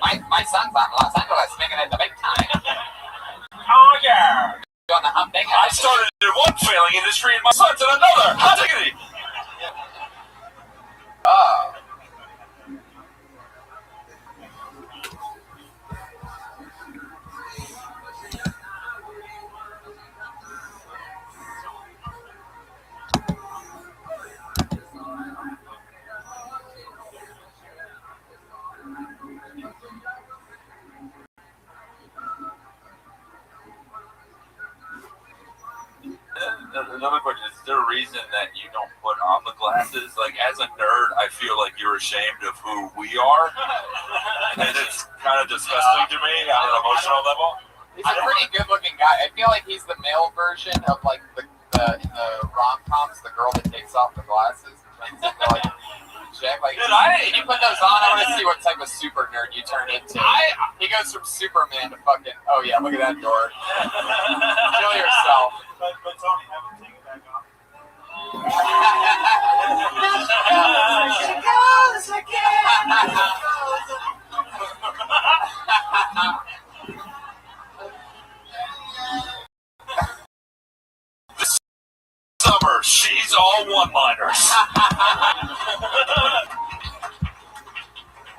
My son's out in Los Angeles making it the big time. Oh, yeah. On the hump thing. I started in one failing industry and my son's in another. Hot diggity. Oh. Another question, is there a reason that you don't put on the glasses? Like, as a nerd, I feel like you're ashamed of who we are. And it's kind of disgusting to me on an emotional level. He's a pretty good looking guy. I feel like he's the male version of like the in the rom-coms, the girl that takes off the glasses and turns into like chick. Like, can you put those on? I want to see what type of super nerd you turn into. He goes from Superman to fucking, oh yeah, look at that door. Kill yourself. But Tony, haven't taken it back off. This summer, she's all one-liners.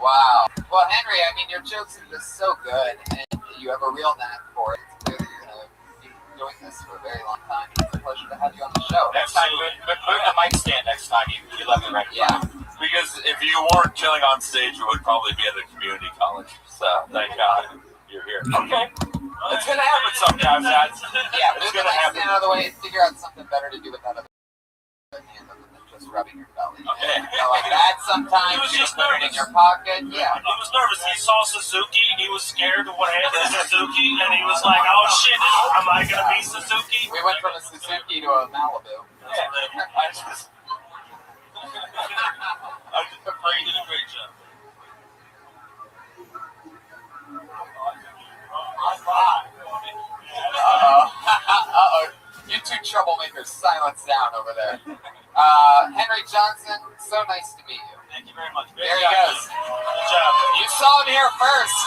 Wow. Well, Henry, I mean, your jokes are just so good, and you have a real knack for it. It's clear that you're going to be doing this for a very long time. It's a pleasure to have you on the show. Next time, move the mic stand next time. You let me right. Yeah. Because if you weren't killing on stage, you would probably be at a community college. So, thank God you're here. Okay. It's going to happen sometimes, guys. Yeah, It's move the going to mic happen. stand out of the way and figure out something better to do with that other hand other than just rubbing your belly. Okay. You know, like that sometimes. He was You just put it in nervous. your pocket. Yeah. He was nervous. He saw Suzuki. He was scared of what happened to Suzuki, and he was like, "Oh shit, am I gonna be Suzuki?" We went from a Suzuki to a Malibu. Yeah. I just afraid did a great job. Uh-oh. You two troublemakers, silence down over there. Henry Johnson, so nice to meet you. Thank you very much. There he goes. Good job. You saw him here first.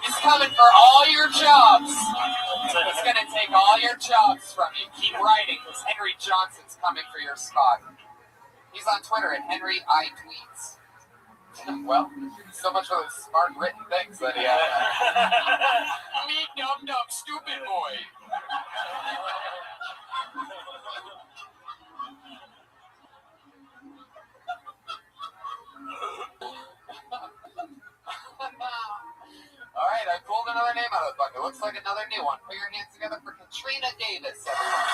He's coming for all your jobs. He's going to take all your jobs from you. Keep writing, because Henry Johnson's coming for your spot. He's on Twitter at Henry I Tweets. Well, so much for the smart written things that he had. Me, dumb, stupid boy. All right, I pulled another name out of the bucket. Looks like another new one. Put your hands together for Katrina Davis, everyone.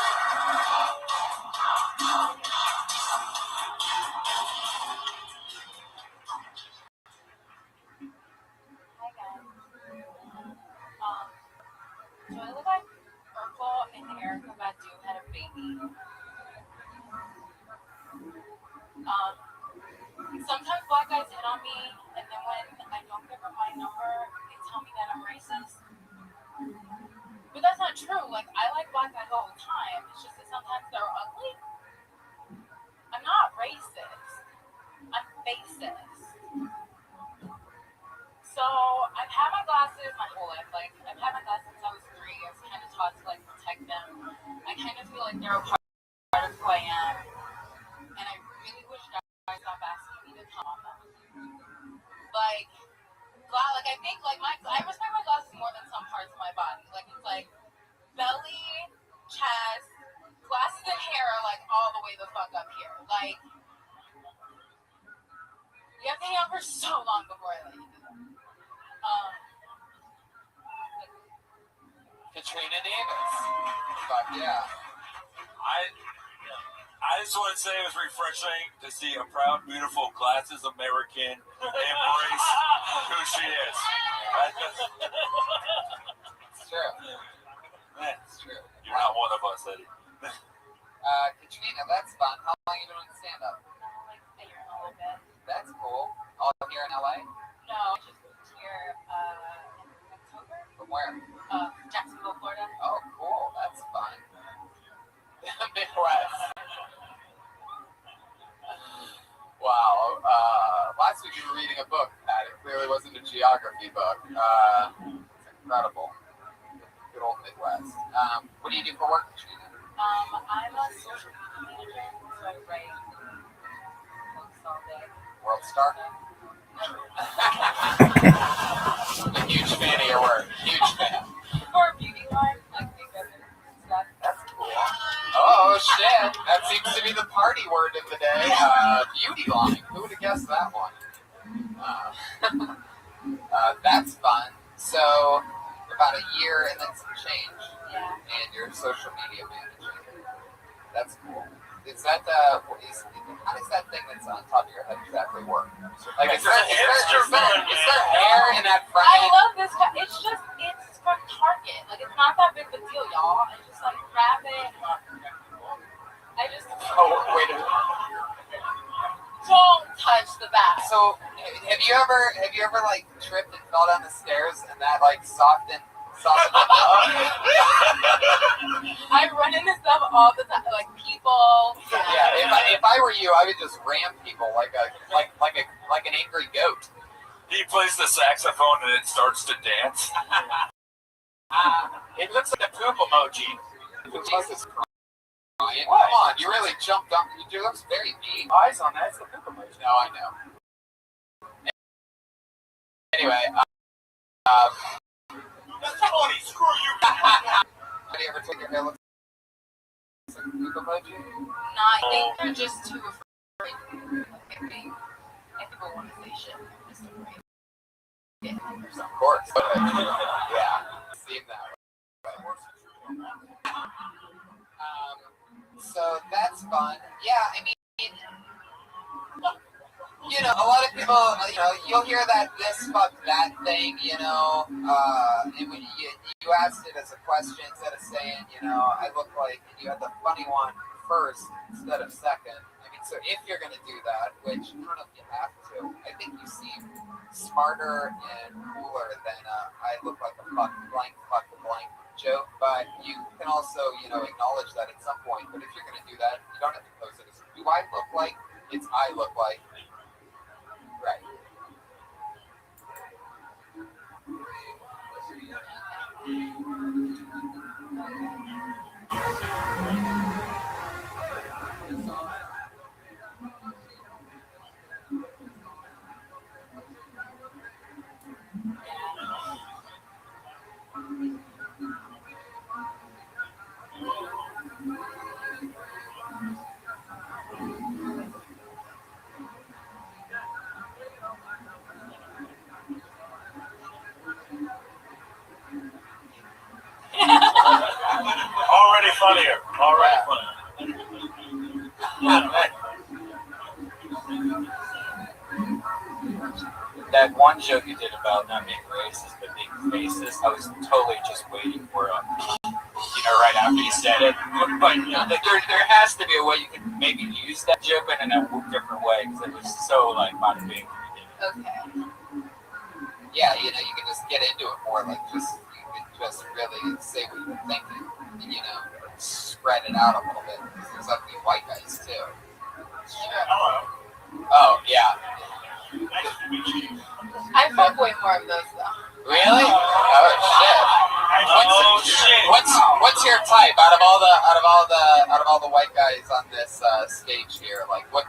Hi guys. So I look like Urkel and Erica Badu had a baby. Sometimes black guys hit on me, and then when I don't give them my number, they tell me that I'm racist. But that's not true. Like, I like black guys all the time. It's just that sometimes they're ugly. I'm not racist. I'm fascist. So I've had my glasses my whole life. Like, I've had my glasses since I was 3. I was kind of taught to like protect them. I kind of feel like they're a part of who I am, and I really wish guys stop asking me to come on them. Like I think like I respect my glasses more than some parts of my body. Like it's like belly, chest, glasses and hair are like all the way the fuck up here. Like you have to hang out for so long before I let you do that. Katrina Davis. Fuck yeah. I just want to say it was refreshing to see a proud, beautiful, glasses American embrace who she is. It's true. It's true. You're not one of us, Eddie. Katrina, that's fun. How long have you been doing stand-up? Like a year and a little bit. That's cool. All here in LA? No, I just moved here in October. From where? Jacksonville, Florida. Oh, cool. That's fun. Midwest. Wow. Last week you were reading a book, Pat. It clearly wasn't a geography geography book. It's incredible. Good old Midwest. What do you do for work, Gina? I'm a social media manager, so I write books all day. World Star? I'm a huge fan of your work. Huge fan. For a beauty line, like makeup and stuff. That's cool. Oh, shit. That seems to be the party word of the day. Beauty line. Who would have guessed that one? That's fun. So, about a year and then some change. Yeah. And you're social media manager. That's cool. Is that, how does that thing that's on top of your head exactly work? Like, is there hair in that front I end? love this. It's from Target. Like, it's not that big of a deal, y'all. I just, like, grab it. Oh, wait a minute. Don't touch the bag. So, have you ever like tripped and fell down the stairs and that like softened it up? I run into stuff all the time, like people. Yeah, if I were you, I would just ram people like an angry goat. He plays the saxophone and it starts to dance. It looks like a poop emoji. Jesus Christ. Come on, you really jumped on. It looks very mean. Eyes on that. It's the poop emoji. No, I know. Anyway, Tony, screw you. have you ever took your hair looks like a poop emoji? No, I think they're just too afraid. I think people want to say shit. Just afraid. Yeah, or something. Of course. Yeah. Seem that way. So that's fun. Yeah, I mean, you know, a lot of people, you know, you'll hear that this, fuck, that thing, you know, and when you asked it as a question instead of saying, you know, I look like, and you had the funny one first instead of second. I mean, so if you're going to do that, which I don't know if you have to, I think you seem smarter and cooler than I look like a fuck blank joke, but you can also, you know, acknowledge that at some point. But if you're going to do that, you don't have to post it as do I look like, it's I look like. Right. Already funnier. Already funnier. That one joke you did about not being racist but being racist, I was totally just waiting for right after you said it. But like, there has to be a way you can maybe use that joke in a different way because it was so like motivating. Okay. Yeah, you know, you can just get into it more, like you can just really say what you're thinking, and, you know, spread it out a little bit. There's ugly white guys too. Hello. Oh yeah. Nice to meet you. I fuck way more of those though. Really? Oh shit. What's your type out of all the white guys on this stage here? Like what?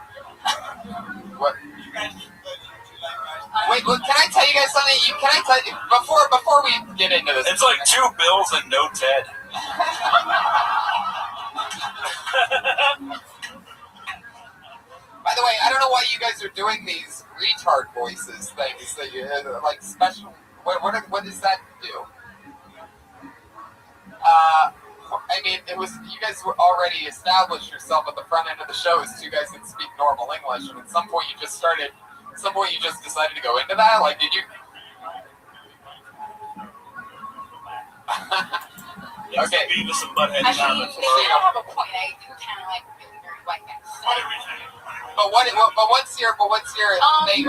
Wait, well, can I tell you guys something? Can I tell you before we get into this? It's like 2 Bills and no Ted. By the way, I don't know why you guys are doing these retard voices things that you like special. What does that do? I mean, it was you guys were already established yourself at the front end of the show as two guys that speak normal English, and at some point you just decided to go into that. Like, did you? Okay. Beavis and Butthead. I mean, they do have a point. I do kind of like really very white guys. But what's your thing?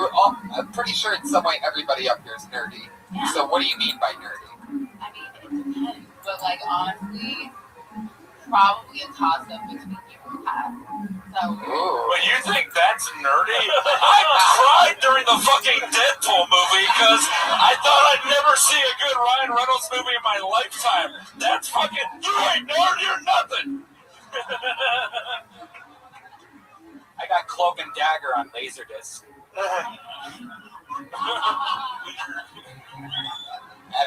I'm pretty sure in some way everybody up here is nerdy. Yeah. So what do you mean by nerdy? I mean, it depends. But like honestly, probably a toss up between you and Pat. So But you think that's nerdy? I cried during the fucking Deadpool movie because I thought I'd never see a good Ryan Reynolds movie in my lifetime. That's fucking, you ain't nerdy or nothing. I got Cloak and Dagger on Laserdisc. I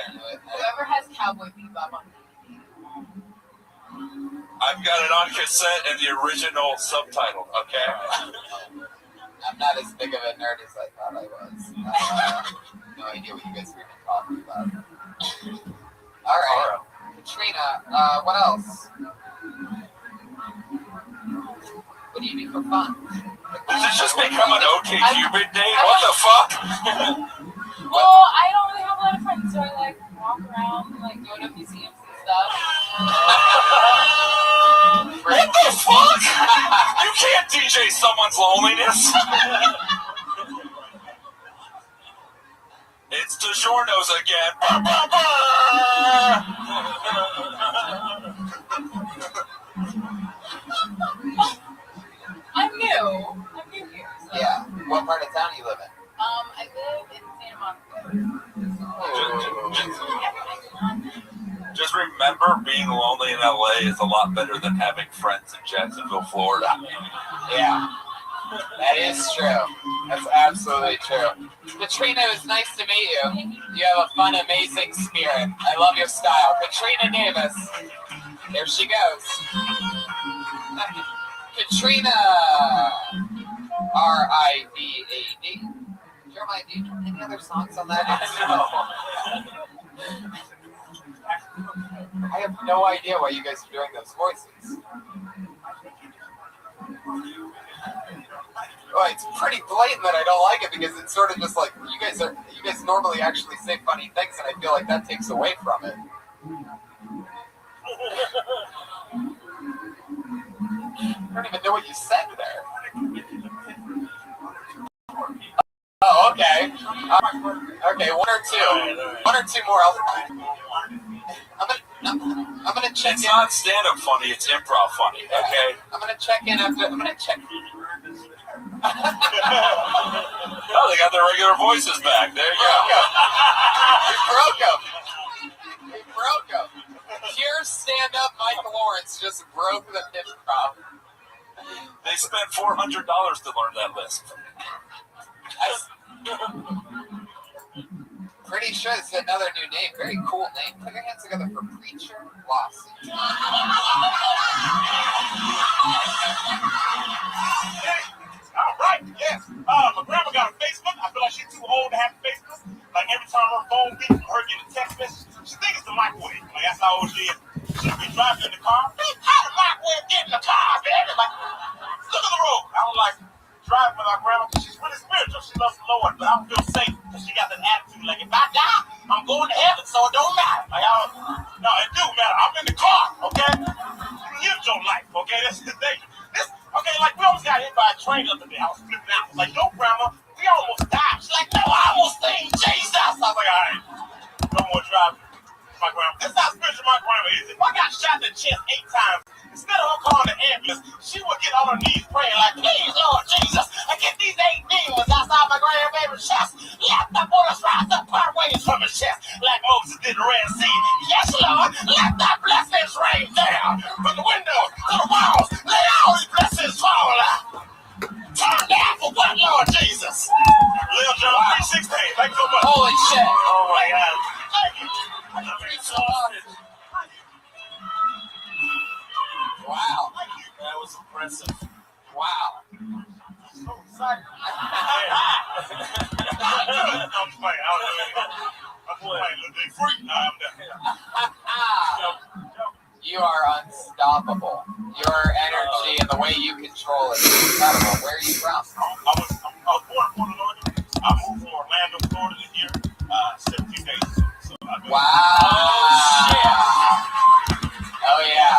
don't know it. whoever has Cowboy Bebop on DVD. I've got it on cassette and the original subtitle, okay? I'm not as big of a nerd as I thought I was. No idea what you guys were even talking about. All right, Katrina. What else? What do you do for fun? Does it just become an OK Cupid date? What the fuck? Well, I don't really have a lot of friends, so I like walk around and like go to museums and stuff. What the fuck? You can't DJ someone's loneliness. It's DiGiorno's again. I'm new here. So. Yeah. What part of town do you live in? I live in Santa Monica. Just remember, being lonely in LA is a lot better than having friends in Jacksonville, Florida. Yeah. That is true. That's absolutely true. Katrina, it was nice to meet you. You have a fun, amazing spirit. I love your style. Katrina Davis. There she goes. Katrina. R-I-V-A-D. Jeremiah, do you know any other songs on that? No. I have no idea why you guys are doing those voices. Well, it's pretty blatant that I don't like it because it's sort of just like you guys normally actually say funny things, and I feel like that takes away from it. I don't even know what you said there. Oh, okay. Okay, one or two more. I'm gonna check It's in. not stand-up funny, it's improv funny, okay? I'm gonna check in after. I'm gonna check. Oh, they got their regular voices back. There you go. We broke them. Pure stand-up Mike Lawrence just broke the improv. They spent $400 to learn that list. Pretty sure it's another new name. Very cool name. Put your hands together for Preacher Lawson. All right, yes. My grandma got a Facebook. I feel like she's too old to have a Facebook. Like every time her phone beeps, her getting a text message, she thinks it's the microwave. Like that's how old she is. She'll be driving in the car. How the microwave get in the car, baby? Like, look at the road. I don't like driving with my grandma because she's really spiritual. She loves the Lord, but I don't feel safe because she got that attitude. Like if I die, I'm going to heaven, so it don't matter. Like no, it do matter. I'm in the car, okay? You lived your life, okay? That's the thing. Okay, like we almost got hit by a train the other day. I was flipping out. I was like, no, grandma, we almost died. She's like, no, I almost seen Jesus. I was like, all right, no more driving. My grandma. That's not spiritual my grandma is. If I got shot in the chest 8 times, instead of her calling the ambulance, she would get on her knees praying like, please, Lord Jesus, I get these 8 demons outside my grandbaby's chest. Let the bullets rise up part ways from his chest, like Moses did the Red Sea. Yes, Lord, let thy blessings rain down from the windows to the walls. Let all these blessings fall out. Turn down for what, Lord Jesus? Lil John 3:16. Thank you so much. Holy shit. Oh my God. Thank you. Wow. That was impressive. Wow. So excited. I'm playing. I'm playing. Little Big Freak. I'm done. You are unstoppable. Your energy and the way you control it is incredible. Where are you from? I was born in Puerto Rico. I moved from Orlando, Florida this year, 17 days ago. So I've been Oh yeah.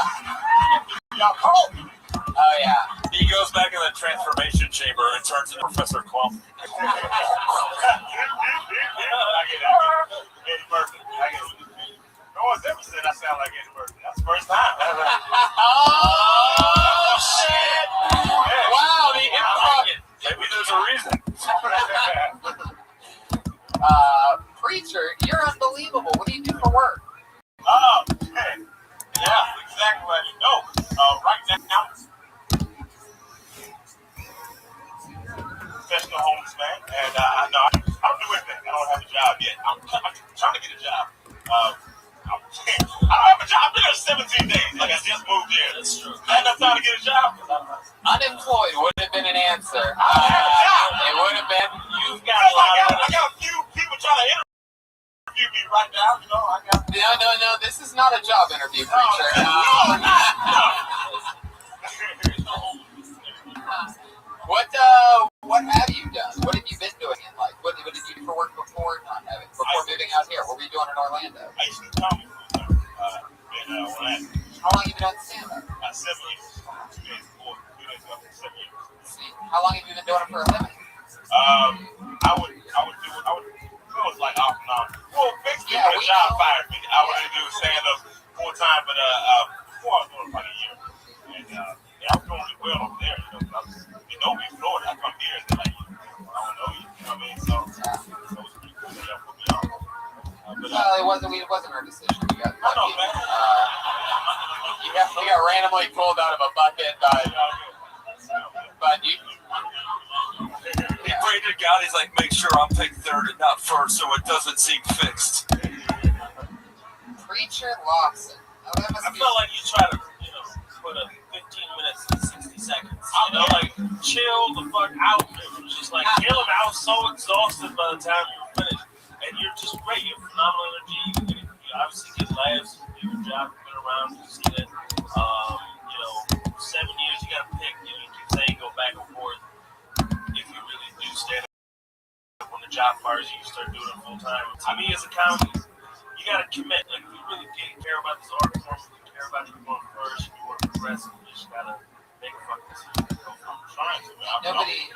Y'all called me. Oh yeah. He goes back in the transformation chamber and turns into Professor Clump. I get it. Eddie Murphy. I get it. No one's ever said I sound like Eddie Murphy. That's the first time. Oh shit. Yeah. unbelievable. What do you do for work? Oh, okay. Yeah, exactly where you go. Right now, professional homeless man, and I don't do anything. I don't have a job yet. I'm trying to get a job. I don't have a job. I've been here 17 days. Like I just moved here. That's true. I had enough time to get a job. Unemployed would have been an answer. I don't have a job. It would have been. You've got a lot of. I got a few people trying to interview me right now. You know, I got. No. This is not a job interview, preacher. No. What have you done? What have you been doing in life? What did you do for work before moving out here? What were you doing in Orlando? I used to do comedy in Orlando. How long have you been on stand-up? 7 years. 2 days before, 2 days after 7 years. See, how long have you been doing it for a living? I would it was like off and on. Well, basically, Yeah, when the job fired me, I wanted to do stand-up full time, but before I was doing it like a year. And I was doing really well over there, you know me in Florida. I come here and they're like, I don't know you, you know what I mean? So it was pretty cool. They put me on. It wasn't our decision. We got I know, lucky. man. We got randomly pulled out of a bucket, but you. He prayed to God. He's like, make sure I'm picked third and not first, so it doesn't seem fixed. Preacher Lawson. Oh, that must I be. felt like you try to, put a 15 minutes in 60 seconds. Like, chill the fuck out. It was just like, kill him. I was so exhausted by the time you were finished. And you're just great. You have phenomenal energy. You obviously get laughs. You do your job. You've been around. You've seen it. 7 years, you got to pick. You keep saying go back and forth. If you really do stand up when the job fires you, you start doing it full time. I mean, as a comedy, you got to commit. Like, if you really care about this art form, you care about it going first, you want to progress, you just got to make a fucking decision. I'm trying to, man. Nobody.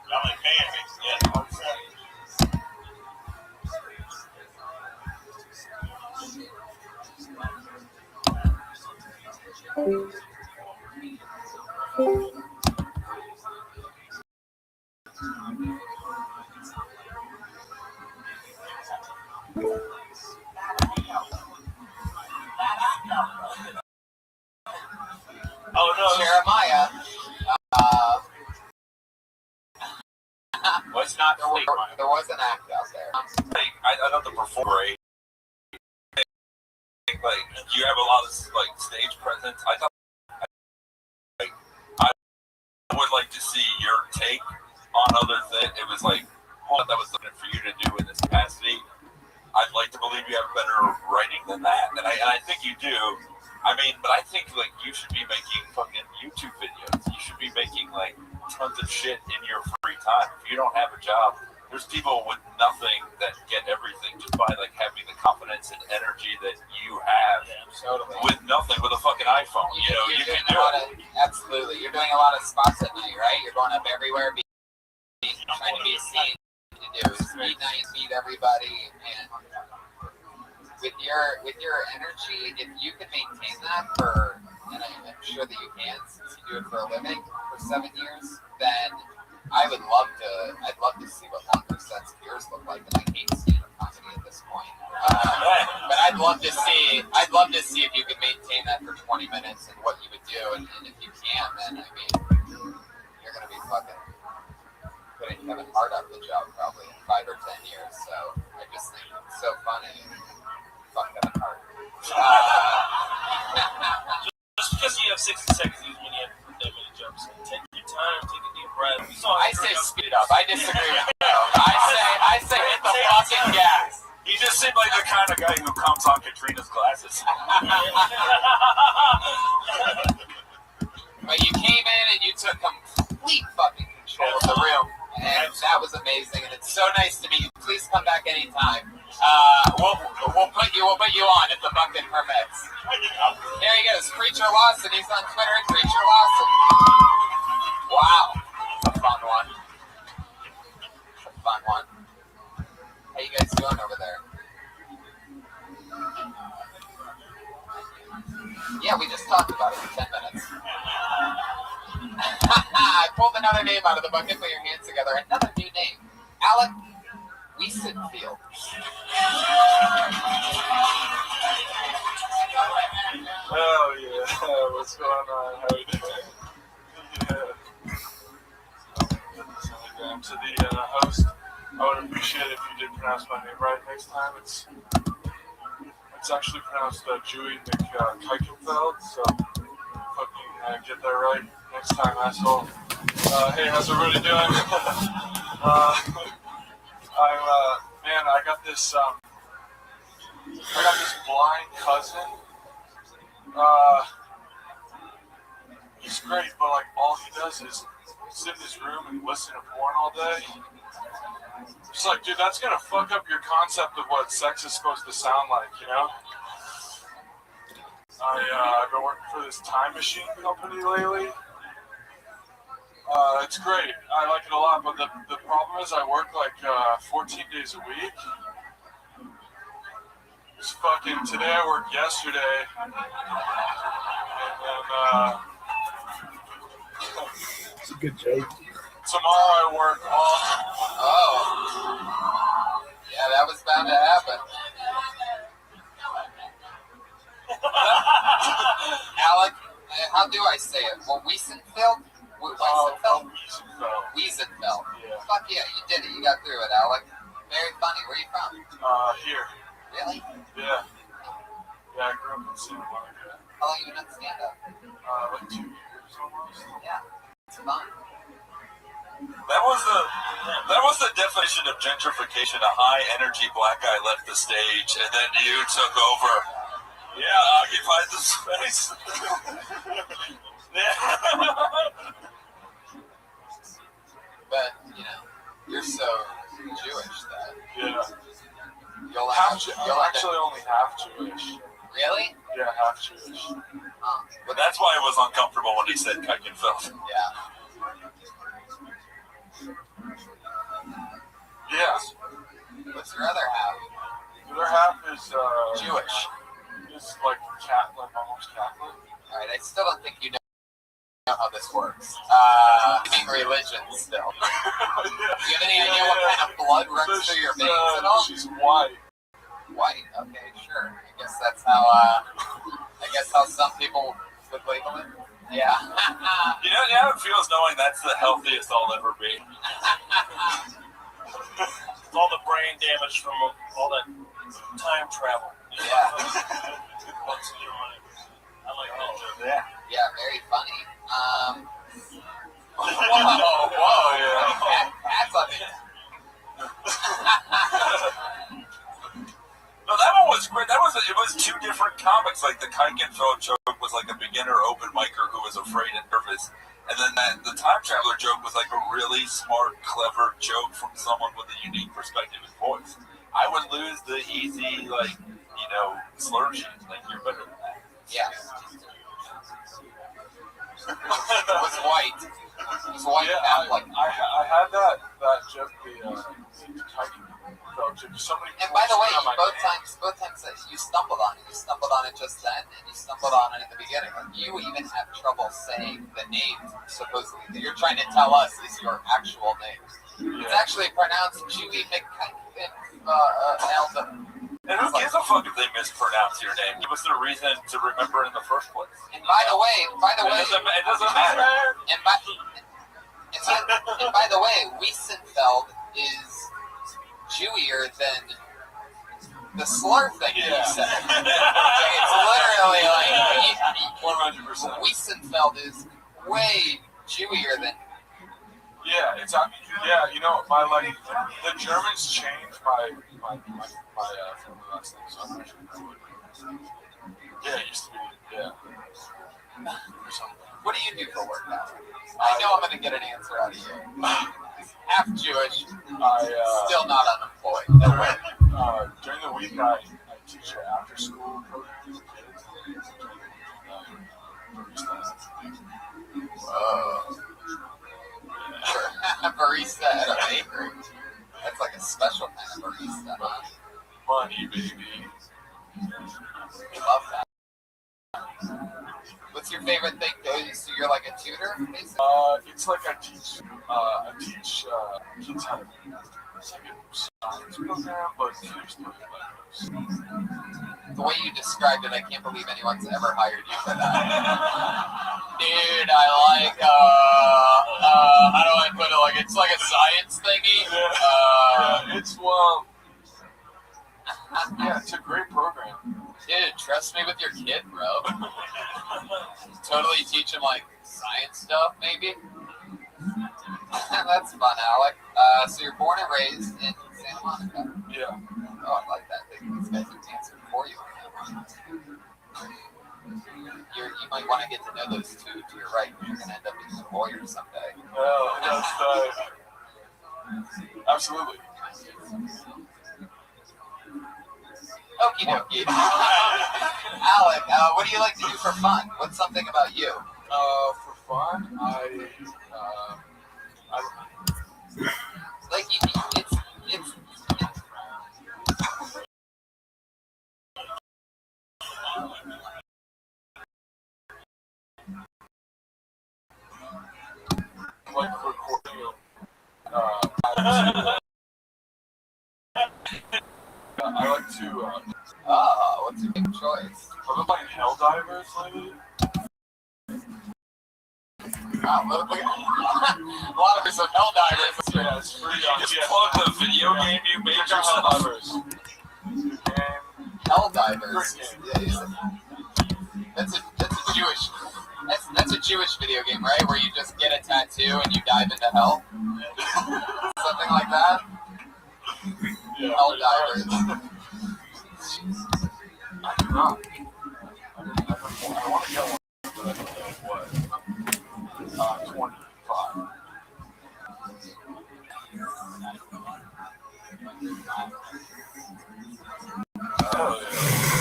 Y'all ain't paying me. Yeah, I'm saying. Oh, no. Jeremiah. Was not fake. There was an act out there. I know the performer. Like you have a lot of like stage presence. I thought I would like to see your take on other things. It was like that was something for you to do in this capacity. I'd like to believe you have better writing than that, and I think you do. I mean, but I think like you should be making fucking YouTube videos. You should be making like tons of shit in your free time. If you don't have a job, there's people with nothing that get everything just by like having the confidence and energy that you have with nothing, with a fucking iPhone. You can do it. Absolutely. You're doing a lot of spots at night, right? You're going up everywhere, trying to be seen. To do is be nice, meet everybody, and with your energy, if you can maintain that and I'm sure that you can, since you do it for a living for 7 years, then I'd love to see what longer sets of yours look like. And I hate stand-up comedy at this point, but I'd love to see if you could maintain that for 20 minutes and what you would do, and if you can, then I mean, you're gonna be fucking putting Kevin Hart out of the job probably in 5 or 10 years. So I just think it's so funny. Fuck Kevin Hart. Just because you have 60 seconds doesn't mean you have to put that many jumps in. Take your time, take a deep breath. I say speed it up. I disagree with you. I say hit the fucking gas. He just seemed like the kind of guy who comes on Katrina's glasses. But you came in and you took complete fucking control of the room. And that was amazing, and it's so nice to meet you. Please come back anytime. We'll put you on if the bucket permits. There he goes, Preacher Lawson. He's on Twitter at Preacher Lawson. Wow, that's a fun one. How you guys doing over there? Yeah, we just talked about it for 10 minutes. I pulled another name out of the bucket. Put your hands together. Another new name. Alec Wiesenfield. Oh yeah, what's going on? How you doing? Yeah. To the host, I would appreciate it if you did pronounce my name right next time. It's actually pronounced Jewy McKeichenfeld, so fucking get that right next time, asshole. Hey, how's everybody doing? Man, I got this blind cousin. He's great, but like all he does is sit in his room and listen to porn all day. It's like, dude, that's gonna fuck up your concept of what sex is supposed to sound like, you know? I've been working for this time machine company lately. It's great. I like it a lot, but the problem is I work like 14 days a week. It's fucking, today I worked yesterday, and then It's a good joke. tomorrow I work all. Oh. Yeah, that was bound to happen. Alec, how do I say it? Well, Wiesenfeld? Wiesenfeld. Yeah. Fuck yeah, you did it. You got through it, Alec. Very funny. Where are you from? Here. Really? Yeah. Yeah, I grew up in Santa Monica. How long you been at stand-up? Like 2 years almost. Yeah. It's fun. That was the definition of gentrification. A high energy black guy left the stage, and then you took over. Yeah, occupied the space. Yeah. But, you know, you're so Jewish that Yeah. you'll I'm end actually only half Jewish. Really? Yeah, half Jewish. But that's why it was uncomfortable when he said Kuichenfeld. Yeah. Yeah. What's your other half? The other half is Jewish. Is like Catholic, almost Catholic. All right, I still don't think you know how this works. Being religion still. Do you have any idea what kind of blood runs through your veins at all? She's white. White. Okay, sure. I guess that's how. How some people would label it. Yeah. You know how it feels knowing that's the healthiest I'll ever be. All the brain damage from all that time travel. Yeah. What's in your mind? I like that joke. Yeah. Yeah, very funny. Whoa, yeah. That's on it. No, that one was great. It was two different comics. Like the Kuichenfeld joke was like a beginner open micer who was afraid and nervous, and then the time traveler joke was like a really smart, clever joke from someone with a unique perspective and voice. I would lose the easy, slur sheet. Like, you're better than that. Yeah. It was white. It was white Yeah, Catholic. I had that joke, the Kuichenfeld joke. Somebody. And by the way, on my both name. times that you stumbled on it. You stumbled on it just then, and you stumbled on it at the beginning. Like, you even have trouble saying the name, supposedly, that you're trying to tell us is your actual name. It's actually pronounced Jewy McKeichenfeld. And who gives a fuck if they mispronounce your name? Give us a reason to remember it in the first place. And by the way, It doesn't matter. And by the way, Wiesenfeld is Jewier than the slur thing that you said. It's literally like 100%. Wiesenfeld is way Jewier than. Yeah, it's you know, the Germans changed my family last name, so I'm actually cool. Yeah, it used to be, yeah. Or something. What do you do for work now? I know I'm going to get an answer out of you. Half Jewish, still not unemployed. No way. During the week, I teach an after-school program for kids. Whoa. Barista at a bakery. That's like a special kind of barista, huh? Money, baby. We love that. What's your favorite thing? So you're like a tutor, basically? It's like I teach kids how to it's like a science program, but there's no letters. The way you described it, I can't believe anyone's ever hired you for that. Dude, I like, how do I put it? Like, it's like a science thingy. Yeah, it's, well, yeah, it's a great program. Dude, trust me with your kid, bro. Totally teach him, like, science stuff, maybe. That's fun, Alec. So you're born and raised in Santa Monica. Yeah. Oh, I like that. These guys are dancing for you. You might want to get to know those two to your right. You're going to end up being a lawyer someday. Well, that's absolutely. Okie dokie. Alec, what do you like to do for fun? What's something about you? For fun, I Like, it's like recording I like to, what's your big choice? I've been playing Helldivers lately. Wow, look at a lot of some Helldivers. Yeah, it's free on Just plug the video game you made yourself. Helldivers. Helldivers. Great game. Yeah, that's a Jewish video game, right? Where you just get a tattoo and you dive into hell. Something like that. Yeah, Helldivers. I do not. I want to get one, but I don't know what. 25. Oh, yeah.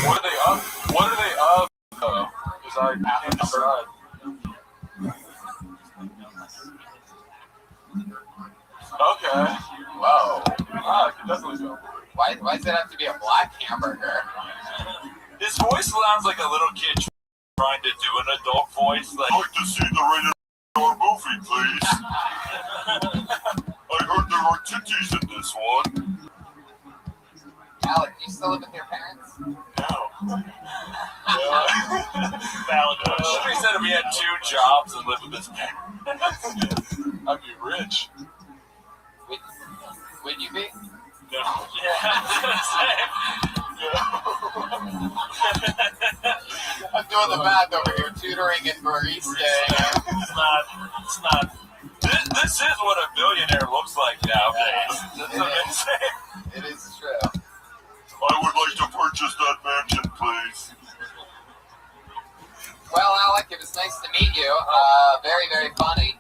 What are they up? What are they up, though? Because I can't decide. Okay. Whoa. I could definitely go. Why does it have to be a black hamburger? His voice sounds like a little kid trying to do an adult voice. Like, I'd like to see the rated R movie, please. I heard there are titties in this one. Alec, do you still live with your parents? No. Valid question. He said if he had 2 jobs and lived with his parents. I'd be rich. Would you be? No. Yeah. I'm doing the math over here, tutoring and barista. It's not. This is what a billionaire looks like nowadays. That's amazing. It is true. I would like to purchase that mansion, please. Well, Alec, it was nice to meet you. Very, very funny.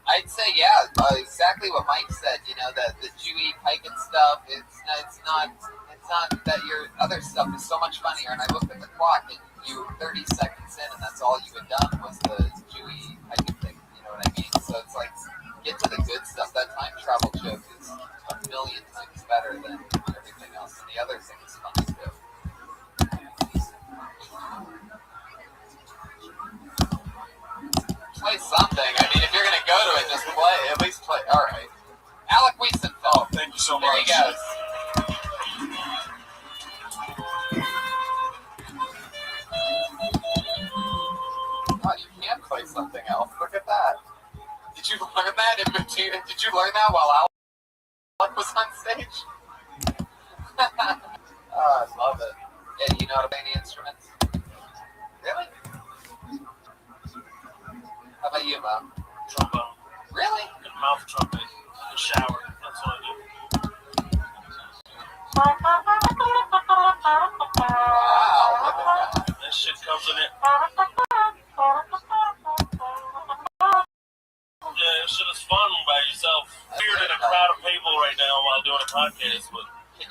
I'd say, yeah, exactly what Mike said. You know, the Jewy Piken stuff. It's not that your other stuff is so much funnier. And I looked at the clock, and you were 30 seconds in, and that's all you had done was the Jewy Piken thing. You know what I mean? So it's like, get to the good stuff. That time travel joke is a million times better than everything else. And the other thing is funny too. Play something. I mean, if you're gonna go to it, just play. At least play. All right. Alec Wiesenfeld. Oh, thank you so much. There he goes. Oh, you can play something else. Look at that. Did you learn that in between? Did you learn that while Alec was on stage? Oh, I love it. Yeah, you know how to play any instruments? Really? How about you, Mom? Trombone. Really? And mouth trumpet. And shower. That's what I do. Wow, look at that. That shit comes in it. Yeah, that shit is fun by yourself. Weird in a crowd of people right now while doing a podcast, but Can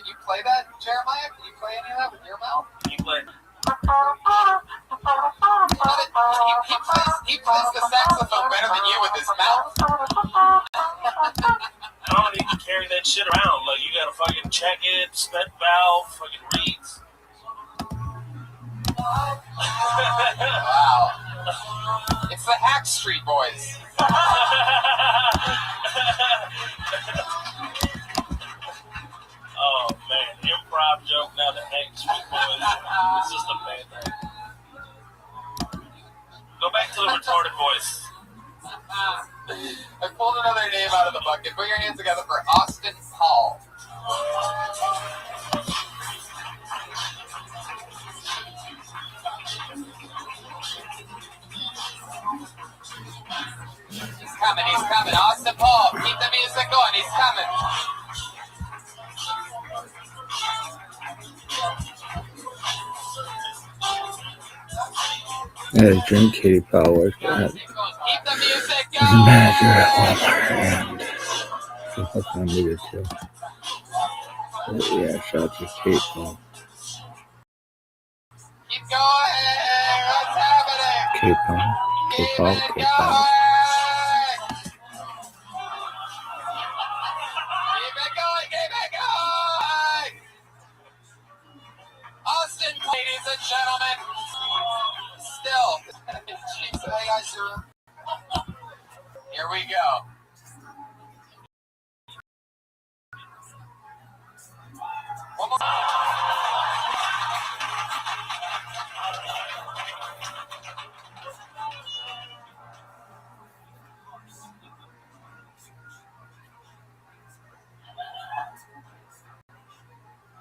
you play that, Jeremiah? Can you play any of that with your mouth? you play. He plays the saxophone better than you with his mouth. I don't need to carry that shit around. Like, you gotta fucking check it, spit valve, fucking reeds. Wow. It's the Hack Street Boys. Oh man, improv joke now that Hank Sweet Boys. It's just a bad thing. Go back to the retarded voice. I pulled another name out of the bucket. Put your hands together for Austin Paul. He's coming. Austin Paul, keep the music going. He's coming. Yeah, drink Katie Powell like that. Keep the music There's a going. manager at Walmart and she'll hook on me too. But yeah, shout out to Kate Paul. Keep going. What's happening? Kate Paul. Kate Paul. Keep Kate Paul. it going. Austin, ladies and gentlemen. Still. Jeez, hey guys, here we go. One more.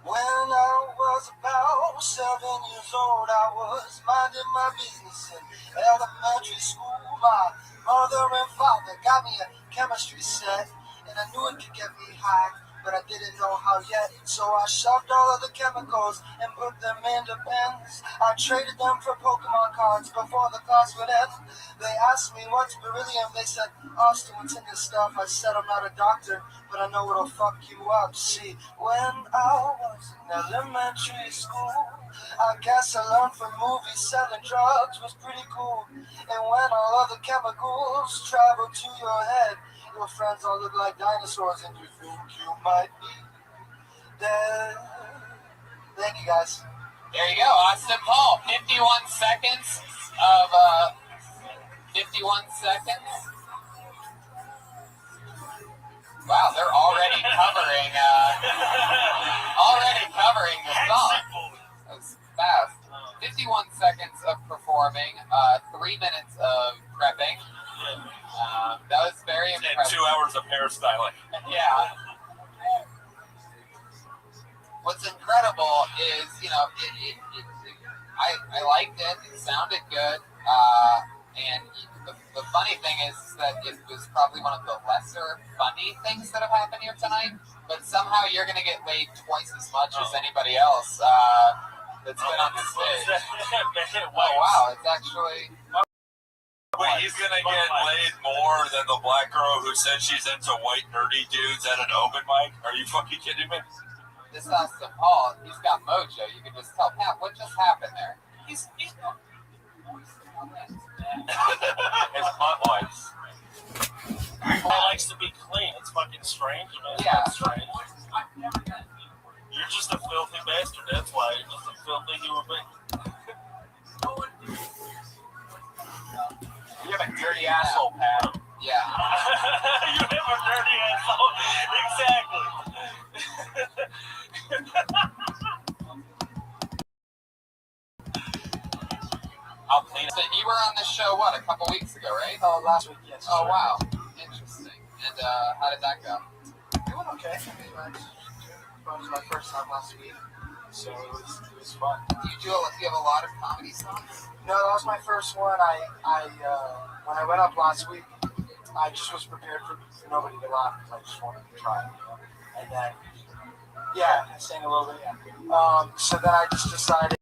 When I was about 7 years old, I was minding my business in elementary school. My mother and father got me a chemistry set, and I knew it could get me high, but I didn't know how yet. So I shoved all of the chemicals and put them into pens. I traded them for Pokemon cards before the class would end. They asked me what's beryllium. They said, Austin, what's in this stuff? I said, I'm not a doctor, but I know it'll fuck you up. See, when I was in elementary school, I guess I learned from movies selling drugs was pretty cool. And when all of the chemicals travel to your head, your friends all look like dinosaurs and you think you might be dead. Thank you, guys. There you go, Austin Paul. 51 seconds of 51 seconds. Wow, they're already covering the song. That was fast. 51 seconds of performing, 3 minutes of prepping. That was very impressive. And 2 hours of hairstyling. Yeah. What's incredible is, I liked it. It sounded good. And the funny thing is that it was probably one of the lesser funny things that have happened here tonight. But somehow you're going to get laid twice as much as anybody else that's been on the stage. Oh, wow. It's actually... Wait, he's going to get laid more than the black girl who said she's into white nerdy dudes at an open mic? Are you fucking kidding me? This Austin Paul, he's got mojo. You can just tell, Pat, what just happened there? He's his butt wipes. He likes to be clean. It's fucking strange, man. Yeah. It's strange. You're just a filthy bastard. That's why. You're just a filthy human being. You have a dirty asshole, Pat. Yeah. You have a dirty asshole. Exactly. I'll clean it. So you were on this show, what, a couple weeks ago, right? Oh, last week, yes. Oh, wow. Interesting. And how did that go? It went okay. It was my first time last week, so it was fun. Do you have a lot of comedy songs? No, that was my first one. When I went up last week, I just was prepared for nobody to laugh because I just wanted to try. And then, yeah, I sang a little bit. Yeah. So then I just decided.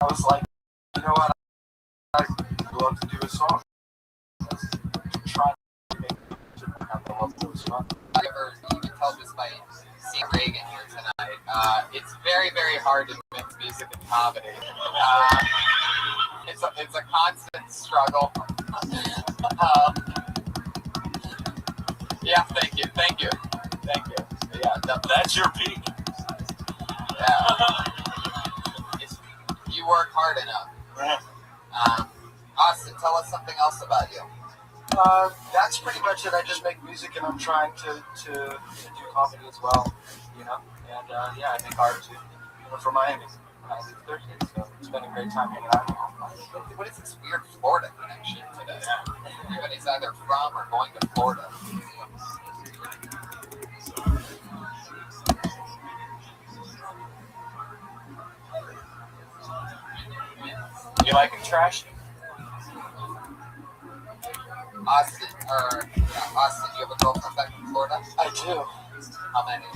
I was like, you know what? I'd love to do a song. Try to make it. I love to do a song. You can tell just by seeing Reagan here tonight. It's very, very hard to mix music and comedy. It's a constant struggle. Yeah, thank you. Yeah, That's your peak. yeah. You work hard enough. Austin, tell us something else about you. That's pretty much it. I just make music, and I'm trying to do comedy as well, you know. And yeah, I make art too, for Miami. I leave Thursday, so it's been a great time hanging out. What is this weird Florida connection today? Everybody's either from or going to Florida. You like it trash? Austin, Austin, you have a girlfriend back in Florida? I do. How many?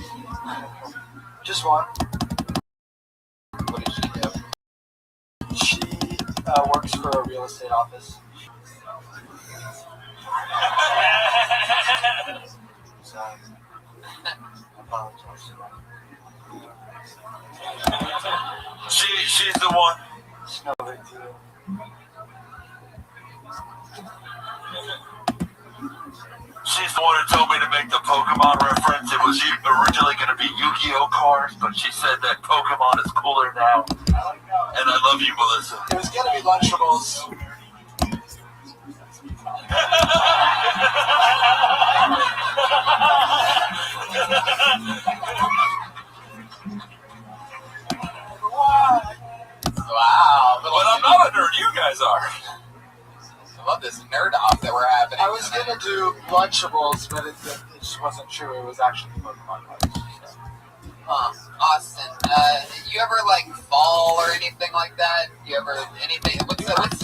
Just one. What does she do? She works for a real estate office. So, I apologize. She's the one. It's no big deal. She's the one who told me to make the Pokemon reference. It was originally going to be Yu-Gi-Oh cards, but she said that Pokemon is cooler now. And I love you, Melissa. It was going to be Lunchables. Wow. But I'm not a nerd. You guys are. I love this nerd off that we're having. I was going to do Lunchables, but it just wasn't true. It was actually Pokemon cards. Austin, you ever like fall or anything like that? You ever anything? What's the most?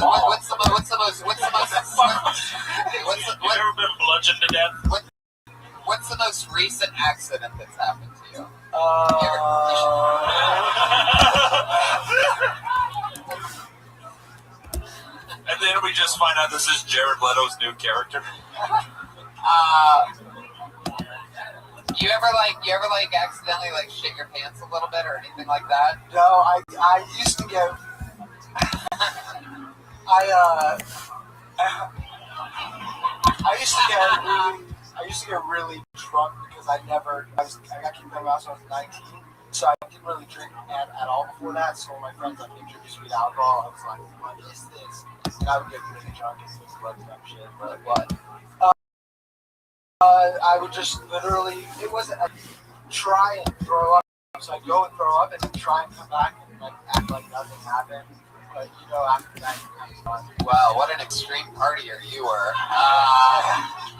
You ever been bludgeoned to death? What's the most recent accident that's happened to you? And then we just find out this is Jared Leto's new character. You ever accidentally like shit your pants a little bit or anything like that? No, I used to get I used to get really drunk because I got kicked out when I was 19, so I didn't really drink at all before that. So when my friends introduced me to alcohol, I was like, "What is this?" And I would get really drunk and do blood type shit. Like what? I would just literally, it wasn't a try and throw up. So I'd go and throw up and then try and come back and like act like nothing happened. But after that, Wow, what an extreme partier you were.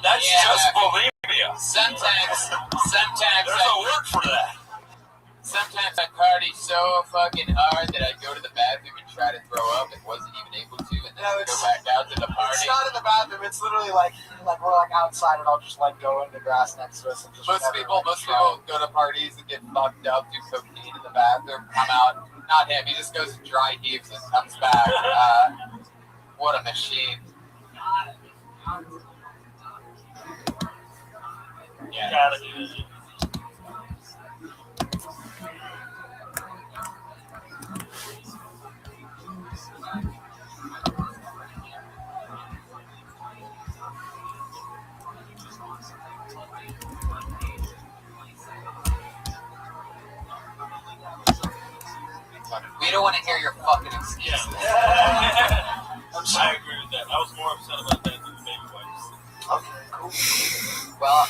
That's just bulimia. Sometimes There's a word for that. Sometimes I party so fucking hard that I'd go to the bathroom and try to throw up and wasn't even able to, and then go back out to the party. It's not in the bathroom. It's literally like we're like outside, and I'll just like go in the grass next to us and just. Most people go to parties and get fucked up, do cocaine in the bathroom, come out. Not him. He just goes to dry heaves and comes back. What a machine. You gotta do it. We don't want to hear your fucking excuses. I agree with that. I was more upset about that than the baby wipes. Okay, cool. Well,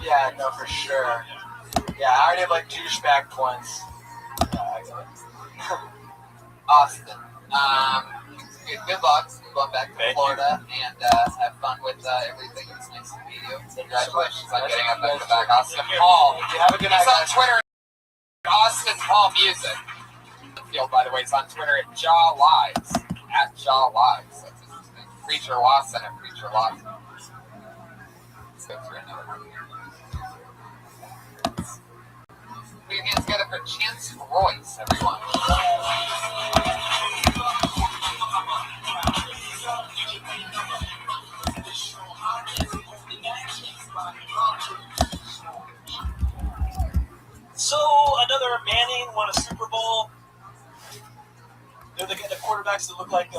Yeah, no, for sure. Yeah, I already have like douchebag points. Yeah, I got it. Austin, good luck going back to Florida and have fun with everything. It's nice to meet you. Congratulations on getting up back to back. Austin Paul. You have a good night, He's on guys. Twitter. Austin Paul Music. Field, by the way, is on Twitter at Jaw Lives. At Jaw Lives. That's his name. Preacher Lawson at Preacher Lawson. Let's go through another one. Put your hands together for Chance Royce, everyone. So another Manning won a Super Bowl. They're the quarterbacks that look like they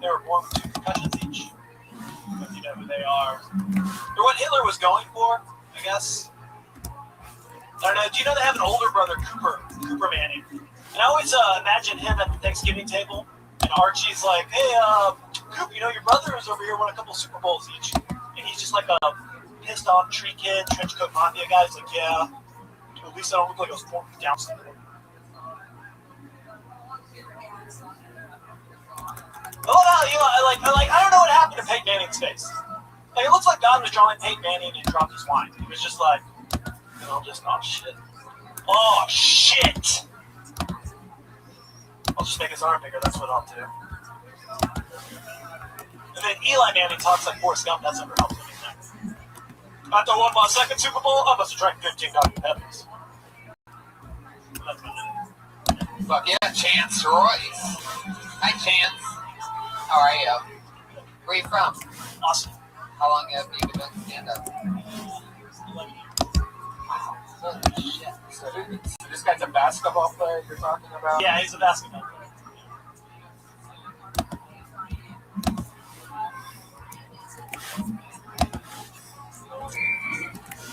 were born with 2 concussions each. If you know who they are. They're what Hitler was going for, I guess. I don't know. Do you know they have an older brother, Cooper Manning? And I always imagine him at the Thanksgiving table, and Archie's like, "Hey, Coop, you know your brother is over here, won a couple Super Bowls each," and he's just like a pissed off tree kid, trench coat mafia guy. He's like, "Yeah, at least I don't look like I was born with Down syndrome." Oh no, you know, I don't know what happened to Peyton Manning's face. Like, it looks like God was drawing Peyton Manning and dropped his wine. He was just like, oh shit. Oh shit! I'll just make his arm bigger, that's what I'll do. And then Eli Manning talks like Forrest Gump, that's never helped anything. After I won my second Super Bowl, I must have drank 15 Dr. Peppers. Fuck yeah, Chance Royce. Hi, Chance. How are you? Where are you from? Awesome. How long have you been doing stand-up? 11 years. Wow. Holy shit. So this guy's a basketball player you're talking about? Yeah, he's a basketball player.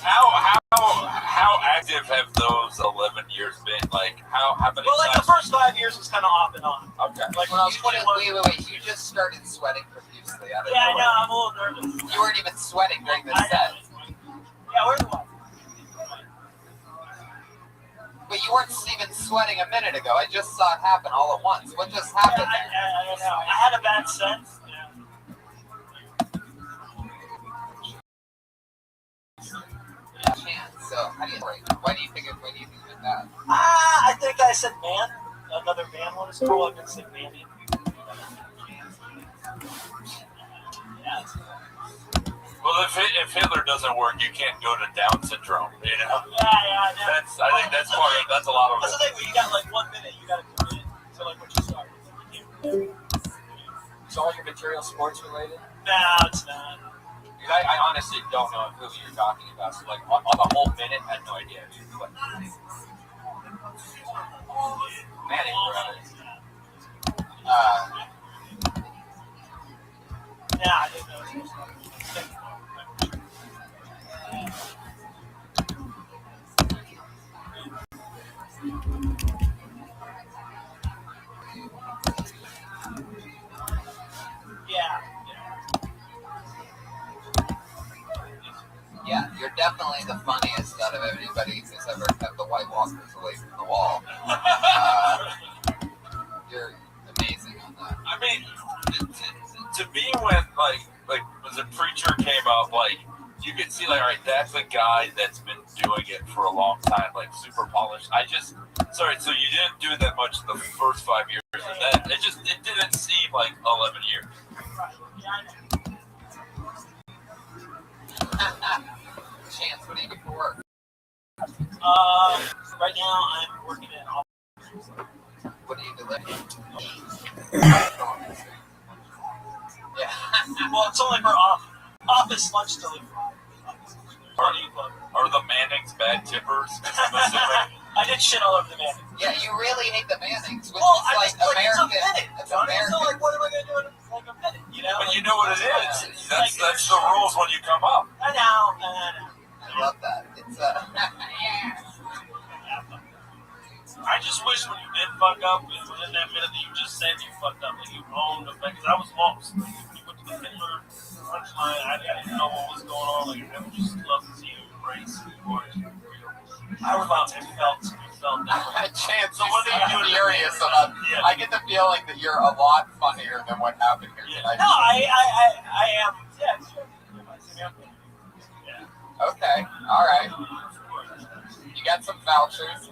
How active have those 11 years been? Like, how many Well, like times? the first 5 years was kind of off and on. Okay. Like when I was 21. Wait. You just started sweating profusely. Yeah, I know. I'm a little nervous. You weren't even sweating during the I set. Yeah, where's the one? But you weren't even sweating a minute ago. I just saw it happen all at once. What just happened I there? don't know. I had a bad sense. Chance. So, how do you rate? Why do you think it's that? I think I said man. Another man one is cool. I didn't say Manny. Yeah. Well, if Hitler doesn't work, you can't go to Down syndrome. You know. Yeah. I think that's part of. That's a lot of That's it. the thing. When you got like 1 minute, you got to commit to like what you start. Is all your material sports related? No, it's not. Because I honestly don't know who you're talking about. So like on the whole minute, I had no idea. What? Manning brothers. Yeah, I didn't know. Yeah, you're definitely the funniest out of anybody who's ever kept the White Walkers away from the wall. You're amazing on that. I mean, to me, when like the preacher came up, like you could see, like, all right, that's a guy that's been doing it for a long time, like super polished. So you didn't do that much the first 5 years, and then it didn't seem like 11 years. Chance, what do you do for work? Right now I'm working in office. What do you do? Yeah. Well, it's only for office lunch delivery. Are the Mannings bad tippers? I'm assuming. I did shit all over the Mannings. Yeah, you really hate the Mannings, which Well, is like American. It's a minute. It's Johnny. American. So, like, what am I going to do in like a minute? You know? But you know what it is. That's the rules when you come up. I know. I love that. It's yeah. I just wish when you did fuck up, it was in that minute that you just said you fucked up, like you owned the fact, because I was lost. Like, you went to the Hitler punchline, I didn't know what was going on. Like, I would just love to see you embrace who you are. I was about to felt different. Chance, So what are they doing? furious about. Yeah. I get the feeling that you're a lot funnier than what happened here tonight. No, I am. Yeah, sure. Yeah. Okay, all right. You got some vouchers.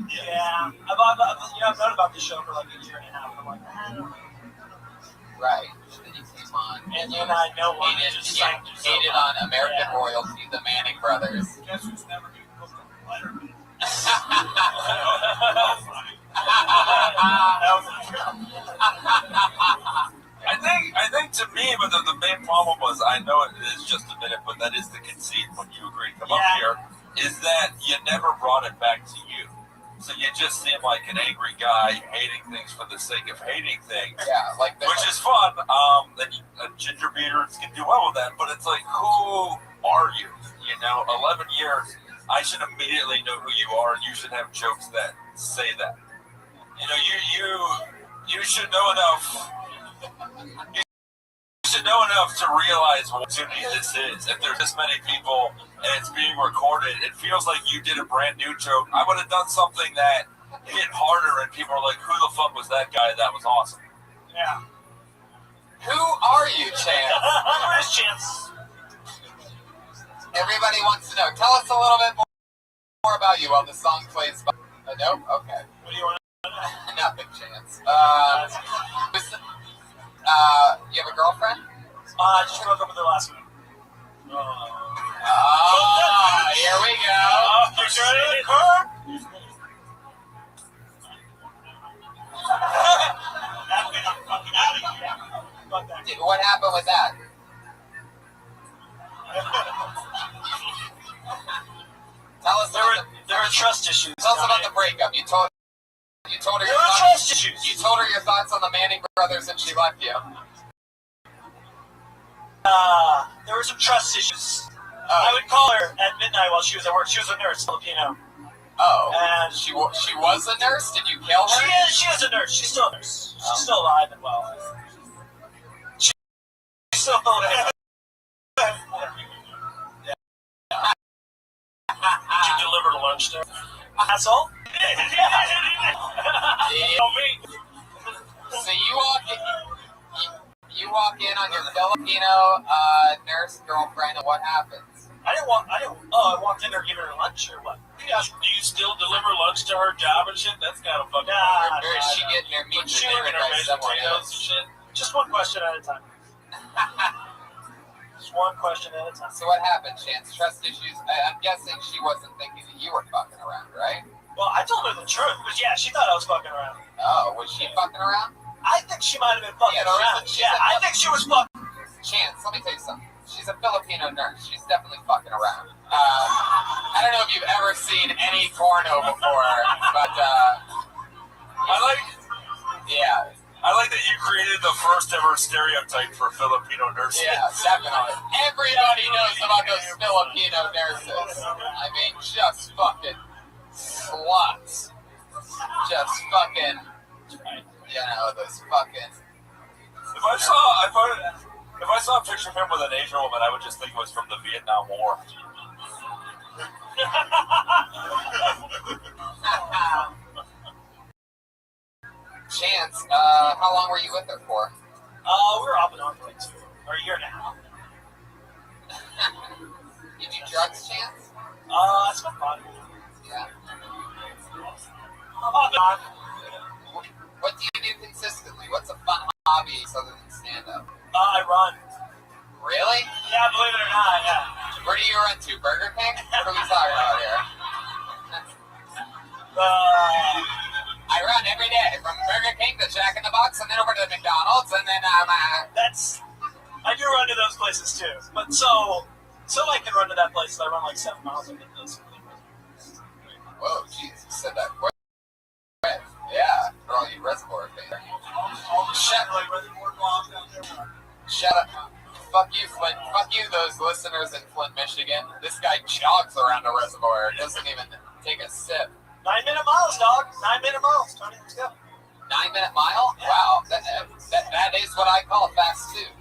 Yeah. I've known about this show for like a year and a half. I'm like, I don't know. Right. And then you came on. And then I know what Hated on American royalty, the Manning brothers. Guess who's never getting cooked on the platter? I think to me, but the main problem was, I know it is just a minute, but that is the conceit when you agreed to come up here, is that you never brought it back to you. So you just seem like an angry guy hating things for the sake of hating things. Yeah, like which is fun. And ginger beaters can do well with that, but it's like, who are you? You know, 11 years, I should immediately know who you are, and you should have jokes that say that. You know, you should know enough. You should know enough to realize what opportunity this is. If there's this many people and it's being recorded, it feels like you did a brand new joke. I would have done something that hit harder, and people are like, "Who the fuck was that guy? That was awesome." Yeah. Who are you, Chance? Who is Chance? Everybody wants to know. Tell us a little bit more about you while the song plays. Nope. Okay. What do you want? Nothing, Chance. You have a girlfriend? I just broke up with her last week. Here we go. What happened with that? Tell us. There were trust issues. Tell us about the breakup. You told her there were trust issues. You told her your thoughts on the Manning brothers, and she left you. There were some trust issues. I would call her at midnight while she was at work. She was a nurse, Filipino. Oh. And she was a nurse? Did you kill her? She is a nurse. She's still a nurse. She's still alive and well. She's still alive. Did you deliver lunch there? Asshole? So you walk in on your Filipino nurse girlfriend, and what happens? I walked in there giving her lunch or what? Yeah. Do you still deliver lunch to her job and shit? That's kind of fucking Or is she getting her meat she delivered working her by mashed someone potatoes else? and shit? Just one question at a time. Just one question at a time. So what happened, Chance? Trust issues? I'm guessing she wasn't thinking that you were fucking around, right? Well, I told her the truth, but yeah, she thought I was fucking around. Oh, was she fucking around? I think she might have been fucking around. I think she was fucking. Chance, let me tell you something. She's a Filipino nurse. She's definitely fucking around. I don't know if you've ever seen any porno before, but I like that you created the first ever stereotype for Filipino nurses. Yeah, definitely. Everybody knows about those Filipino nurses. I mean, just fucking sluts. Just fucking, you know, those fucking. If I saw a picture of him with an Asian woman, I would just think it was from the Vietnam War. Chance, how long were you with her for? We were off and on for like 2 or a year and a half. You do drugs, Chance? I smoked pot. Yeah. Off and on. What do you do consistently? What's a fun hobby other than stand-up? I run. Really? Yeah, believe it or not, yeah. Where do you run to? Burger King? What are we talking about here? I run every day from Burger King to Jack in the Box and then over to McDonald's and then I do run to those places too. But so I can run to that place, I run like 7 miles a day. Whoa, jeez, you said that quick. Yeah, for all you reservoir fans. Shut up. Fuck you, Flint. Fuck you, those listeners in Flint, Michigan. This guy jogs around a reservoir. Doesn't even take a sip. 9-minute miles, dog. 9-minute miles. Tony, let's go. 9-minute mile? Wow, that is what I call fast too.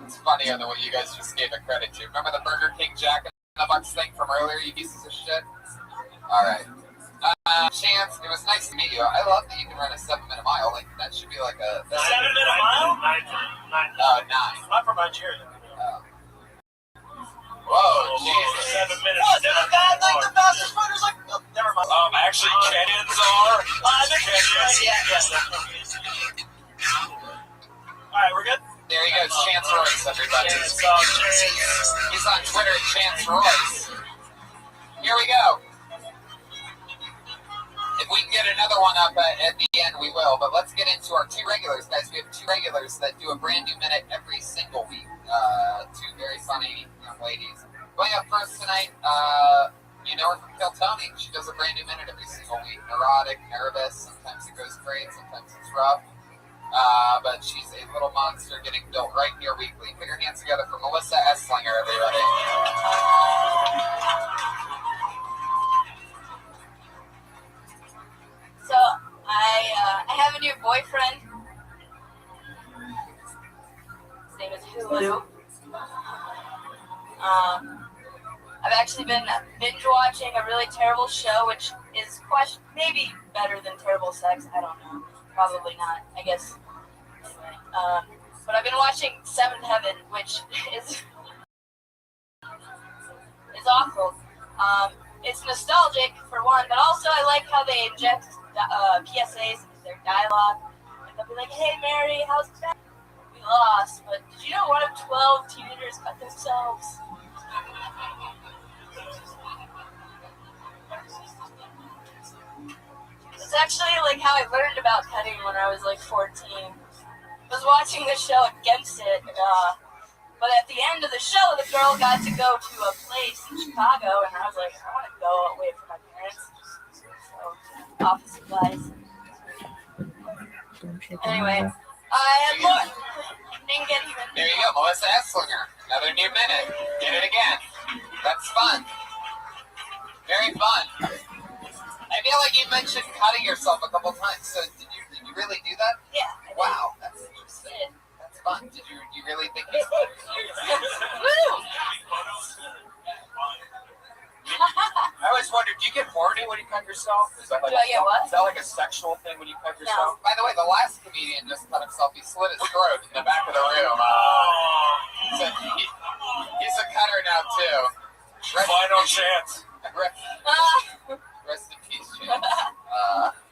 It's funnier than what you guys just gave it credit to. Remember the Burger King Jack in the Box thing from earlier, you pieces of shit? All right. Chance, it was nice to meet you. I love that you can run a 7-minute mile. Like that should be like a 7-minute mile? 9. I'm from Nigeria. Whoa, Jesus. 7 minutes. What? They're the fastest runners. Like, oh, never mind. Actually, Kenyans are. All right, we're good. There he goes, Chance Royce, everybody. He's on Twitter at Chance Royce. Here we go. If we can get another one up at the end, we will. But let's get into our 2 regulars, guys. We have 2 regulars that do a brand new minute every single week. 2 very funny young ladies. Going up first tonight, you know her from Kill Tony. She does a brand new minute every single week. Neurotic, nervous. Sometimes it goes great. Sometimes it's rough. But she's a little monster getting built right here weekly. Put your hands together for Melissa Esslinger, everybody. new boyfriend. His name is Hulu. I've actually been binge watching a really terrible show, which is maybe better than terrible sex. I don't know. Probably not. I guess. Anyway. But I've been watching Seventh Heaven, which is awful. It's nostalgic for one, but also I like how they inject PSAs into their dialogue. And they'll be like, "Hey Mary, how's it been? We lost, but did you know one of 12 teenagers cut themselves?" It's actually like how I learned about cutting when I was like 14. I was watching the show against it, but at the end of the show, the girl got to go to a place in Chicago, and I was like, I want to go away from my parents. So, office supplies. Anyway, I have more. Didn't get even. There you go, Melissa Esslinger. Another new minute. Did it again. That's fun. Very fun. I feel like you mentioned cutting yourself a couple times. So did you really do that? Yeah. Wow, that's interesting. That's fun. Did you really think you I always wondered, do you get horny when you cut yourself? Is that like Do I get what? Is that like a sexual thing when you cut yourself? No. By the way, the last comedian just cut himself. He slit his throat in the back of the room. So he's a cutter now too. Final chance. Rest in peace, James.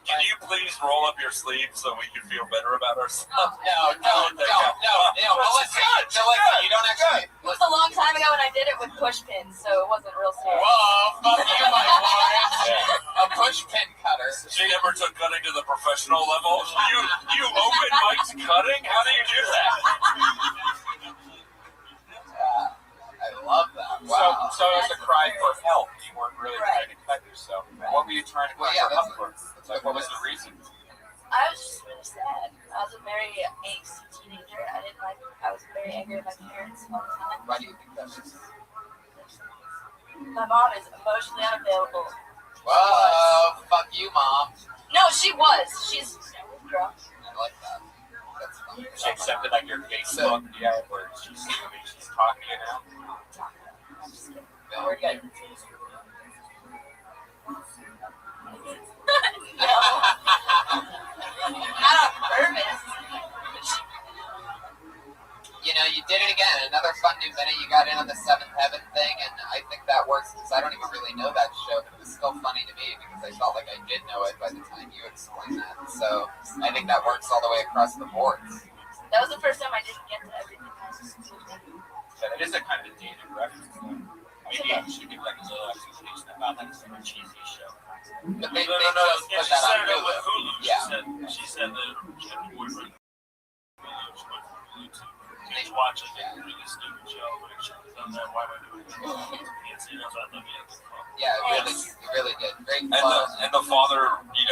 Can you please roll up your sleeves so we can feel better about ourselves? No, Melissa, you don't actually. It was a long time ago when I did it with push pins, so it wasn't real serious. Whoa, fuck you, my lord. A push pin cutter. She never took cutting to the professional level. You open mic'd cutting? How do you do that? I love that. Wow. So as a cry for help, you weren't really trying to cut yourself. What were you trying to cry for help for? Like, what was the reason? I was just really sad. I was a very angsty teenager. I was very angry at my parents all the time. Why do you think that is? My mom is emotionally unavailable. Whoa, fuck you, Mom. No, she was. She's drunk. I like that. That's fun. She accepted like your Facebook, where she's talking to you now. I'm just kidding. We're good. No. Not on purpose. You know, you did it again. Another fun new minute. You got in on the Seventh Heaven thing, and I think that works because I don't even really know that show, but it was still funny to me because I felt like I did know it by the time you explained that. So I think that works all the way across the boards. That was the first time I didn't get to everything. Yeah, it is a kind of dated reference. Maybe you should give like a little explanation about like some cheesy show. But they No. just Yeah, put she that said on it Hulu. with Hulu. Yeah. She said that she had a boyfriend. She went from Hulu to binge watch a really stupid show. But if she had done that, why would I do it? It's, you know, so I thought we had to fun. Yeah, it really did. Great And fun. the father, he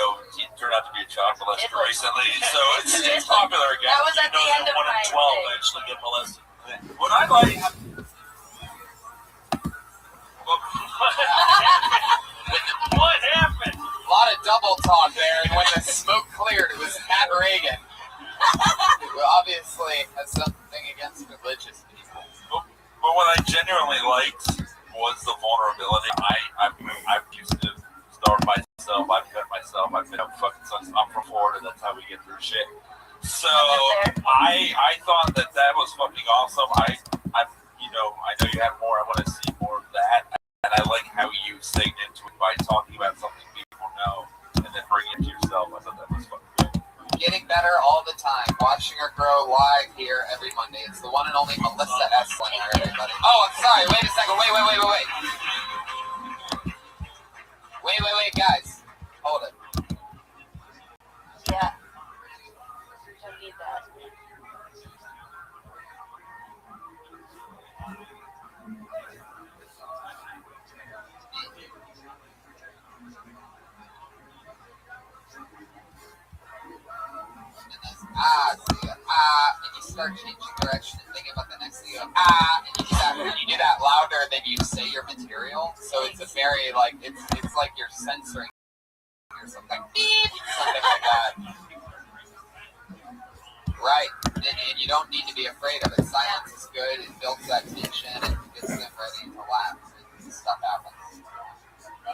turned out to be a child molester recently, so it's popular again. That was at the end of One my in 12 thing. actually get molested. What I like, What happened? A lot of double talk there, and when the smoke cleared, it was Pat Reagan. Who obviously has something against religious people. but what I genuinely liked was the vulnerability. I've used to starve myself, I've cut myself, I've been up fucking sucks. I'm from Florida, that's how we get through shit. So I thought that was fucking awesome. I know you have more. I want to see more of that, and I like how you segged into it by talking about something people know and then bringing it to yourself. I thought that was fucking good. Getting better all the time. Watching her grow live here every Monday. It's the one and only Melissa Esslinger, everybody. Oh, I'm sorry. Wait a second. Wait. Wait, guys. Hold it. Yeah. Don't need that. And you start changing direction and thinking about the next thing. You go, and you do that louder than you say your material. So it's a very, like, it's like you're censoring or something. Beep! Something like that. Right. And you don't need to be afraid of it. Silence is good. It builds that tension and gets them ready to laugh. And stuff happens.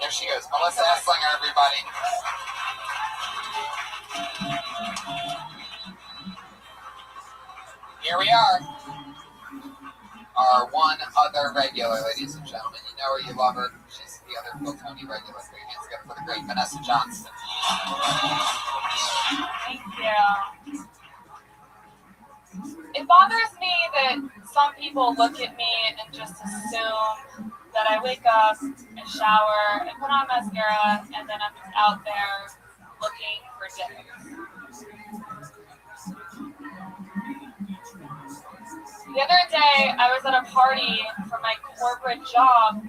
There she goes. Melissa Esslinger, everybody. Here we are. Our one other regular, ladies and gentlemen. You know her, you love her. She's the other Phil Tony regular. Put your hands together for the great Vanessa Johnston. Thank you. It bothers me that some people look at me and just assume that I wake up and shower and put on mascara and then I'm just out there looking for dicks. The other day, I was at a party for my corporate job,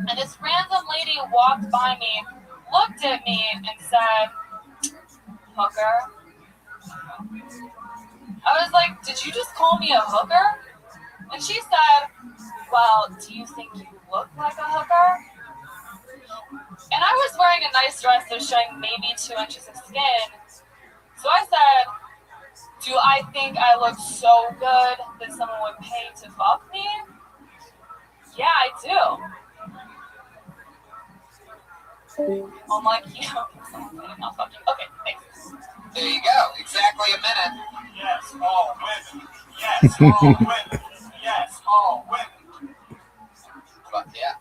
and this random lady walked by me, looked at me, and said, "Hooker?" I was like, "Did you just call me a hooker?" And she said, "Well, do you think you look like a hooker?" And I was wearing a nice dress that was showing maybe 2 inches of skin. So I said, "Do I think I look so good that someone would pay to fuck me?" "Yeah, I do." I'm like, not fucking. Okay, thanks. There you go. Exactly a minute. Yes, all women. Yes, all women. Yes, all women. But yeah.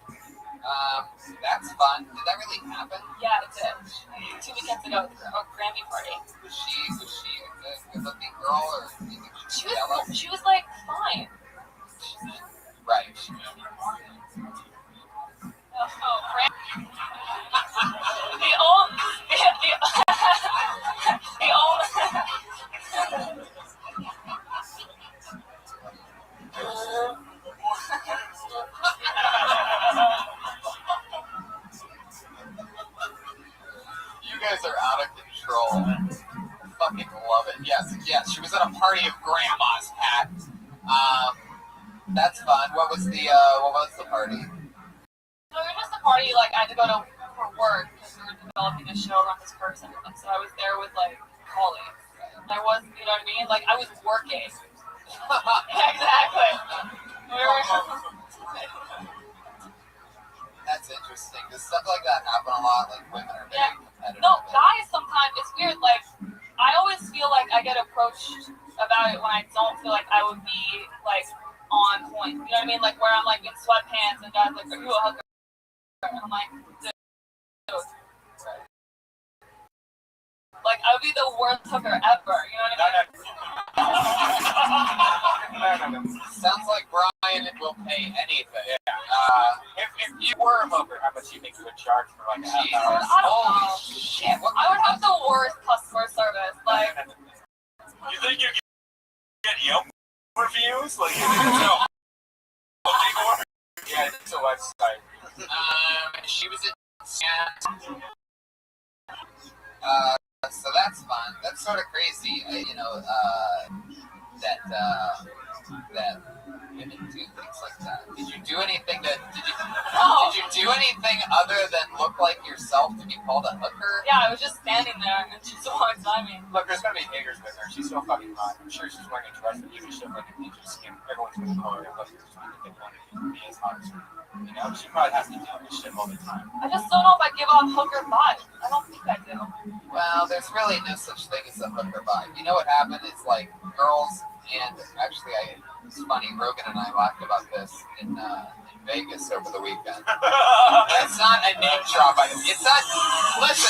That's fun. Did that really happen? Yeah, it did. 2 weekends ago at the Grammy party. Was she a good-looking girl, or do you think she was jealous? She was like fine. Right. Oh, the only You guys are out of control. I fucking love it. Yes. She was at a party of grandma's, Pat. That's fun. What was the party? So it was just a party, like, I had to go for work because we were developing a show around this person. And so I was there with, like, colleagues. I was, you know what I mean? Like, I was working. Exactly. That's interesting. Does stuff like that happen a lot? Like, women are very competitive. No, guys sometimes, it's weird. Like, I always feel like I get approached about it when I don't feel like I would be, like, on point. You know what I mean? Like, where I'm, like, in sweatpants and guys like, "Are you a hooker?" And I'm like, "Dude." Like, I would be the worst hooker ever. You know what I mean? Sounds like Brian will pay anything. Yeah. If you were a hooker, how much do you think you would charge for like a half Jesus. hour? Holy shit. What I would have the worst customer service. Like, You think you get Yelp reviews? Like, Yeah, it's a website. she was in so that's fun. That's sort of crazy, that women do things like that. Did you do anything other than look like yourself to be called a hooker? yeah, I was just standing there and she just walked by me. Look, there's gonna be haters with her. She's so fucking hot. I'm sure she's wearing a dress that you can show like an inch of skin. Everyone's gonna call her a hooker just because they want to be as hot as her. You know, she probably has to deal with shit all the time. I just don't know if I give off hooker vibes. I don't think I do. Well, there's really no such thing as a hooker vibe. You know what happened? It's like girls, and actually, it's funny. Rogan and I laughed about this in Vegas over the weekend. It's not a name drop. It's not. Listen,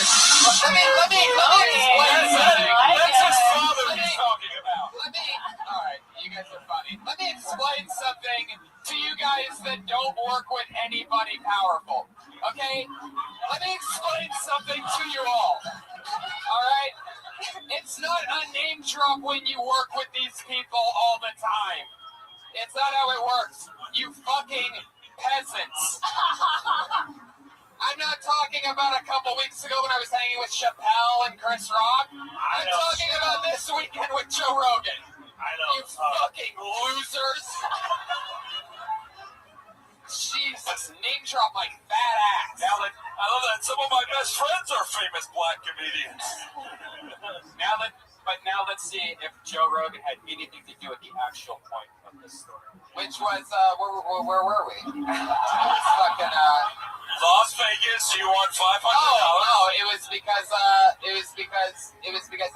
let me explain something. That's his father he's talking about. All right, you guys are funny. Let me explain something to you guys that don't work with anybody powerful. Okay? Let me explain something to you all. All right? It's not a name drop when you work with these people all the time. It's not how it works. You fucking peasants. I'm not talking about a couple weeks ago when I was hanging with Chappelle and Chris Rock. I'm talking about this weekend with Joe Rogan. I know. You fucking losers. Jesus, name drop my fat ass. Now that I love that some of my best friends are famous black comedians. Now that But now let's see if Joe Rogan had anything to do with the actual point of this story. Which was, where were we? Fucking, Las Vegas, you won $500. no, it was because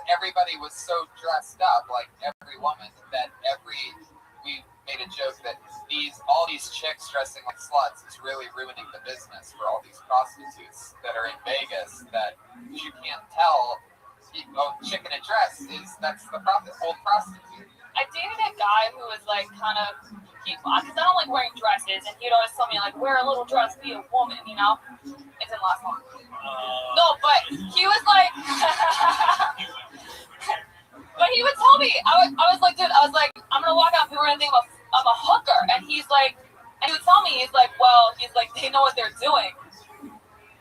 everybody was so dressed up, like every woman, that we made a joke that all these chicks dressing like sluts is really ruining the business for all these prostitutes that are in Vegas that you can't tell. Chick in a dress that's the old prostitute. I dated a guy who was like kind of, because I don't like wearing dresses, and he'd always tell me like, wear a little dress, be a woman, you know? It didn't last long. No, but he was like, but he would tell me, I was like, dude, I'm gonna walk out and people are gonna think I'm a hooker, and he's like, and he would tell me, he's like, they know what they're doing.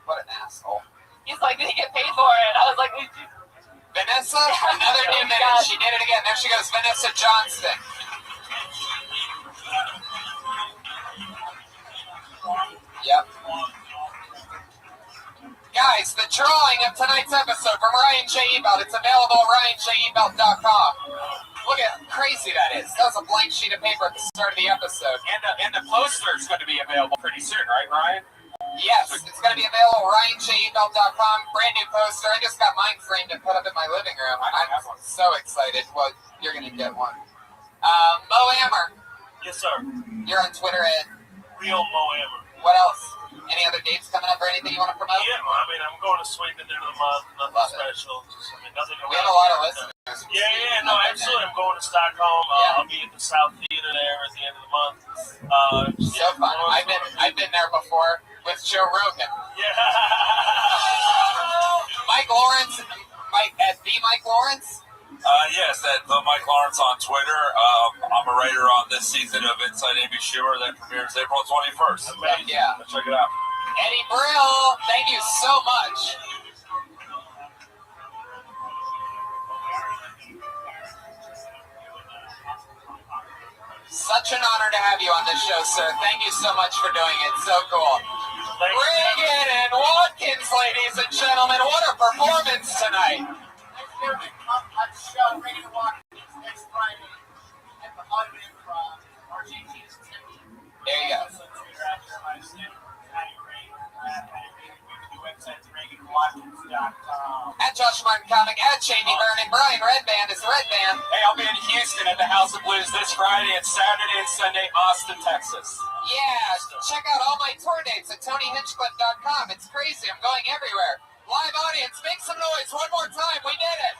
What an asshole. He's like, they get paid for it. I was like, Vanessa, another new minute. She did it again. There she goes, Vanessa Johnston. Yep. Guys, the drawing of tonight's episode from Ryan J. Ebelt. It's available at RyanJEbelt.com. Look at how crazy that is. That was a blank sheet of paper at the start of the episode. And the poster is going to be available pretty soon, right, Ryan? Yes, it's going to be available at RyanJEbelt.com. Brand new poster. I just got mine framed and put up in my living room. I'm so excited. Well, you're going to get one. Mo Ammer. Yes, sir. You're on Twitter at Real Mo Ammer. What else? Any other dates coming up or anything you want to promote? Yeah, I mean, I'm going to Sweden at the end of the month. Nothing special. Nothing. We have a lot of listeners. Yeah, no, absolutely. I'm going to Stockholm. I'll be at the South Theater there at the end of the month. So fun. I've been there before with Joe Rogan. Yeah. Mike Lawrence, at the Mike Lawrence. Yes, at the Mike Lawrence on Twitter. I'm a writer on this season of Inside Amy Schumer that premieres April 21st. Yeah. Check it out. Eddie Brill, thank you so much. Such an honor to have you on this show, sir. Thank you so much for doing it. So cool. Reagan and Watkins, ladies and gentlemen. What a performance tonight. Come on the show, Reagan and Watkins, next Friday at the Hollywood Improv. RJT is Timmy. There you go. At Josh Martin Comic, at Jamie Vernon, Brian Redband is Redband. Hey, I'll be in Houston at the House of Blues this Friday and Saturday and Sunday, Austin, Texas. Yeah, check out all my tour dates at TonyHinchcliffe.com. It's crazy. I'm going everywhere. Live audience, make some noise one more time. We did it.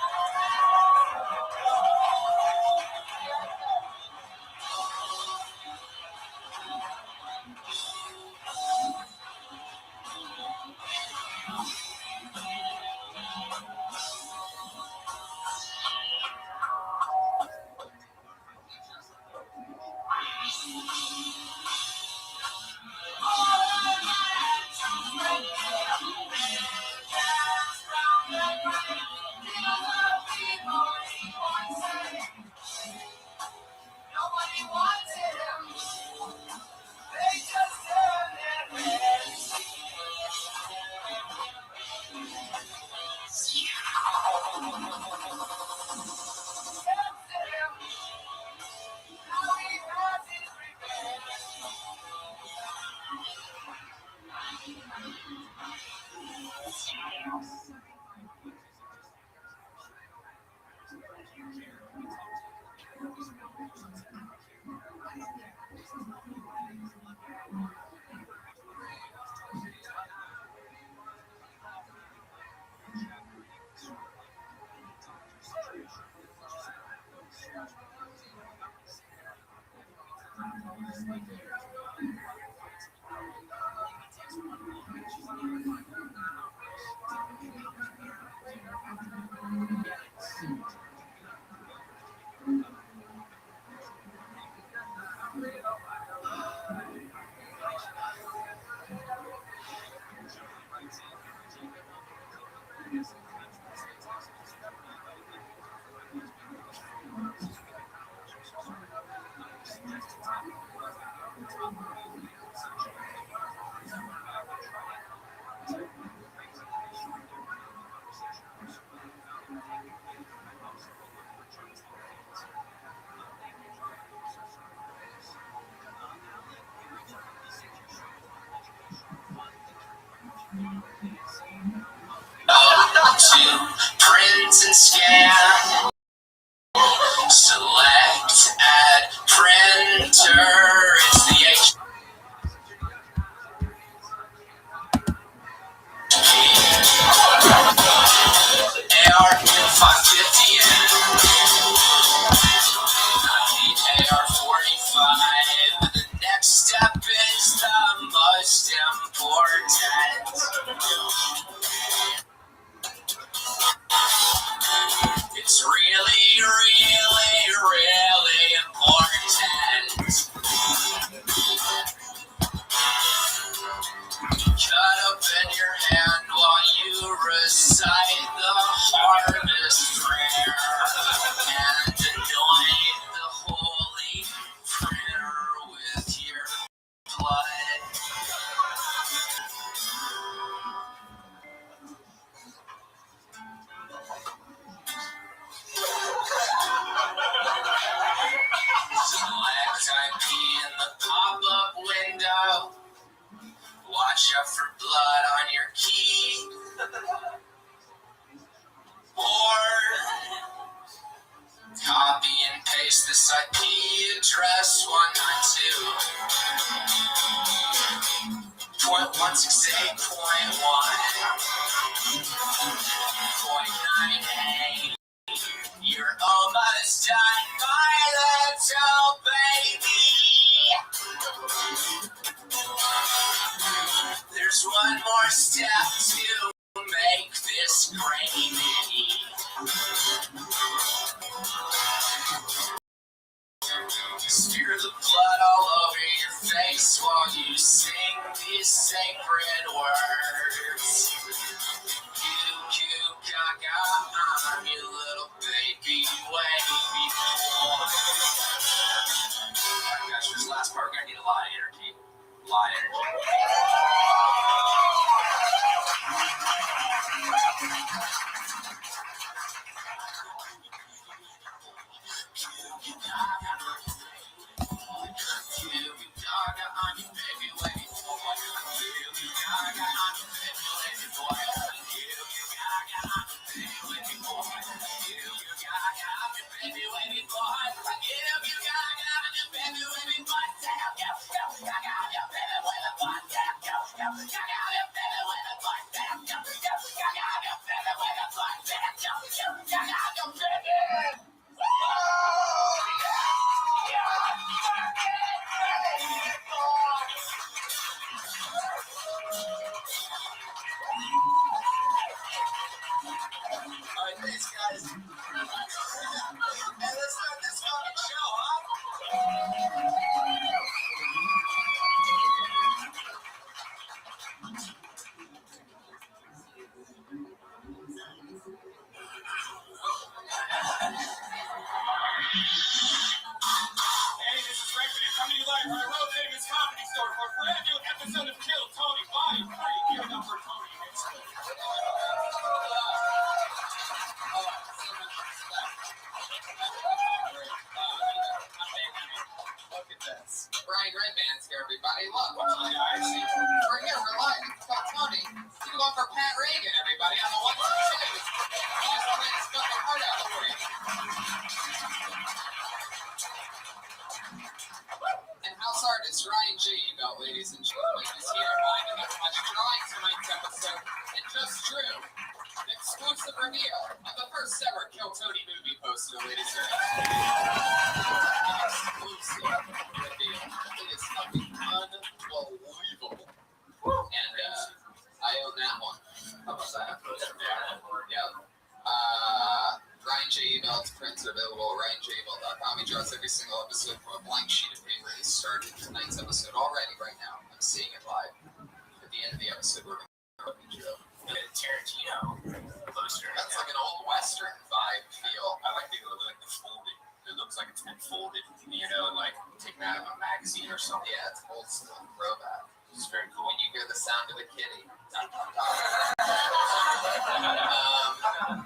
print and scan. Select add printer. It's the AR-550N. AR-45. The next step is the most important. It's really, really, really important. Cut open your hand while you recite the harvest prayer and anoint the holy prayer with your blood. Select IP in the pop-up window. Watch out for blood on your key. Or copy and paste this IP address 192.168.1.98. You're almost done, my little baby. There's one more step to make this gravy. Smear the blood all over your face while you sing these sacred words. Gaga, I'm your little baby, wavy boy. Gosh, this last part, we're gonna need a lot of energy. A lot of energy. Thanks, guys. Hey, let's start this fucking show, huh? Hey, this is Gregory coming to you live from the Road Vegas Comedy Store for a brand new episode of Kill Tony Volume 3. Give it up for Tony. Look at this. Brian Redman's here, everybody. Look, what's up, guys? We're here, we're live. It's called Tony. You can go for Pat Reagan, everybody, on the 1 2. He's playing his fucking heart out for you. And house artist Ryan G. Ladies and gentlemen, is here winding up much drawing tonight's episode. And just true, an exclusive reveal of the first ever Kill Tony movie poster, ladies and gentlemen. Exclusive reveal. It is fucking unbelievable. And I own that one. How about that? Yeah. Ryan J. Evel's prints are available at ryanjabel.com. He draws every single episode from a blank sheet of paper. He started tonight's episode already right now. I'm seeing it live. At the end of the episode, we're going to draw a Tarantino poster. That's like an old Western vibe feel. I like the look like the folded. It looks like it's been folded, you know, like taken out of a magazine or something. Yeah, it's old school throwback. It's very cool. When you hear the sound of the kitty.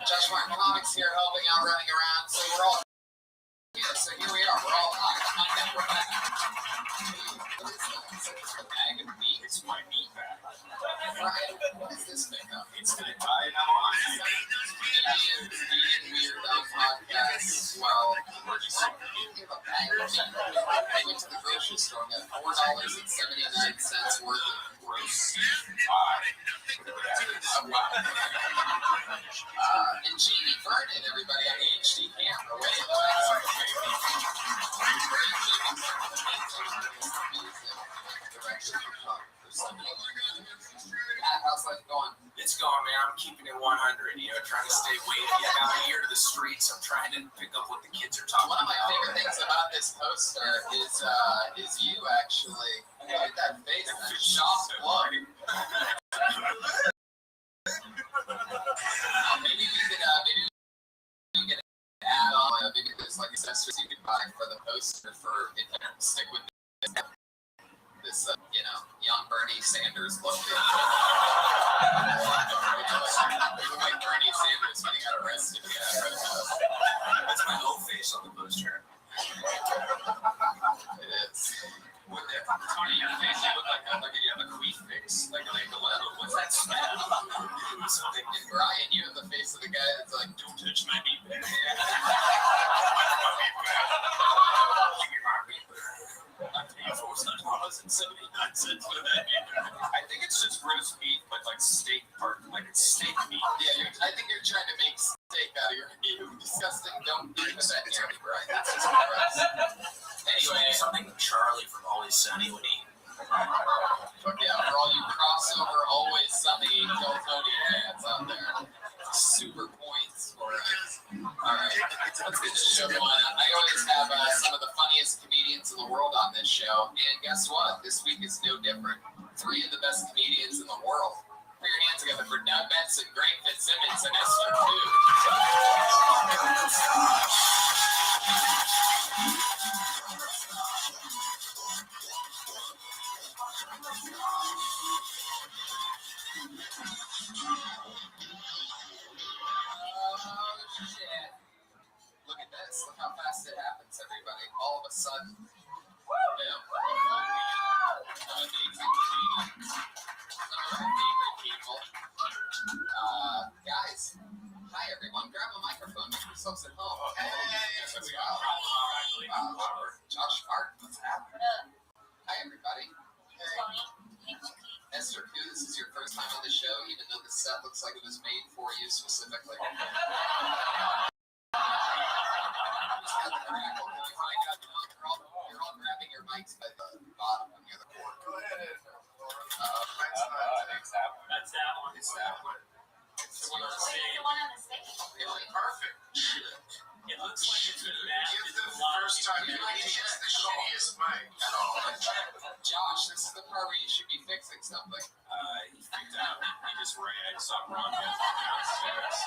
Josh Martin Comics here helping out, running around. So we're all here. So here we are. We're all live. We're back. What is that? It's a bag of meat. It's my meat bag. Brian, what is this thing up? It's going to die now on. The I went to the grocery store and got $4.79 worth of gross. And Jamie Vernon, everybody on the HD camera. How's life going? It's going, man. I'm keeping it 100. You know, trying to stay weighted out here to the streets. I'm trying to pick up what the kids are talking One of about. my favorite things about this poster is you actually. Look at that face, that shocked look. Maybe we could add on. Maybe there's like accessories you could buy for the poster for if you stick with this young Bernie Sanders look. Like Bernie Sanders when he got arrested. That's my whole face on the poster. It is. With that funny your face, you look like you have a queef fix. Like what's that smell? And Brian, you have the face of the guy that's like, Don't touch my beat bag. I'm paying $4.79 for that. I think it's just roast beef, but like steak part, like it's steak meat. yeah, I think you're trying to make steak out of your you disgusting. Don't do that near me, Brian. That's just gross. Anyway, something Charlie from Always Sunny would eat. Yeah, for all you crossover, Always Sunny, Cody fans out there. Super points for us. Alright, let's get this show going. I always have some of the funniest comedians in the world on this show, and guess what? This week is no different. 3 of the best comedians in the world. Put your hands together for Doug Benson, Greg Fitzsimmons, and Esther Pugh. Shit. Look at this. Look how fast it happens, everybody. All of a sudden, amazing comedians. Some of our favorite people. Guys, hi everyone. Grab a microphone. Make yourselves at home. Hey, wow. Josh Martin, what's happening? Hi everybody. Esther Pugh, this is your first time on the show, even though the set looks like it was made for you specifically. You're all grabbing your mics by the bottom near the cord. Go ahead. That's that one. It's that one. It's one on the Wait, stage. the one on the stage? Really perfect. It looks like it's been bad. Give the first time comedians the shittiest mic. Josh, this is the part where you should be fixing something. He freaked out. He just ran. I saw him run downstairs.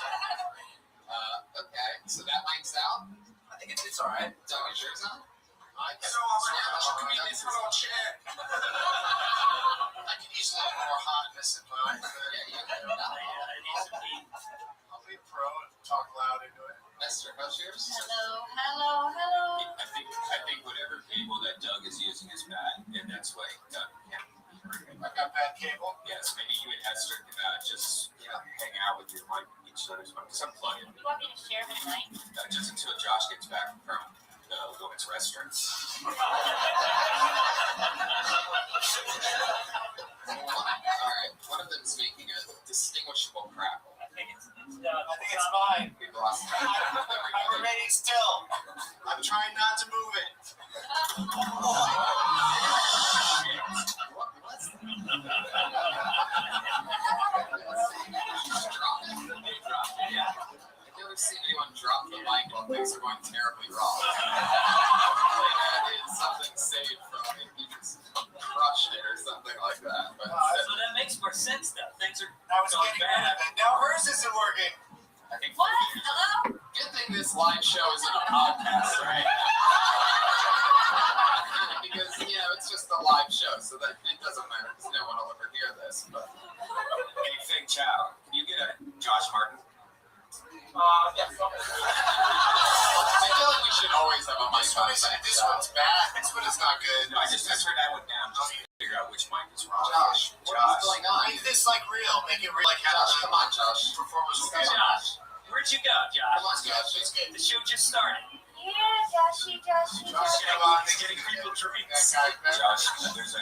Okay, so that mic's out. I think it's all right. Doug, is yours on? I can use a little more hotness in mine. I'll be pro and talk loud into it. Esther, how's yours? Hello. I think whatever cable that Doug is using is bad, and that's why Doug can't hear him. I got bad cable. Yes, maybe you and Esther can just hang out with your mic each other's mic. Because I'm plugging You want me to share my mic? just until Josh gets back from the women's restaurant. Alright, one of them's making a distinguishable crackle. I think it's mine. We've lost that. I'm remaining still. I'm trying not to move it. What was that? I've never seen anyone drop the mic while things are going terribly wrong. That is something saved from it. You just crushed it or something like that. But So that makes more sense, though. Things are I was going getting rid bad. of it. Now hers isn't working. I think What? Hello? good thing this live show isn't a podcast, right? Because, it's just a live show, so that it doesn't matter because no one will ever hear this. But Anything, Chow? Can you get a Josh Martin? yes. I feel like we should always have a mic on back. This one's bad. This one is not good. I just heard that one down just to figure out which mic is wrong. Josh, what's going on? Make this like real. Make it real. Like how Josh, come on, Josh. performance was Josh, where'd you go, Come on, Josh? Josh. It's good. The show just started. Yes, Joshy. Come on, they're getting people drinks. Josh, there's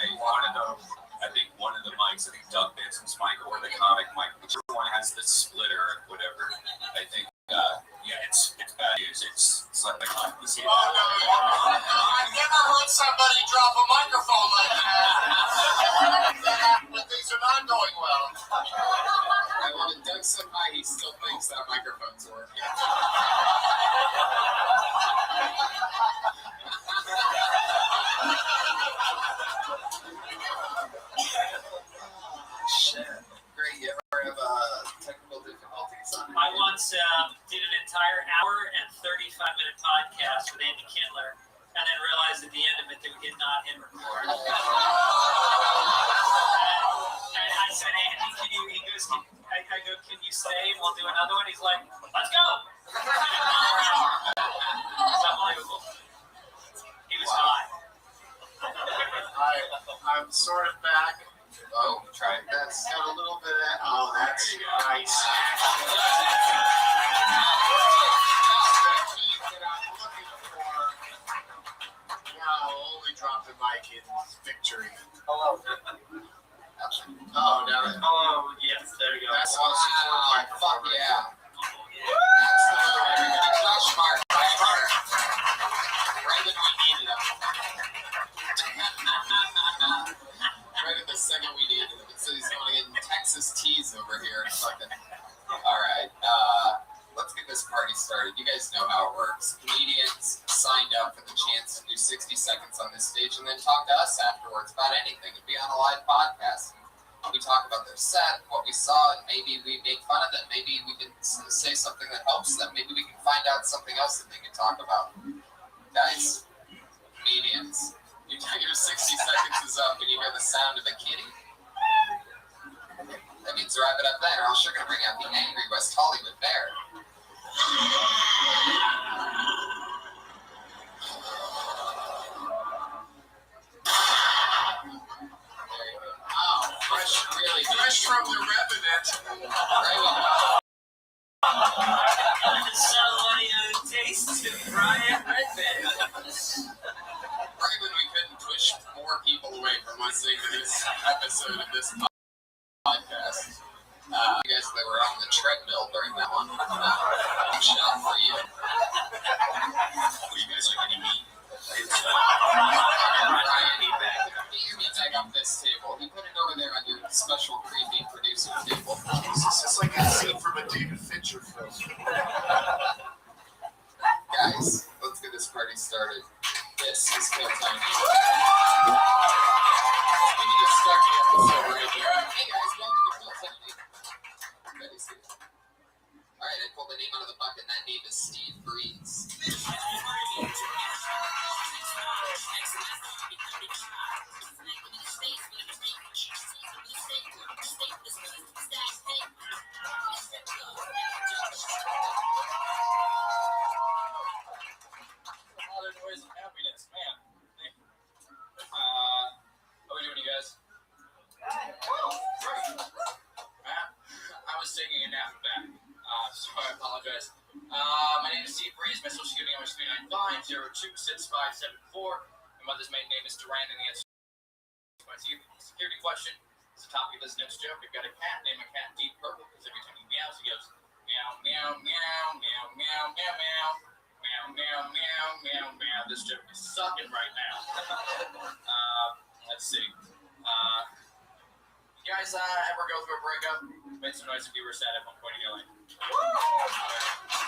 one of the mics, I think Doug Benson's mic or the comic mic, whichever one has the splitter or whatever. I think, it's bad news. It's like the you see that. I've never heard somebody drop a microphone like that when things are not going well. When Doug said hi, he still thinks that microphone's working. Shit. Great. You ever have technical difficulties on it? I once did an entire hour and 35-minute podcast with Andy Kindler, and then realized at the end of it that we did not hit record. And I said, Andy, he goes, I go, can you stay and we'll do another one? He's like, let's go. It's unbelievable. He was hot. I'm sort of back. Oh, try it. That's got a little bit of. Oh, that's nice. That I'm looking for. Now, only drop the mic in victory. Hello. Oh, now that. Oh, yes, there you go. That's how Wow, fuck yeah. Josh Mark. Right when we needed him. Right at the second we needed him. So he's going to get Texas teas over here. Fucking. All right. Let's get this party started. You guys know how it works. Comedians signed up for the chance to do 60 seconds on this stage and then talk to us afterwards about anything. It'd be on a live podcast. We talk about their set, what we saw, and maybe we make fun of them. Maybe we can say something that helps them. Maybe we can find out something else that they can talk about. Guys, comedians, your 60 seconds is up and you hear the sound of a kitty. That means wrap it up there, or else you're going to bring out the angry West Hollywood bear. Fresh from the revenant. Somebody taste to Brian Redband. Raven, we couldn't push more people away from listening to this episode of this podcast. You guys that were on the treadmill during that one, shot for you. Were you guys like any meat? Get your meat bag off this table. He put it over there on your special creepy producer table. Jesus, it's like a scene from a David Fincher film. Guys, let's get this party started. This is Kill Time. We need to start the episode right here. Hey guys, welcome to Kill Time. Ready, Steve? Alright, I pulled the name out of the bucket, and that name is Steve Breeze. Modern ways of happiness, man. How are we doing, you guys? I was taking a nap back, so I apologize. My name is Steve Breeze. My social security number is 395-026574. My mother's maiden name is Duran, and the answer to my security question is the topic of this next joke. I've got a cat named a cat Deep Purple because every time he meows, he goes meow, meow, meow, meow, meow, meow, meow. Meow, meow, meow, meow, meow. This joke is sucking right now. Let's see. You guys ever go through a breakup? Made some noise if you were sad at one point in your life.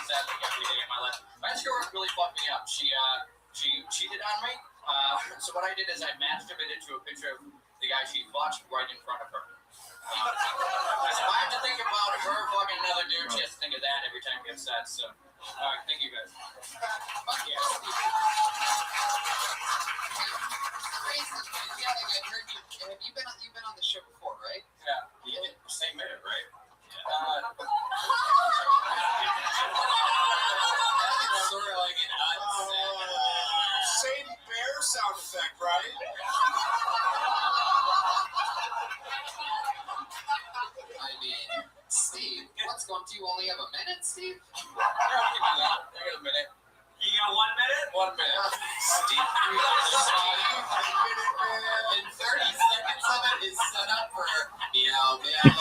Sad thing every day in my life. My ex-girlfriend really fucked me up. She cheated on me. So what I did is I masturbated to a picture of the guy she watched right in front of her. Because if I have to think about her fucking another dude, she has to think of that every time we have sex. So, all right, thank you guys. Fuck yeah. Crazy. Yeah, like I heard you. Have you been on the show before, right? Yeah, you did the same minute, right? It's sort of like an Same bear sound effect, right? I mean, Steve, what's going to? You only have a minute, Steve? Yeah, I can do that. I got a minute. You got 1 minute? 1 minute. And 30 seconds of it is set up for meow, meow, meow,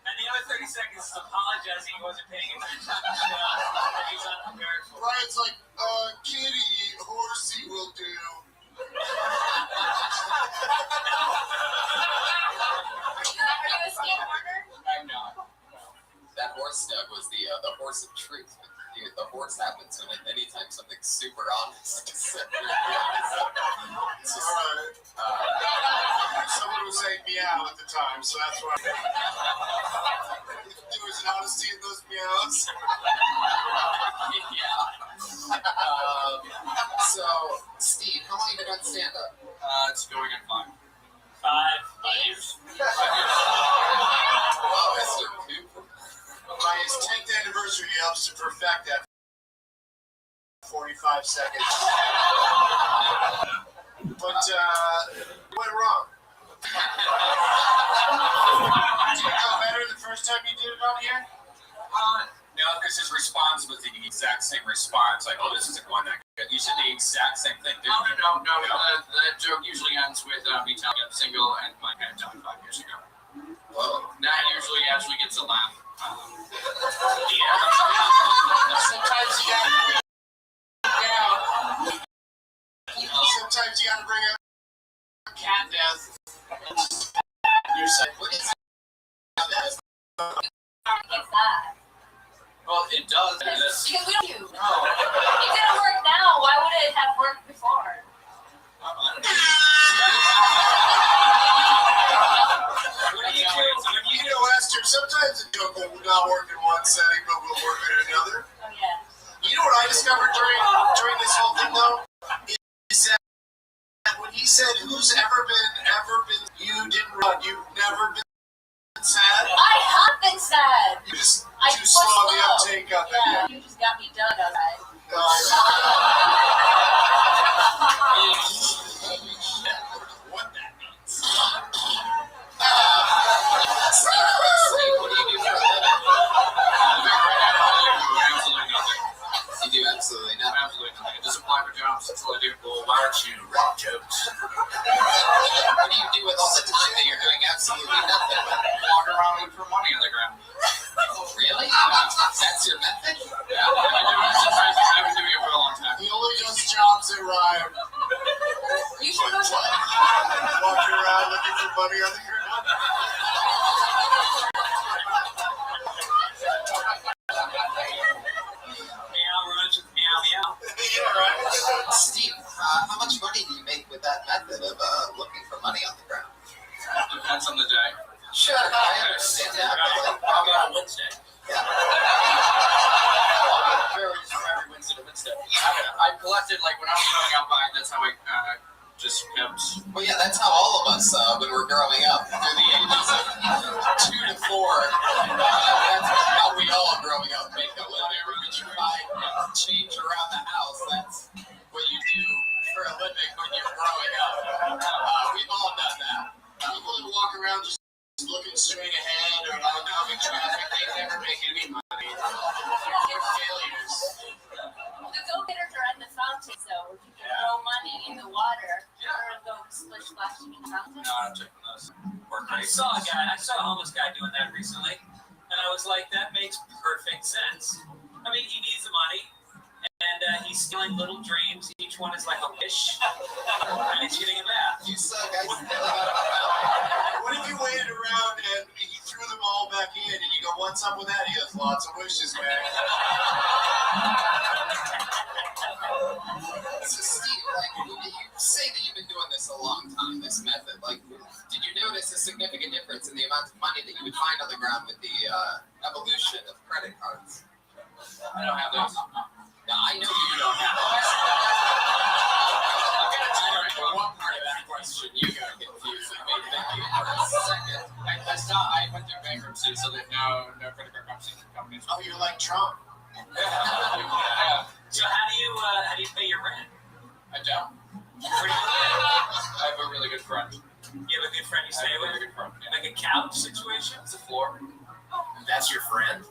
And the other 30 seconds is apologizing he wasn't paying attention. He's unprepared for. Brian's like, kitty, horsey will do. Are you a skateboarder? I'm not. That horse stuff was the horse of truth. The horse happens when anytime something's super honest. It's just, Someone was saying meow at the time, so that's why. There was an honesty in those meows. yeah. So, Steve, how long have you been on stand-up? It's going on 5. 5 years. Wow, Mr. Cooper. By his 10th anniversary, he helps to perfect that 45 seconds. But, went wrong. Did it go better the first time you did it on here? No, because his response was the exact same response. Like, oh, this isn't going that good. You said the exact same thing, didn't you? No. That joke usually ends with me telling a single and my head done 5 years ago. Whoa. That usually actually gets a laugh. Sometimes you gotta bring it down. Sometimes you gotta bring up cat death. You're saying, what is that? It's that. Well, it does. Because we don't do. It didn't work now. Why would it have worked before? You know, Esther, sometimes a joke will not work in one setting, but will work in another. Oh, yeah. You know what I discovered during this whole thing, though? Is that when he said, who's ever been, you didn't run, you've never been sad? I have been sad. You just I too was slow on the slow. uptake of Yeah, it. you just got me done on that. What that means. You do absolutely nothing. Absolutely nothing. I just apply for jobs. That's all I do. Well, why don't you write jokes? What do you do with all the time that you're doing absolutely nothing? Walk around looking for money on the ground. Really? That's your method? Yeah, I've been doing it for a long time. He only does jobs that rhyme. You should go to Walking around looking for money on the ground. Meow runs with meow meow. Yeah, right. Steve, how much money do you make with that method of looking for money on the ground? Depends on the day. Sure, I understand that. But How about a Wednesday? yeah. Varies from every Wednesday to Wednesday. I collected, like, when I was growing up, that's how I just kept. Well, yeah, that's how all of us, when we're growing up, through the ages of 2 to 4, that's how we all growing up make a living. When you buy change around the house, that's what you do for a living when you're growing up. We've all done that. People that walk around just looking straight ahead or oncoming traffic, they never make any money. They're failures. the go-getters are at the fountain, so if you can throw money in the water, or go splish splashing in the fountain. No, I'm taking those. I saw a homeless guy doing that recently, and I was like, that makes perfect sense. I mean, he needs the money, and he's stealing little dreams. Each one is like a wish, and he's getting a bath. You saw guys stealing out of a fountain. What if you waited around and he threw them all back in and you go, what's up with that? He has lots of wishes, man. So Steve, like, you say that you've been doing this a long time, this method. Like, did you notice a significant difference in the amount of money that you would find on the ground with the evolution of credit cards? I don't have those. No, I know you don't have those. One part of that question you got confused with me thinking for a second. I went through bankruptcy, so there's no credit card companies. Oh, you're like Trump. Yeah. So how do you pay your rent? I don't. Pretty good. I have a really good friend. You have a good friend you I stay have a with? really good friend. Yeah. Like a couch situation? It's a floor. That's your friend?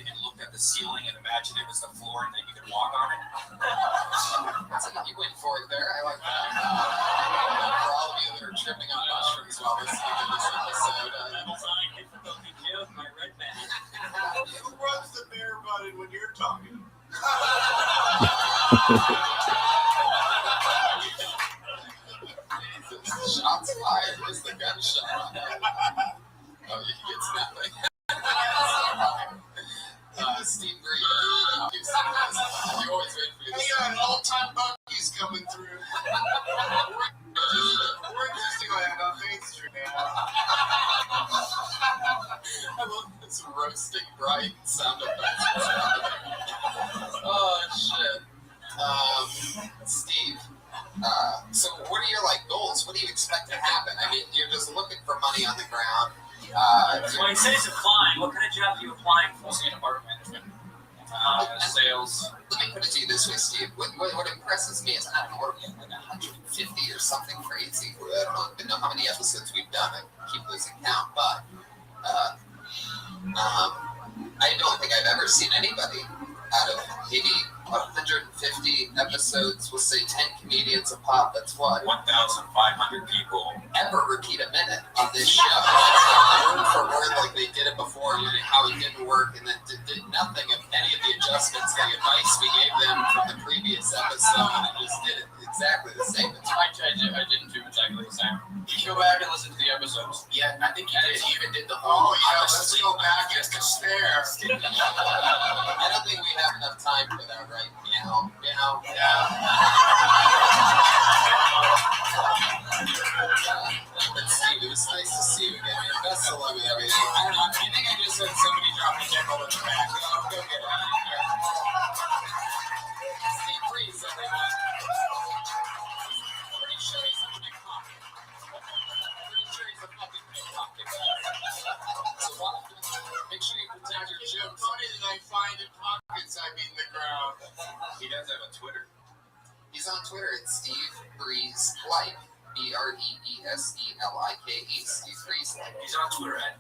and looked at the ceiling and imagined it was the floor and then you could walk on it. You went for it there. I like that. For all of you that are tripping on mushrooms while listening to this episode, Designed difficulty joke by Red Man. Who runs the bear button when you're talking? shots fired was the gunshot. Oh, he gets nothing. Steve Green. You always wait for this. Hey, all-time Bucky's coming through. We're just going on Main Street now. I love this roasting bright sound effects. Oh, shit. Steve, so what are your, goals? What do you expect to happen? I mean, you're just looking for money on the ground. When he says applying, what kind of job are you applying for? Mostly in apartment management. Sales. Let me put it to you this way, Steve. What impresses me is, I don't know, we're like 150 or something crazy. I don't even know how many episodes we've done. I keep losing count, but I don't think I've ever seen anybody out of maybe 150 episodes, we'll say 10 comedians a pop, that's what? 1,500 people. Ever repeat a minute on this show. Word for word like they did it before, and how it didn't work, and then did nothing of any of the adjustments, the advice we gave them from the previous episode, and just did it exactly the same. I didn't do exactly the same. You go back and listen to the episodes. Yeah, I think you did. You even did the whole. Oh, yeah, let's go back and stare. I don't think we have enough time for that right now. Yeah. But Steve, it was nice to see you again, man. Best of luck with everything. I don't know. I think I just heard somebody drop a nickel in the back. Go get it. Steve Breeze, everyone. Pretty sure he's a pickpocket. Pretty sure he's a fucking pickpocket. So make sure you protect your jokes. Funny that I find in pockets, I mean the ground. He does have a Twitter. He's on Twitter. It's Steve Breeze Like. BREESELIKE. Steve Breeze Like. He's on Twitter at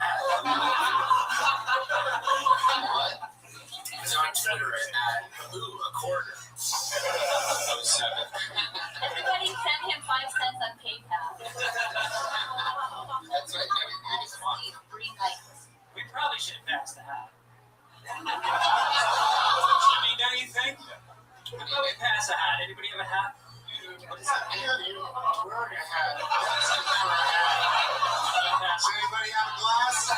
What? He's on Twitter at a quarter. 07. Everybody send him 5 cents on PayPal. That's right. It's fun. We probably should have passed the hat. I mean, don't you think? How about we pass a hat? Anybody have a hat? What does that mean? You're wearing a hat. Does anybody have a glass?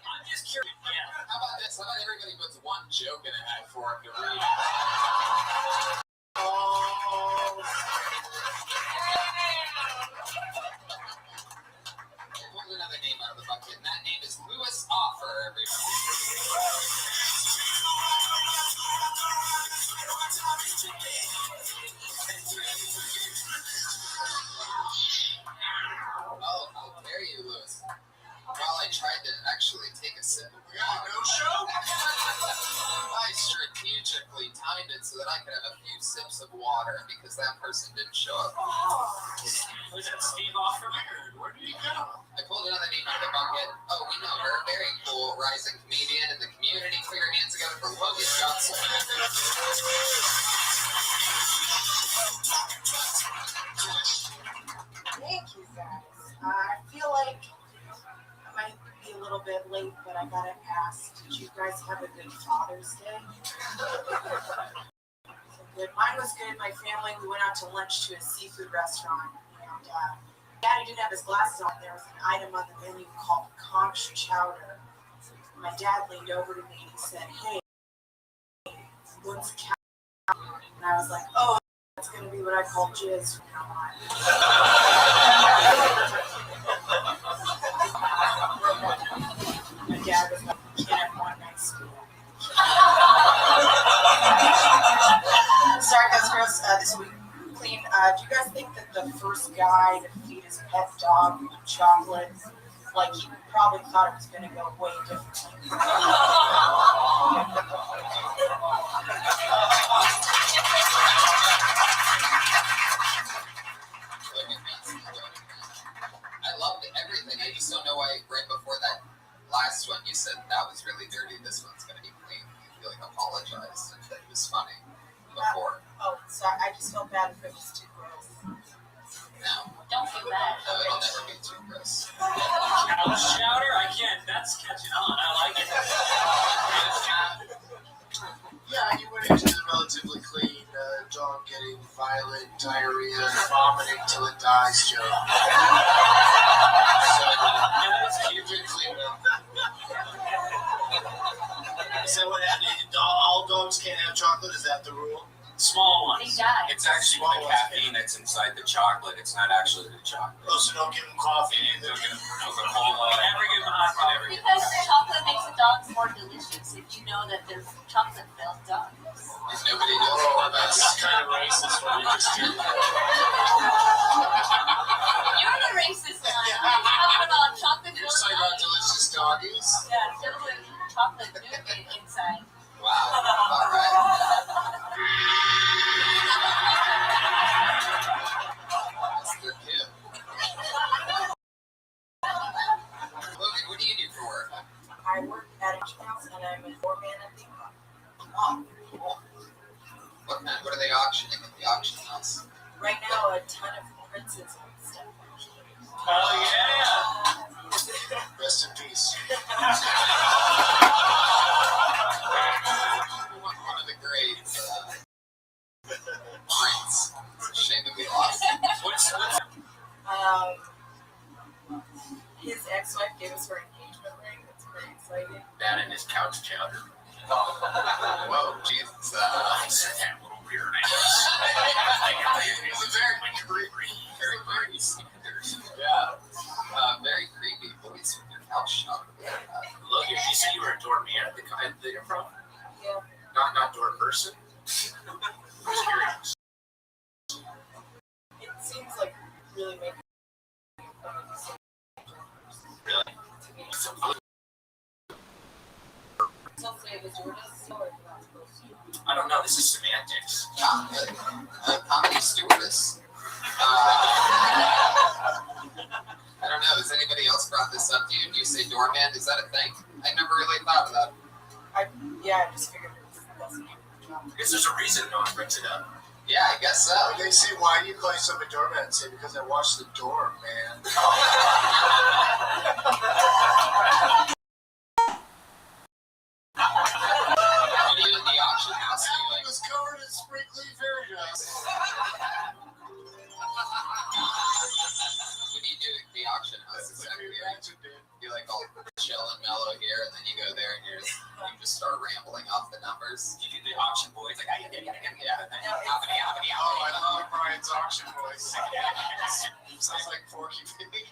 I'm just curious. Yeah. How about this? How about everybody puts one joke in a hat for him to read? Pull another name out of the bucket, and that name is Louis Offer, everybody. Oh, how dare you, Louis? Well, I tried to actually take a sip of water. No show? I strategically timed it so that I could have a few sips of water because that person didn't show up. Was that Steve Offerman? Where did he go? I pulled another name out of the bucket. Oh, we know her. Very cool rising comedian in the community. Put your hands together for Logan Johnson. Thank you, guys. I feel like I might be a little bit late, but I gotta ask, did you guys have a good Father's Day? Good. Mine was good. My family, we went out to lunch to a seafood restaurant, and Daddy didn't have his glasses on. There was an item on the menu called conch chowder. My dad leaned over to me and he said, "Hey, what's cow?" And I was like, "Oh, that's gonna be what I call jizz from now on." My dad was like, "You can't have one nice school." Sorry, that's gross. This week, clean. Do you guys think that the first guy to feed his pet dog chocolate, like he probably thought it was going to go way differently? I loved everything. I just don't know why right before that last one you said that was really dirty. This one's gonna be clean. You feel like apologized and that it was funny before. Oh, sorry. I just felt bad if it was too gross. No. Don't feel bad. No, it'll never be too gross. Couch chowder? I can't. That's catching on. I like it. Yeah, you went into the relatively clean, dog getting violent, diarrhea, vomiting till it dies joke. So, you've been clean up. So what happened? All dogs can't have chocolate? Is that the rule? Small They ones. die. It's actually the caffeine that's inside the chocolate. It's not actually the chocolate. Oh, so don't give them coffee. They'll get Coca-Cola. Never give them hot coffee. Because chocolate makes the dogs more delicious if you know that there's chocolate-filled dogs. And nobody knows more about That's kind of racist what you just did. You're the racist one. I'm talking about chocolate-filled You're talking about dogs. delicious doggies? Yeah, filled with chocolate nougat inside. Wow. All right. That's good too. Logan, what do you do for work? I work at a auction house and I'm a doorman at the Oh, cool. What are they auctioning at the auction house? Right now, a ton of princes and stuff. Oh, yeah. Rest in peace. One of the great finds. It's a shame that we lost it. What's His ex-wife gave us her engagement ring. It's pretty exciting. That and his couch chowder. Whoa, Jesus. That little weird ass. It's a very creepy. Yeah. Very creepy. Police with your couch shop. Look, you said you were a doorman at the improv? Yeah. Not door person? I'm curious. It seems like really making Really? to me. Hopefully the door doesn't know if you're not supposed to. I don't know. This is semantics. Comedy stewardess. I don't know. Has anybody else brought this up to you? Do you say doorman? Is that a thing? I never really thought of that. I just figured it was the best job. I guess there's a reason no one brings it up. Yeah, I guess so. They say, why do you call yourself a doorman? I say, because I watch the door, man. What do you do at the auction house? Do you It was covered in sprinkly fairy dust. What do you do at the auction house? Exactly. You like all chill and mellow here, and then you go there and you just start rambling off the numbers. You do the auction boys like, Yeah. Oh, I love Brian's auction voice. Sounds like Porky Pig.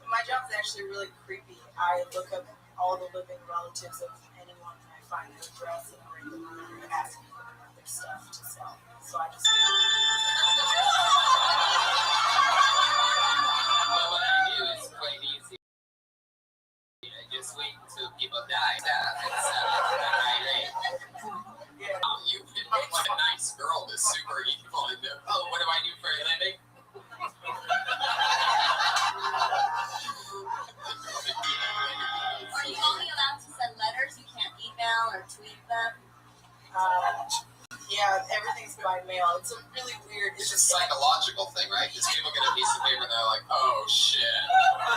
My job's actually really creepy. I look up all the living relatives of anyone and I find their address and bring them over and ask them for their stuff to sell. So I just. Well, what I do is quite easy. I just wait until people die. It's irate. You can make a nice girl that's super evil and oh, what do I do for a living? Are you only allowed to send letters? You can't email or tweet them? Yeah, everything's by mail. It's a really weird. It's just a psychological thing, right? Because people get a piece of paper and they're like, oh shit.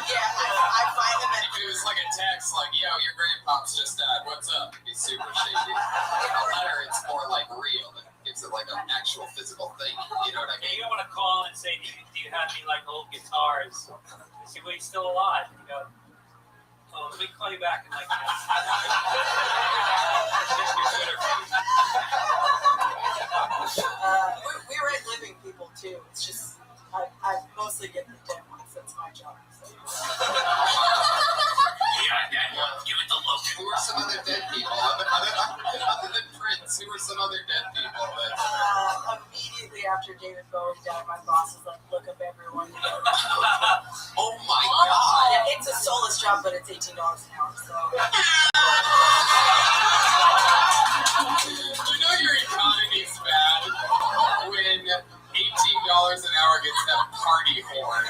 Yeah, I find them at. If it was like a text like, yo, your grandpa's just died, what's up? It'd be super shady. A letter, it's more like real. It gives it like an actual physical thing. You know what I Okay, mean? you don't want to call and say, do you have any like old guitars? You say, well, he's still alive. You go, oh, let me call you back in like minutes. We write living people too. It's just I mostly get the dead ones. That's my job. So. Give it the look. Who are some other dead people? Other than Prince, who are some other dead people? Immediately after David Bowie died, my boss was like, look up everyone. Oh my god! Yeah, it's a soulless job, but it's $18 an hour. So. You know your economy's bad when $18 an hour gets that party horn.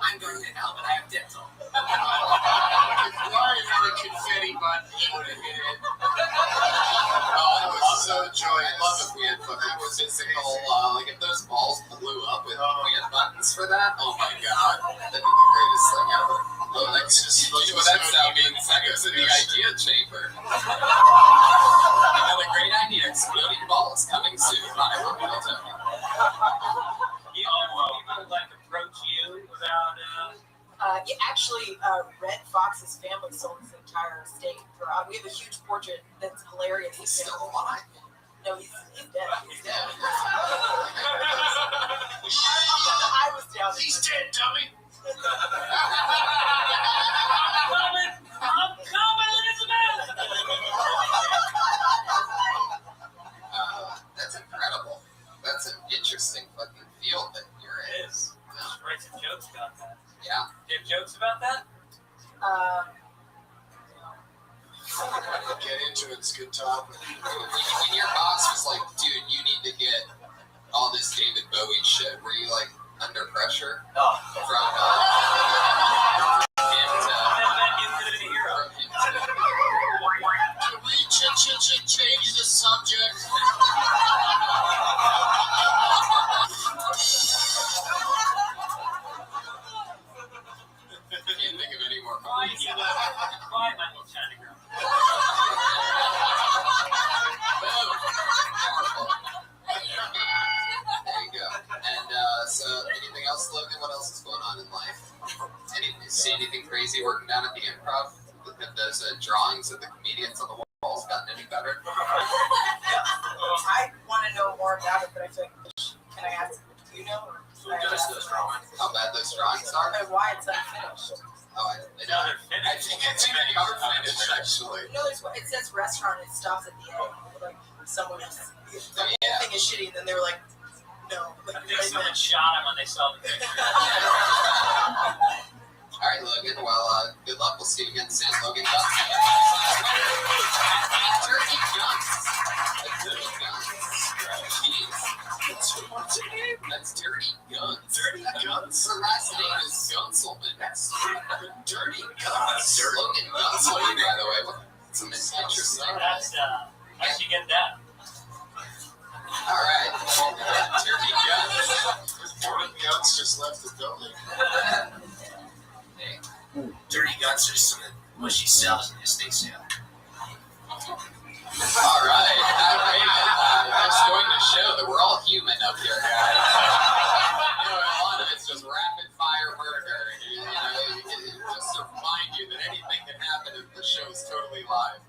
I'm going to hell, but I have dental. If Ryan had a confetti button, he would have hit it. Oh, that was so joyous. I love if we had fucking physical, like if those balls blew up and we had buttons for that. Oh my god, that'd be the greatest thing ever. Oh, that's just, you know what that sound means? That goes in the idea chamber. Another great idea, exploding balls coming soon. I will be telling you. You know, people like approach you without. Yeah, actually, Red Fox's family sold his entire estate. We have a huge portrait that's hilarious. He's still alive. No, he's dead. He's dead. I was down. He's dead, dummy. I'm coming, Elizabeth! That's incredible. That's an interesting fucking field that you're in. It is. Write some jokes about that. Yeah. Do you have jokes about that? Get into it. It's a good topic. When your boss was like, dude, you need to get all this David Bowie shit, were you like under pressure? Oh. From him to... Can we change the subject? Can't think of any more Quiet, movies. my little China girl. Powerful. There you go. And so, anything else, Logan? What else is going on in life? See anything crazy working down at the Improv? Have those drawings of the comedians on the walls gotten any better? I want to know more about it, but I feel like, can I ask, do you know? Who does those drawings? How bad those drawings are? And why it's unfinished. Oh, I think it's even are finished, actually. No, it says restaurant, it stops at the end. Like, someone just, the whole thing is shitty, and then they were like, no. I think someone shot him when they saw the picture. All right, Logan. Well, good luck. We'll see you again soon. Logan Johnson. Turkey Guns. Dirty Guns. Jeez. What's your name? That's Dirty Guns. Dirty Guns? Her last name is Gunselman. That's Dirty Guns. Logan Gunselman, by the way. It's interesting. That's, how'd you get that? All right. Dirty Guns. Dirty Guns just left the building. Dirty guts are some mushy cells in the estate sale. All right. That's going to show that we're all human up here, guys. You know, a lot of it's just rapid fire murder. Just to remind you that anything can happen if the show is totally live.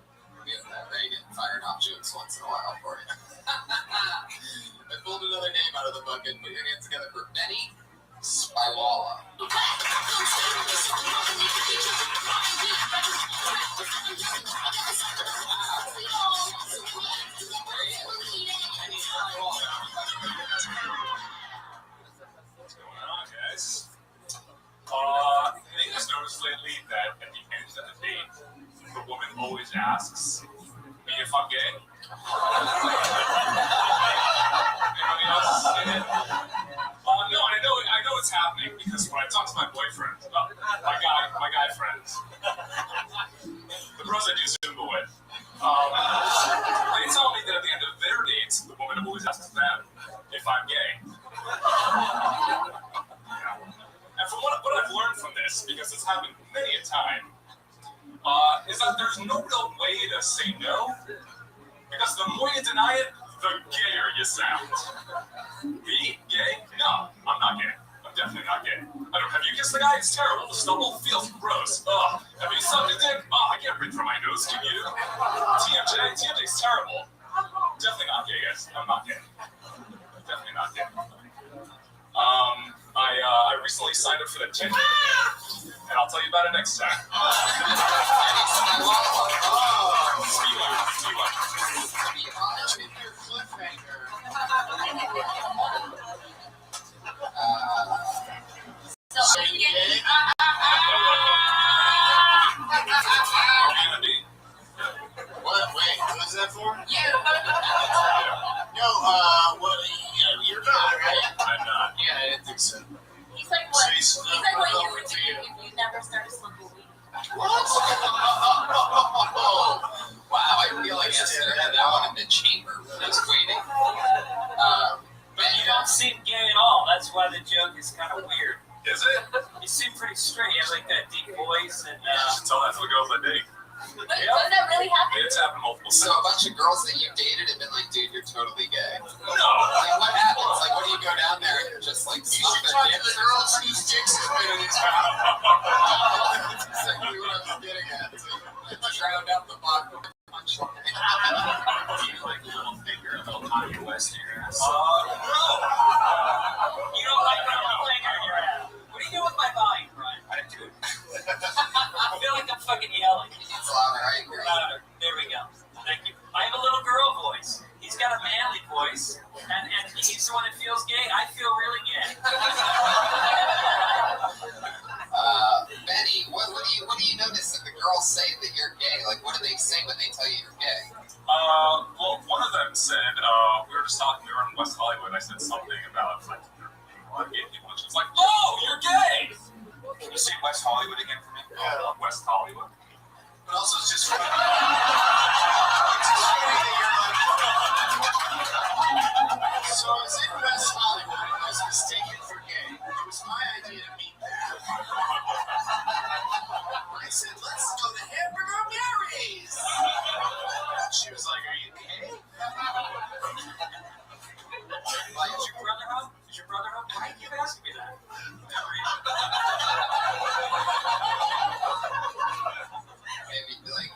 We have Reagan firing off jokes once in a while for you. I pulled another name out of the bucket. Put your hands together for Benny Spywalla. What's going on, guys? I think I've noticed lately that at the end of the date, the woman always asks me if I'm gay. Anybody else seen it? No, I know it's happening because when I talk to my boyfriend, my guy friends, the bros I do Zumba with, they tell me that at the end of their dates, the woman always asks them if I'm gay. And from what I've learned from this, because it's happened many a time, is that there's no real way to say no, because the more you deny it, the gayer you sound. Me? Gay? No, I'm not gay. I'm definitely not gay. Have you kissed the guy? It's terrible. The stubble feels gross. Ugh. Have you sucked a dick? Oh, I can't breathe through my nose, can you? TMJ's terrible. Definitely not gay, guys. I'm not gay. Definitely not gay. I recently signed up for the Tinder, and I'll tell you about it next time. that for? You. No, well, you're not, right? I'm not. Yeah, I didn't think so. He's like what? He's like what you would to do you. if you never started smoking weed. What? Wow, I feel like yesterday I had that one in the chamber when I was waiting. But you don't seem gay at all. That's why the joke is kind of weird. Is it? You seem pretty straight. You have like that deep voice and Tell that to the girls I date. Wait, does that really happen? It's happened multiple So times. a bunch of girls that you dated have been like, dude, you're totally gay. No. Like, what happens? Like, what do you go down there and just like You suck should their talk to dicks the or girls something? whose dicks have been in his mouth. That's exactly what I was getting at. So drowned out the bottom of the punchline. Do you like a little finger, a little Kanye West in your ass? no. You don't like my finger in your ass. What are you doing with my volume, Brian? I do. I feel like I'm fucking yelling. It's louder, I agree. Louder. There we go. Thank you. I have a little girl voice. He's got a manly voice, and he's the one that feels gay. I feel really gay. Benny, what do you notice that the girls say that you're gay? Like, what do they say when they tell you you're gay? Well, one of them said, we were just talking, we were in West Hollywood, I said something about, like, a lot of gay people, and she was like, oh, you're gay! Can you say West Hollywood again for me? Yeah. West Hollywood. But also, it's just funny. So I was in West Hollywood. I was mistaken for gay. It was my idea to meet them. I said, let's go to Hamburger Mary's. She was like, are you gay? Like, is your brother home? Is your brother home? Why do you keep asking me that? Maybe, like,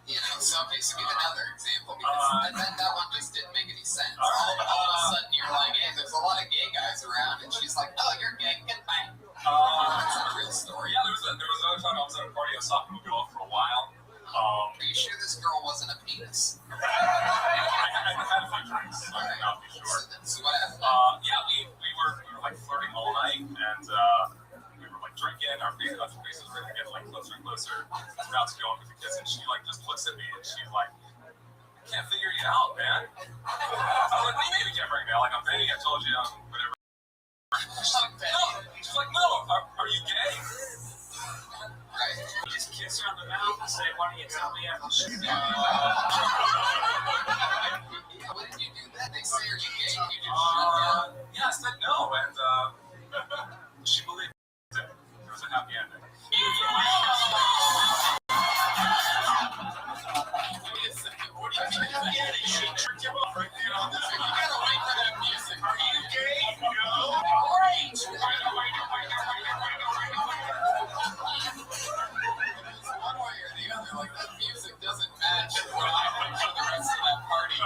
you know, so okay, so give another example, because that one just didn't make any sense. All of a sudden, you're like, hey, there's a lot of gay guys around, and she's like, oh, you're gay, get back. That's a real story. Yeah, there was another time I was at a party, I was talking to a girl for a while. Are you sure this girl wasn't a penis? I had a few drinks, so I cannot be sure. So what happened? Yeah, we were like flirting all night, and we were like drinking. Our faces were getting like closer and closer. We're about to go on with the kiss, and she like just looks at me, and she's like, "I can't figure you out, man." I was like, "What do you mean you can't figure me out? Like, I'm Benny. I told you, whatever." She's like, "No, are you gay?" Right. You just kiss her on the mouth and say, why don't you tell me I'm Yeah, what did you do then? They say, are you gay? You just shut down. Yeah, I said no, and she believed it. It was a happy ending. Wait a second. What do you mean? Yeah, you should trick him off right there on this. You gotta wait for that music. Are you gay? No. Great. One way or the other, like that music doesn't match the rest of that party.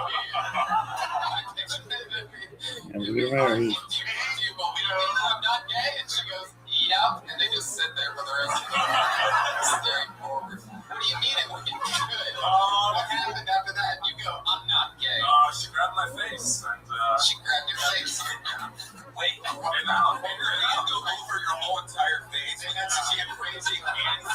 And we are. Do you believe me that I'm not gay? And she goes, yep. And they just sit there for the rest of the night, staring forward. What do you mean it would be good? What happened after that? You go, I'm not gay. She grabbed my face, and She grabbed your face. wait, and now you go over your whole entire face, and that's she had crazy hands.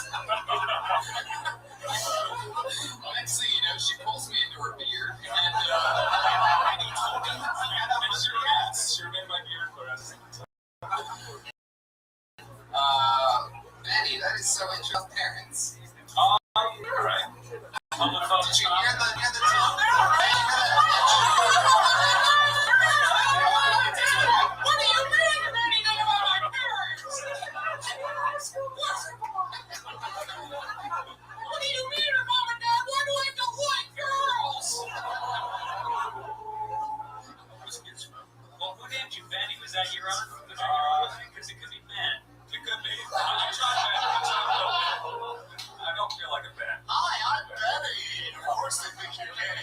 Next thing you know, she pulls me into her beard, and And he told me, and she remained my beard for us. Benny, that is so interesting. Parents. Right. On the phone. Did you hear the tone? What do you mean anything about my parents? What do you mean, Mom and Dad? Why do I have to like girls? Well, who named you Benny? Was that your own? Was that your own? Because it could be Ben. It could be. I'm trying to I don't feel like a fan. Hi, I'm Benny. Of course they think you're gay.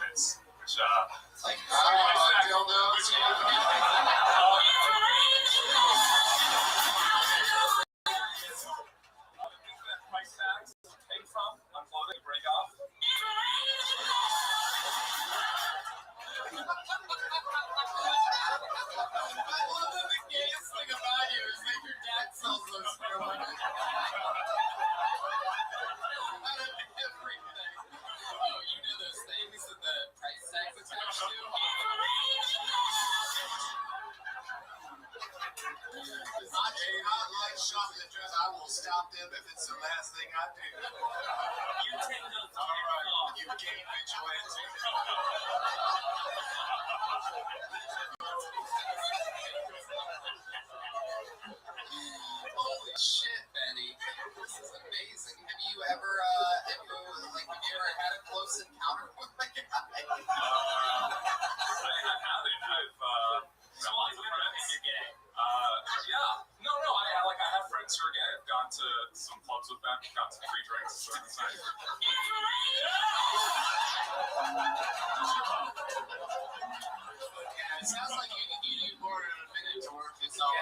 announcements, which Like, dildos. Price tags came from on clothing to break off. I love that the gayest thing about you is that your dad sells those for like out of everything. Oh, you know those things that the price tags attached to? I do not like shopping dress. I will stop them if it's the last thing I do. You take those All right, you gay vigilante. Holy shit, Benny. This is amazing. Have you ever had a close encounter with a guy? I haven't. Someone's friends. You're gay. Yeah. No. I have friends who are gay. I've gone to some clubs with them. Got some free drinks. So it's nice. Yeah, it sounds like you need more than a minute to work this out.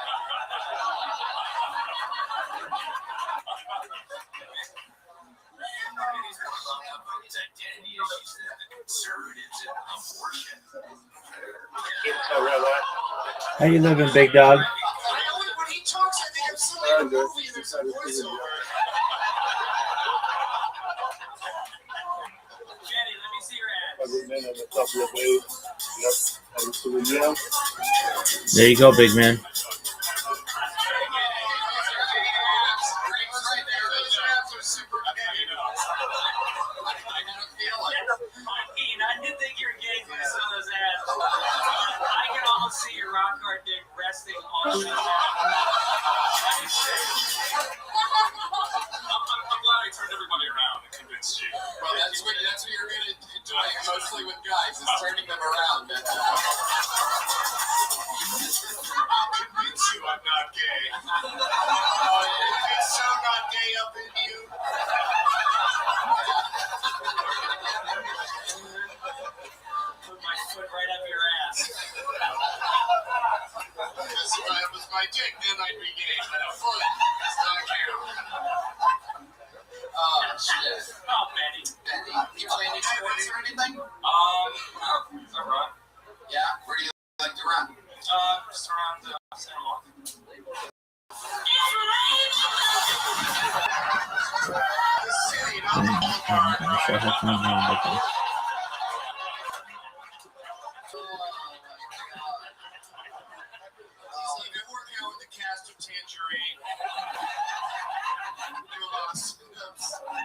It's identity issues that the conservatives and abortion. How you living, big dog? When he talks, I think I'm still in a movie and there's a voiceover. Jenny, let me see your ads. There you go, big man. I didn't think you were gay when I saw those ads. I can almost see your rock hard dick resting on the I'm glad I turned everybody around and convinced you. Well, that's what you're good at doing, mostly with guys, is turning them around. I'll convince you I'm not gay. It's so not gay up in you. Put my foot right up your ass. Because if it was my dick, then I'd be gay. But a foot is not gay. Oh, shit. Oh, Benny. Benny, you play any sports or anything? I run. Yeah? Where do you like to run? Just around San Juan. The city, not the ballpark, right? I've been working out with the cast of Tangerine. Do a lot of sit-ups. How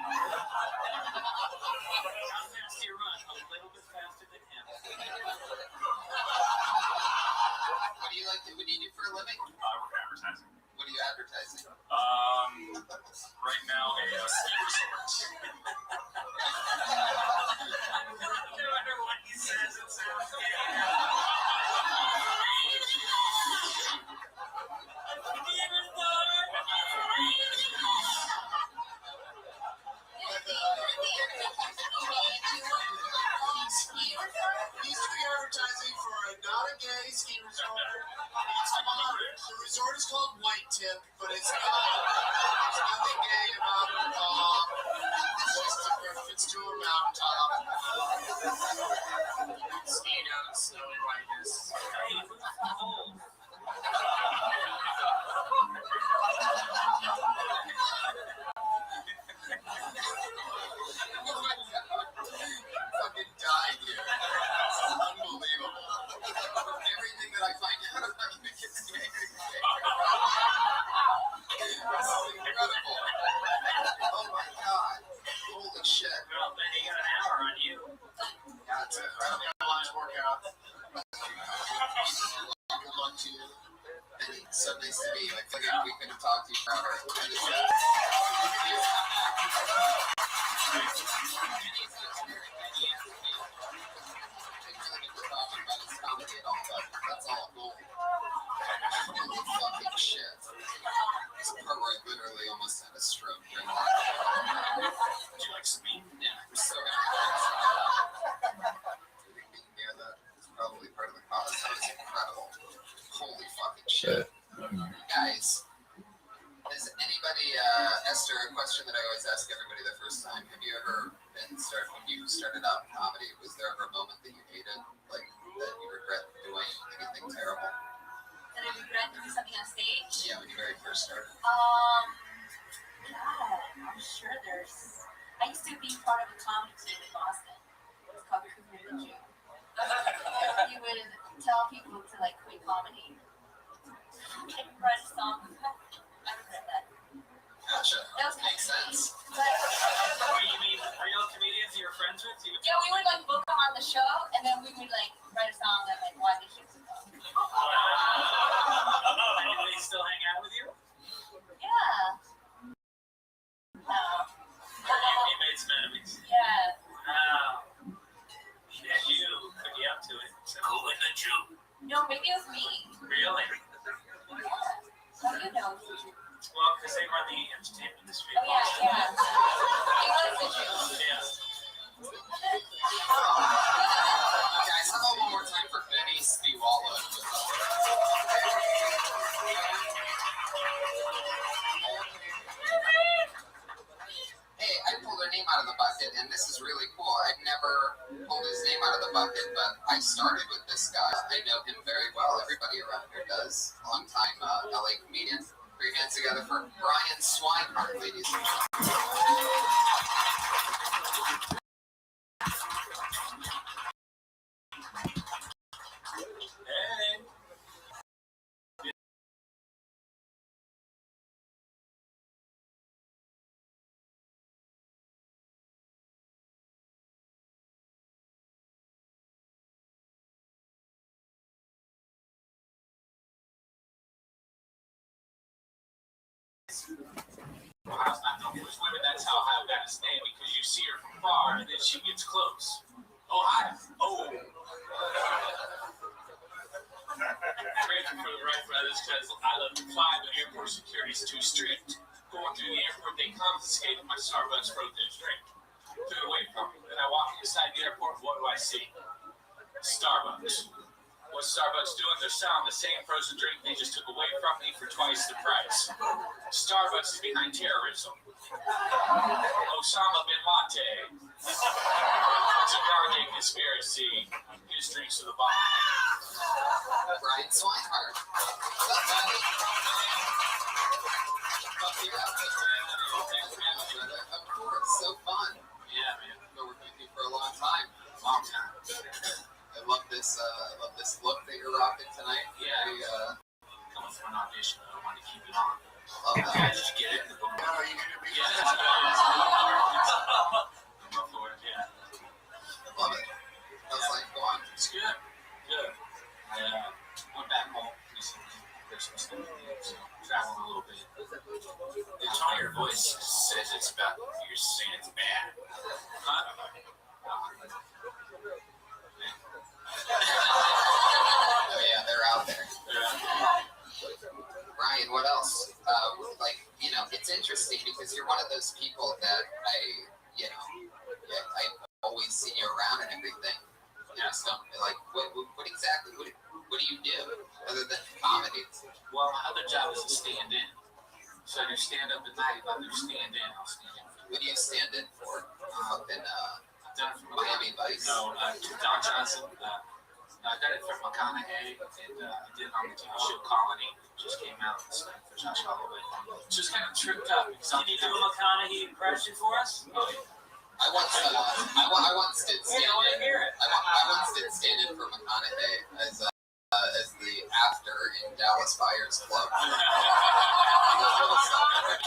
fast do you run? A little bit faster than him. What do you like to, what do you do for a living? I work advertising. What are you advertising? Right now, a ski resort. No matter what he says, it sounds gay. He's doing advertising for not a gay ski resort. The resort is called White Tip, but it's not. There's nothing gay about it at all. It's just a reference to a mountaintop. Skiing out in snowy whiteness. Hey, who's cold? Fucking died here. It's unbelievable. Everything that I find out about you gets gay. This is incredible. Oh my god. Holy shit. Well, Benny, you got an hour on you. Yeah, it's a lunch workout. Good luck to you. So nice to meet you. I figured we could have talked to you forever. That's all cool. Holy fucking shit. This part where I literally almost had a stroke. Would you like some meat? Yeah, I'm so happy. shit. Guys, has anybody, Esther, a question that I always ask everybody the first time. Have you ever when you started out in comedy, was there ever a moment that you hated, like, that you regret doing anything terrible? That I regret doing something on stage? Yeah, when you very first started. God, I'm sure there's... I used to be part of a comedy team in Boston. It's called Cougar the Jew. You would tell people to, like, quit comedy. And write a song. I regret that. Gotcha. That makes sense. You mean real comedians you were friends with? Yeah, we would, like, book them on the show, and then we would, like, write a song that, like, why they should go. And do they still hang out with you? Yeah. No. You made some enemies. Yeah. Wow. Yeah, you could be up to it. So. Cool in the Jew. No, maybe it was me. Really? Yeah. How do you know? Well, because they run the entertainment industry. Oh, yeah. It was the Jew. Yeah. Guys, how about one more time for Benny Spiwala? Hey, I pulled her name out of the bucket, and this is really cool. I've never pulled his name out of the bucket, but I started with this guy. I know him very well. Everybody around here does. Long-time LA comedian. Put your hands together for Brian Swinehart, ladies and gentlemen. Well, how's not known for his women? That's how I got his name, because you see her from far and then she gets close. Oh, hi. Oh. I'm grateful for the Wright brothers because I love to fly, but airport security is too strict. Going through the airport, they confiscated my Starbucks frozen drink. Took it away from me. Then I walk inside the airport, what do I see? Starbucks. What's Starbucks doing? They're selling the same frozen drink they just took away from me for twice the price. Starbucks is behind terrorism. Osama bin Laden. It's a Garden conspiracy. His drinks to the bottom. Brian Swinehart. Of course, so fun. Yeah, man. I've been working with you for a long time. Long time. I love this look that you're rocking tonight. Yeah. Coming for an audition, I wanted to keep it on. Love that. Did you get it? No, you can be. Yeah, that's good. Go for it, yeah. Love it. How's life going? It's good. Good. I went back home recently, Christmas Day, so traveling a little bit. The tone of your voice says it's about, you're saying it's bad. Huh? Oh yeah, they're out there. Ryan, what else? It's interesting because you're one of those people that I've always seen you around and everything. So, like, what exactly, what do you do other than comedy? Well, my other job is to stand in. So I do stand up at night. If I do stand in, I'll stand in. What do you stand in for? I've done it for Miami Vice. No, Don Johnson. I did it for McConaughey, and I did it on the TV show Colony. Just came out for Josh Holloway. Just kind of tripped up. Can you do a McConaughey impression for us? Oh, yeah. I once did stand in. I once did stand in for McConaughey as the actor in Dallas Buyers Club.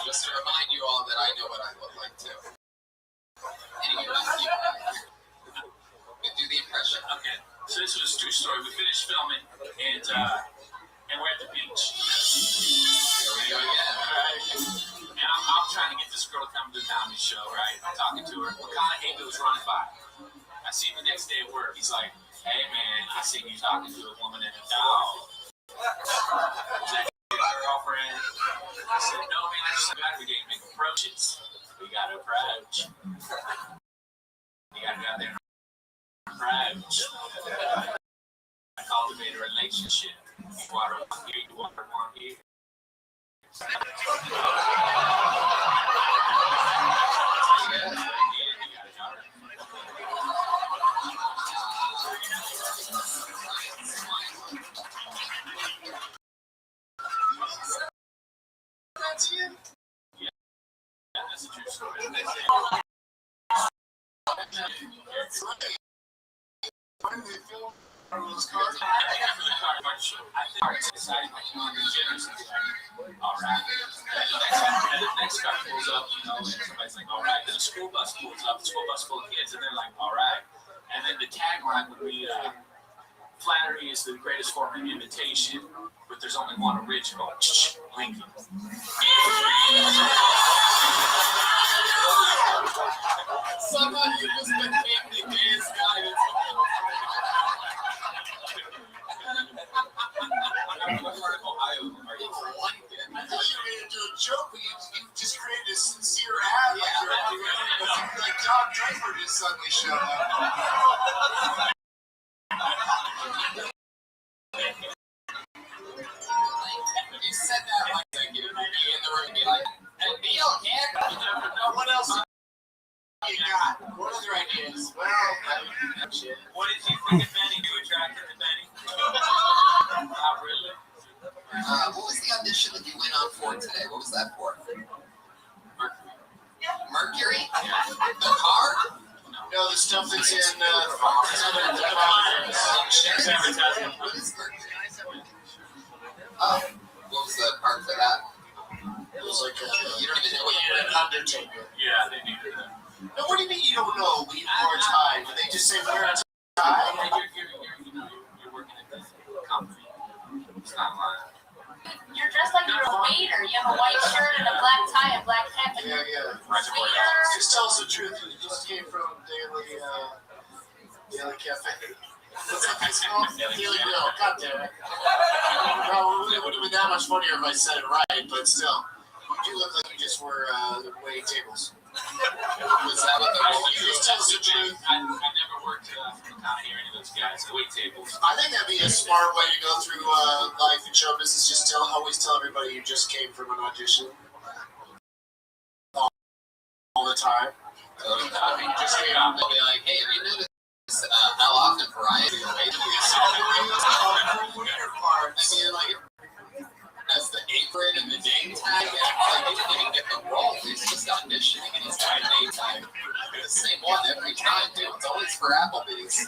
Just to remind you all that I know what I look like too. Anyway, do the impression. Okay. So this was a true story. We finished filming, and we're at the beach. Here we go again. Right. And I'm trying to get this girl to come to the comedy show, right? I'm talking to her. McConaughey goes running by. I see him the next day at work. He's like, hey, man, I see you talking to a woman and a dog. Is that your girlfriend? I said, no, man, I just got every day to make approaches. We got to approach. You got to go out there and approach. I cultivate a relationship. Water heat, water warm heat. Yeah, that's a true story. And the next car pulls up, you know, and somebody's like, all right. Then the school bus pulls up, the school bus full of kids, and they're like, all right. And then the tagline would be, flattery is the greatest form of imitation, but there's only one original, Lincoln. Somebody just became the gayest guy that's Ohio. I thought you were going to do a joke, but you just created a sincere ad. Like John Draper just suddenly showed up. You said that like you would be in the room and be like, and Neil can't. You never know what else you got. What other ideas? Well, shit. What did you think of Benny? You attracted to Benny? Not really. What was the audition that you went on for today? What was that for? Mercury? The car? No, the stuff that's in What is Mercury? Oh, what was the part for that? It was like You don't even know what you're an Undertaker. Yeah, they needed that. No, what do you mean you don't know? We wore a tie. Did they just say wear a tie? You're working at this company. It's not mine. You're dressed like you're a waiter. You have a white shirt and a black tie and black cap. And Yeah. waiter. Just tell us the truth. You just came from Daily Cafe. What's up, this called? Daily Grill. God damn it. Well, it would have been that much funnier if I said it right, but still. You do look like you just were waiting tables. Was that what You just tell us the truth. I never worked for the company or any of those guys. The wait tables. I think that'd be a smart way to go through life and show business. Just always tell everybody you just came from an audition. All the time. Just came out and be like, hey, have you noticed how often variety of waiters that's the apron and the name tag. And like, he didn't even get the role. He's just auditioning and he's got a name tag. The same one every time, dude. It's always for Applebee's.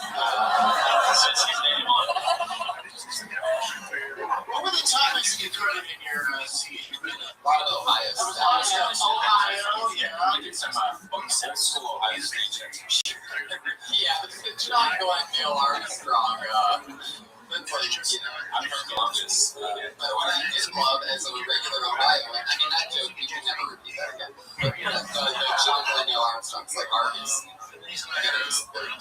What were the topics you covered in your scene? A lot of Ohio stuff. Ohio, yeah. I did some old school Ohio State checks. Yeah, the John Boy and Neil Armstrong. I'm from Columbus, but what I did love as a regular Ohio, I mean, that joke, we can never repeat that again. But the John Boy and Neil Armstrong's like Arby's. It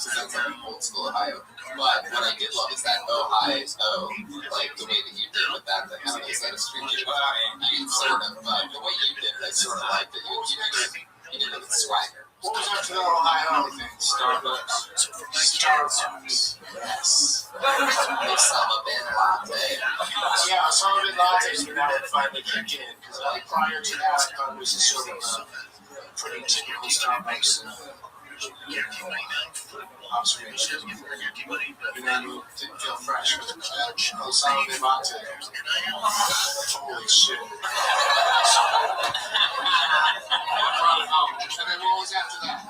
sounds like old school Ohio. But what I did love is that Ohio, like the way that you did with that, I don't know, is that a street joke? I mean, sort of, but the way you did it, I sort of liked it. You did it with swagger. What was after the Ohio thing? Starbucks. Yes. Osama bin latte. Yeah, Osama bin lattes are now finally kicked in, because prior to that, I thought it was a sort of pretty typical Starbucks observation. And then it didn't feel fresh. Osama bin latte. Holy shit. And then what was after that?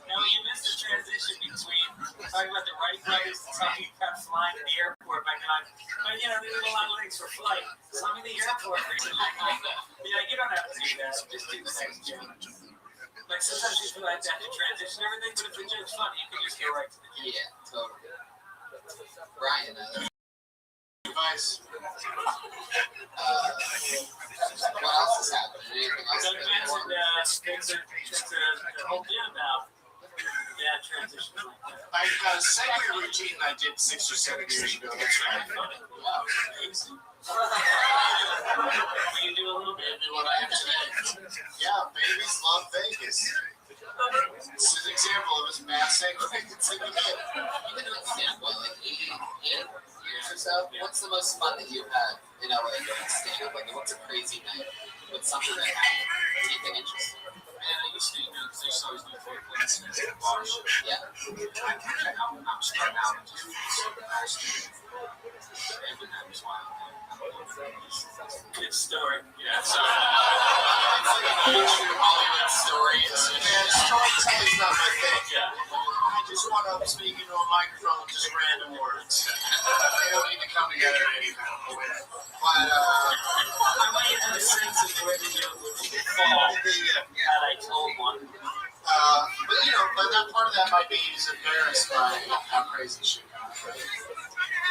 No, you missed the transition between talking about the Wright brothers and talking about flying to the airport by going, but you know, there's a lot of links for flight. So I'm in the airport. Yeah, you don't have to do that. Just do the next joke. Like sometimes you feel like that to transition everything, but if the joke's funny, you can just go right to the joke. Yeah, totally. Brian, Advice. what else has happened? Anything else? So things to hold in about bad transitions like that. I segue routine I did 6 or 7 years ago. That's right. Wow, amazing. Will you do a little bit? Maybe what I have today. Yeah, babies love Vegas. This is an example of his mass segue. It's in the middle. You've been doing stand-up, what, like 8 years years or so, what's the most fun that you've had in LA doing stand-up? Like, what's a crazy night? What's something that happened? Anything interesting? Man, I used to, there's always new places in the bar shit. Yeah. I'm starting out and just so fast. Every night was wild, man. Good story. Yeah, sorry. It's like a true Hollywood story. Man, storytelling's not my thing. Yeah. I just want to speak into a microphone, just random words. They don't need to come together in any kind of way. But, I might have a sense of where the joke would fall had I told one. but you know, but that part of that might be he's embarrassed by how crazy shit got.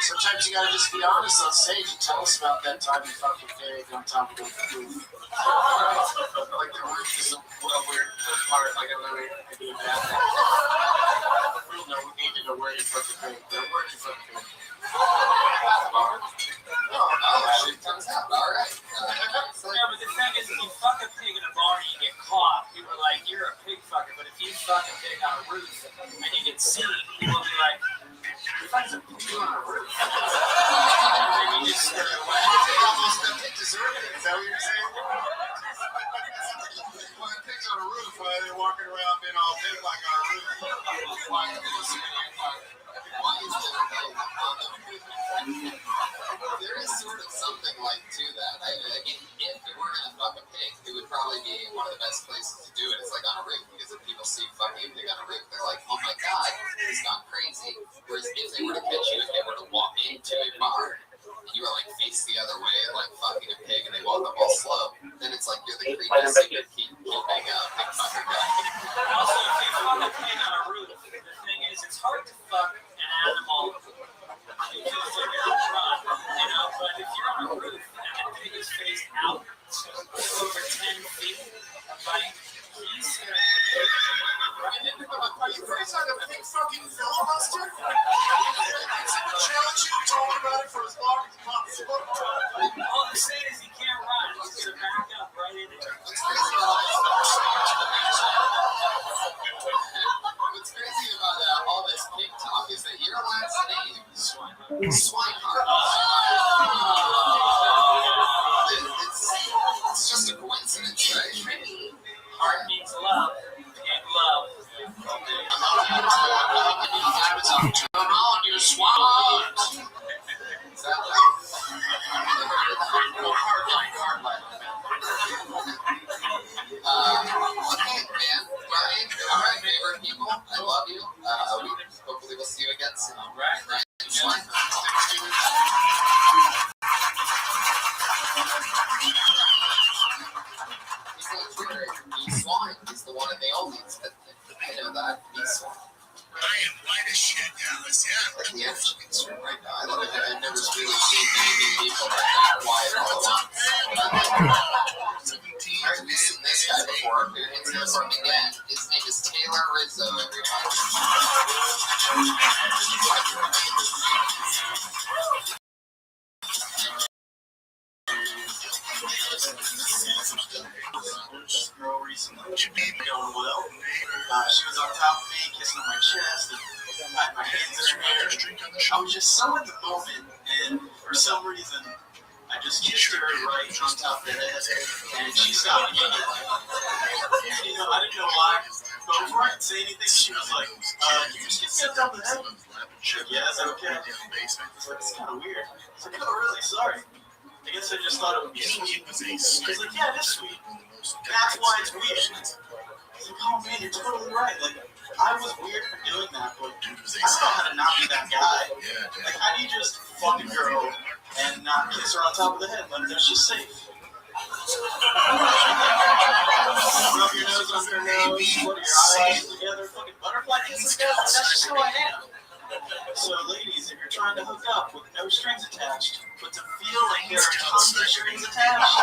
Sometimes you gotta just be honest on stage and tell us about that time you fucking failed on top of the roof. Like the roof is a weird part. Like I'm really doing that. We'll know, we need to know where you fucking failed. Where you fucking failed. Oh, shit comes out. All right. Yeah, but the thing is, if you fuck a pig in a bar and you get caught, people are like, you're a pig fucker. But if you fuck a pig on a roof and you get seen, people will be like, you fucked a pig on a roof. And then you just stare away. They deserve it. Is that what you're saying? Well, pigs on a roof, they're walking around being all big like on a roof. Why is there is sort of something like to that. If it were gonna fuck a pig, it would probably be one of the best places to do it. It's like on a roof, because if people see fucking a pig on a roof, they're like, oh my god, it's gone crazy. Whereas if they were to catch you, if they were to walk into a bar and you were like face the other way, like fucking a pig, and they walk up all slow, then it's like you're the creepiest thing to keep pig fucker guy. Also, if you fuck a pig on a roof, the thing is, it's hard to fuck an animal if you're drunk, you know, but if you're on a roof and the pig is faced out over 10 feet, like, he's Are you crazy on a big fucking filibuster? Challenge you, told about it for as long as possible. all I'm saying is he can't run. He's gonna back up right in there. What's crazy about all this pig talk is that your last name is Swinehart. It's just a coincidence, right? Heart means love, and love. Come on, you swine! Is that hardline. Okay, man. All right, favorite people. I love you. Hopefully we'll see you again soon. All right. He's swine. He's the one in the oldies. I know that. He's swine. I am white as shit, Dallas, yeah. Yeah, it's right now. I've never really seen many people like that quiet all at once. I've seen this guy before. It's him from again. His name is Taylor Rizzo, everybody. This girl recently, she beat me going well. She was on top of me, kissing on my chest, and had my hands in her hair. I was just so in the moment, and for some reason, I just kissed her right on top of the head, and she stopped giggling. You know, I didn't know why, but before I could say anything, she was like, "You just get me on top of the head?" Sure, yeah, is that okay? I was like, it's kind of weird. I was like, oh, really? Sorry. I guess I just thought it would be sweet. She's like, yeah, it is sweet. That's why it's weird. I was like, oh man, you're totally right. Like, I was weird for doing that, but I don't know how to not be that guy. Like, how do you just fuck a girl and not kiss her on top of the head when she's safe? Rub your nose on her nose, put your eyes together, fucking butterfly kisses together. That's just who I am. So, ladies, if you're trying to hook up with no strings attached, but to feel like there are tons of strings attached,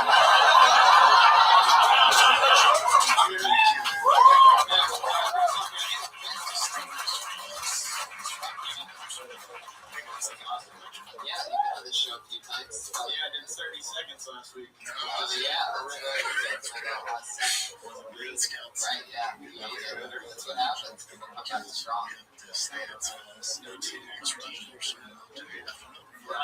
I'm your man. Yeah, you've been on the show a few times. Yeah, I did 30 seconds last week. Yeah, right, yeah. That's what happens. People come back strong. No 10 extra. Right.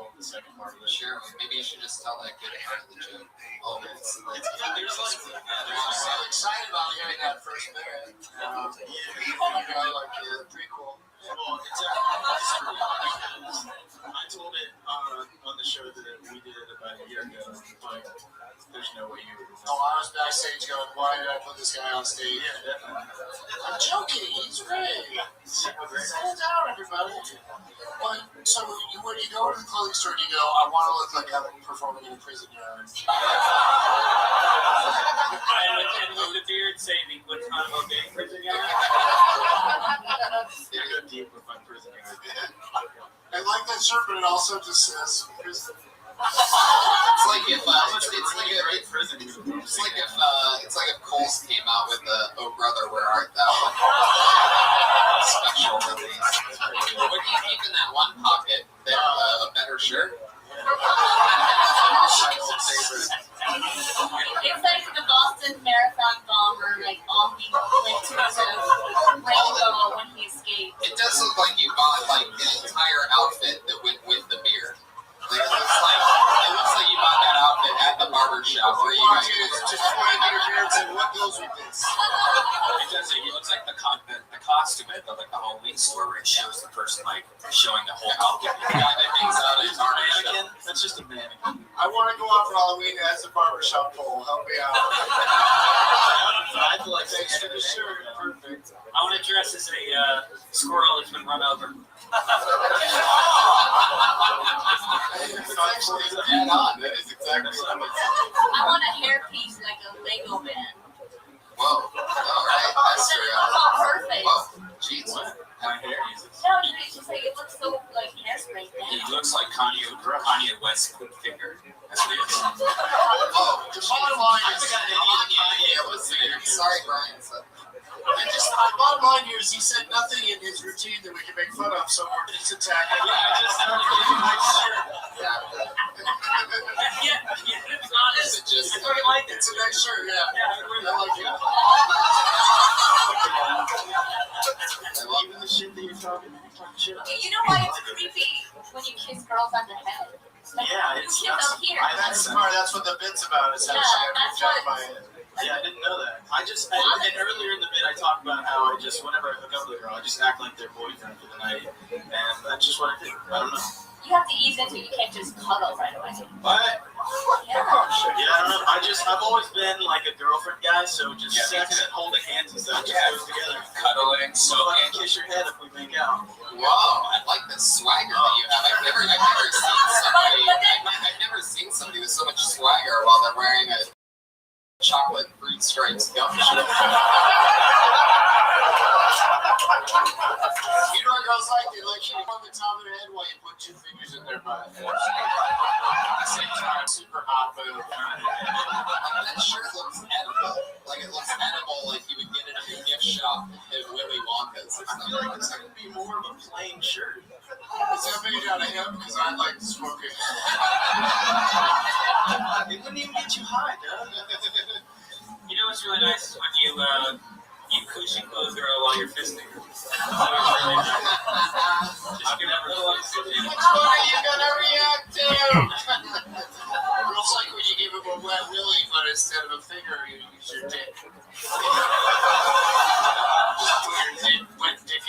told the second part of it. Sure, maybe you should just tell that good part of the joke. Oh, There's so excited about hearing that first bit. Prequel. Well, it's actually because I told it on the show that we did about a year ago, but there's no way you would. Oh, I was backstage going, why did I put this guy on stage? Yeah, definitely. I'm joking, he's great. Settle down, everybody. Well, so when you go to the clothing store, you go, I want to look like I'm performing in a prison yard. And with the beard saving, what's not okay, prison yard? You go deep with my prison yard. I like that shirt, but it also just says prison. It's like if Coles came out with Oh Brother, Where Art Thou? Special release. What do you keep in that one pocket? A better shirt? It's like the Boston Marathon bomber, like all the glinters of rainbow when he escaped. It does look like you bought like an entire outfit that went with the beard. Like, it looks like you bought that outfit at the barber shop where you guys just trying to get your parents and what goes with this. It does. It looks like the costume at the Halloween store where it shows the person like showing the whole outfit. The guy that hangs out at Target. Mannequin? That's just a mannequin. I want to go out for Halloween as a barbershop pole. Help me out. I'd like Thanks for the shirt. Perfect. I want to dress as a squirrel that's been run over. It's actually dead on. That is exactly what I'm saying. I want a hairpiece like a Lego band. Whoa. All right. That's true. Oh, perfect. Whoa. Jeez. My hair is. No, it's just like it looks so like hairspray. It looks like Kanye West quick finger. That's what it is. Oh, the bottom line is. Kanye. Sorry, Brian. My bottom line here is he said nothing in his routine that we can make fun of, so we're just attacking. Yeah, I just started getting my shirt. Yeah, it's honest. Just, I fucking like it. It's a nice shirt, yeah. I like it. Even the shit that you're talking shit on. You know why it's creepy when you kiss girls on the head? Like, Yeah, you it's kiss up here. That's the part. That's what the bit's about. Is how Yeah, she had that's to jump what- by it. Yeah, I didn't know that. And earlier in the bit, I talked about how I just, whenever I hook up with a girl, I just act like their boyfriend for the night. And that's just what I do. I don't know. You have to ease into it. You can't just cuddle right away. What? Yeah. Yeah, I don't know. I've always been like a girlfriend guy, so just sex and holding hands and stuff just goes together. Cuddling, So I can kiss your head if we make out. Whoa, I like the swagger that you have. I've never seen somebody with so much swagger while they're wearing a chocolate fruit stripes gum shirt. You know what girls like? They like you on the top of their head while you put two fingers in their butt. At the same time, super hot move. That shirt looks edible. Like it looks edible, like you would get it in a gift shop at Willy Wonka's. I feel like this could be more of a plain shirt. Is that made out of him? Because I like to smoke it. It wouldn't even get you high, dude. You know what's really nice is when you cushion close girl while you're fisting. Just give that little Which one are you gonna react to? Girls like when you give him a wet willy, but instead of a finger, you use your dick.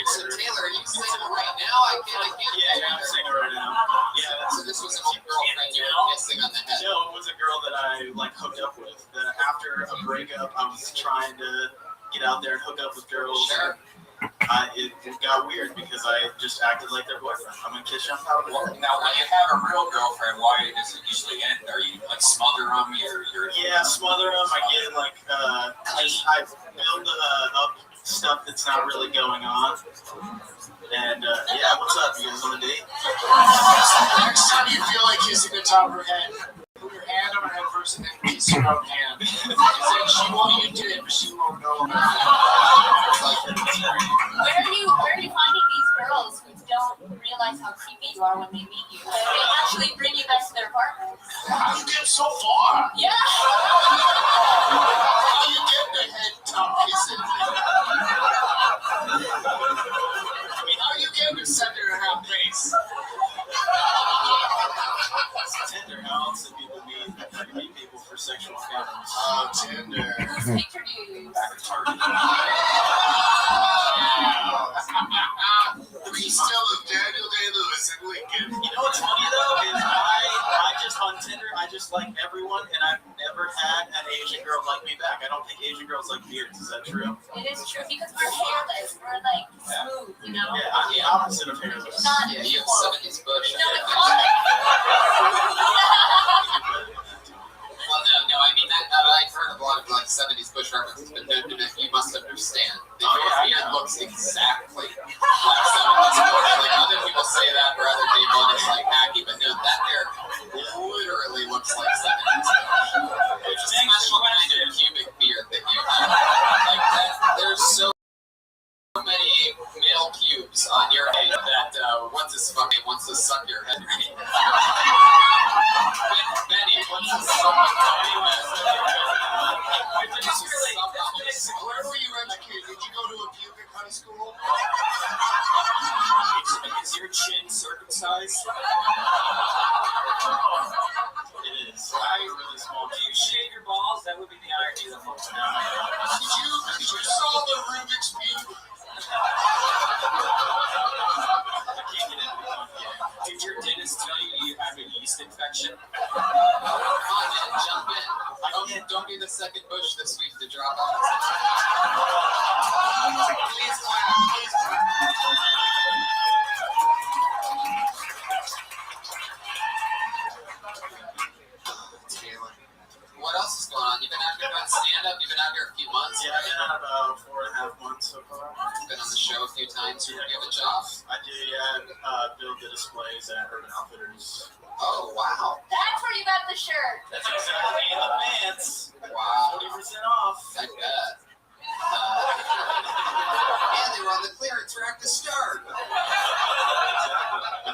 So Taylor, are you single right now? I can't. Yeah, I'm single right now. Yeah. So this was an old girlfriend you were kissing on the head. No, it was a girl that I like hooked up with. That after a breakup, I was trying to get out there and hook up with girls. Sure. It got weird because I just acted like their boyfriend. I'm gonna kiss you on top of the head. Now, when you have a real girlfriend, why does it usually end? Are you like smother them? Yeah, smother them. I get like I build up stuff that's not really going on. And yeah, what's up? You guys on a date? Next time you feel like kissing the top of her head, put your hand on her head first and then kiss your own hand. She won't, you did it, but she won't know about it. Where are you finding these girls who don't realize how creepy you are when they meet you? They actually bring you back to their apartment. How you get so far? Yeah. How you get the head top kissing? How you get to 7.5 base? else that people meet people for sexual encounters? Tinder. Whose picture do you use? Three still of Daniel Day-Lewis in Lincoln. You know what's funny though is I just on Tinder I just like everyone and I've never had an Asian girl like me back. I don't think Asian girls like beards. Is that true? It is true because we're hairless. We're like smooth, you know. Yeah, I'm the opposite of hairless. Not Yeah, you have 70s bush. no, it's all like. Well, no, I mean, I've heard a lot of like 70s bush references, but you must understand. The beard looks exactly like 70s bush. Like other people say that for other people, and it's like hacky, but no, that hair literally looks like 70s bush. It's a special kind of pubic beard that you have. Like that, there's so many male pubes on your head that wants to suck your head. Benny, what's this suck your Where were you educated? Did you go to a pubic high school? Is your chin circumcised? It is. Really small. Do you shave your balls? That would be the irony of the whole thing. Did you solve the Rubik's Cube? Did your dentist tell you you have a yeast infection? Come on, man, jump in. Don't be the second bush this week to drop off. Please clap. Taylor, what else is going on? You've been out here doing stand-up. You've been out here a few months. Yeah, I've been out about 4.5 months so far. Been on the show a few times. You have a job. I do, yeah. Build the displays at Urban Outfitters. Oh, wow. That's where you got the shirt. That's exactly in the pants. Wow. 40% off. I bet. And they were on the clearance rack to start.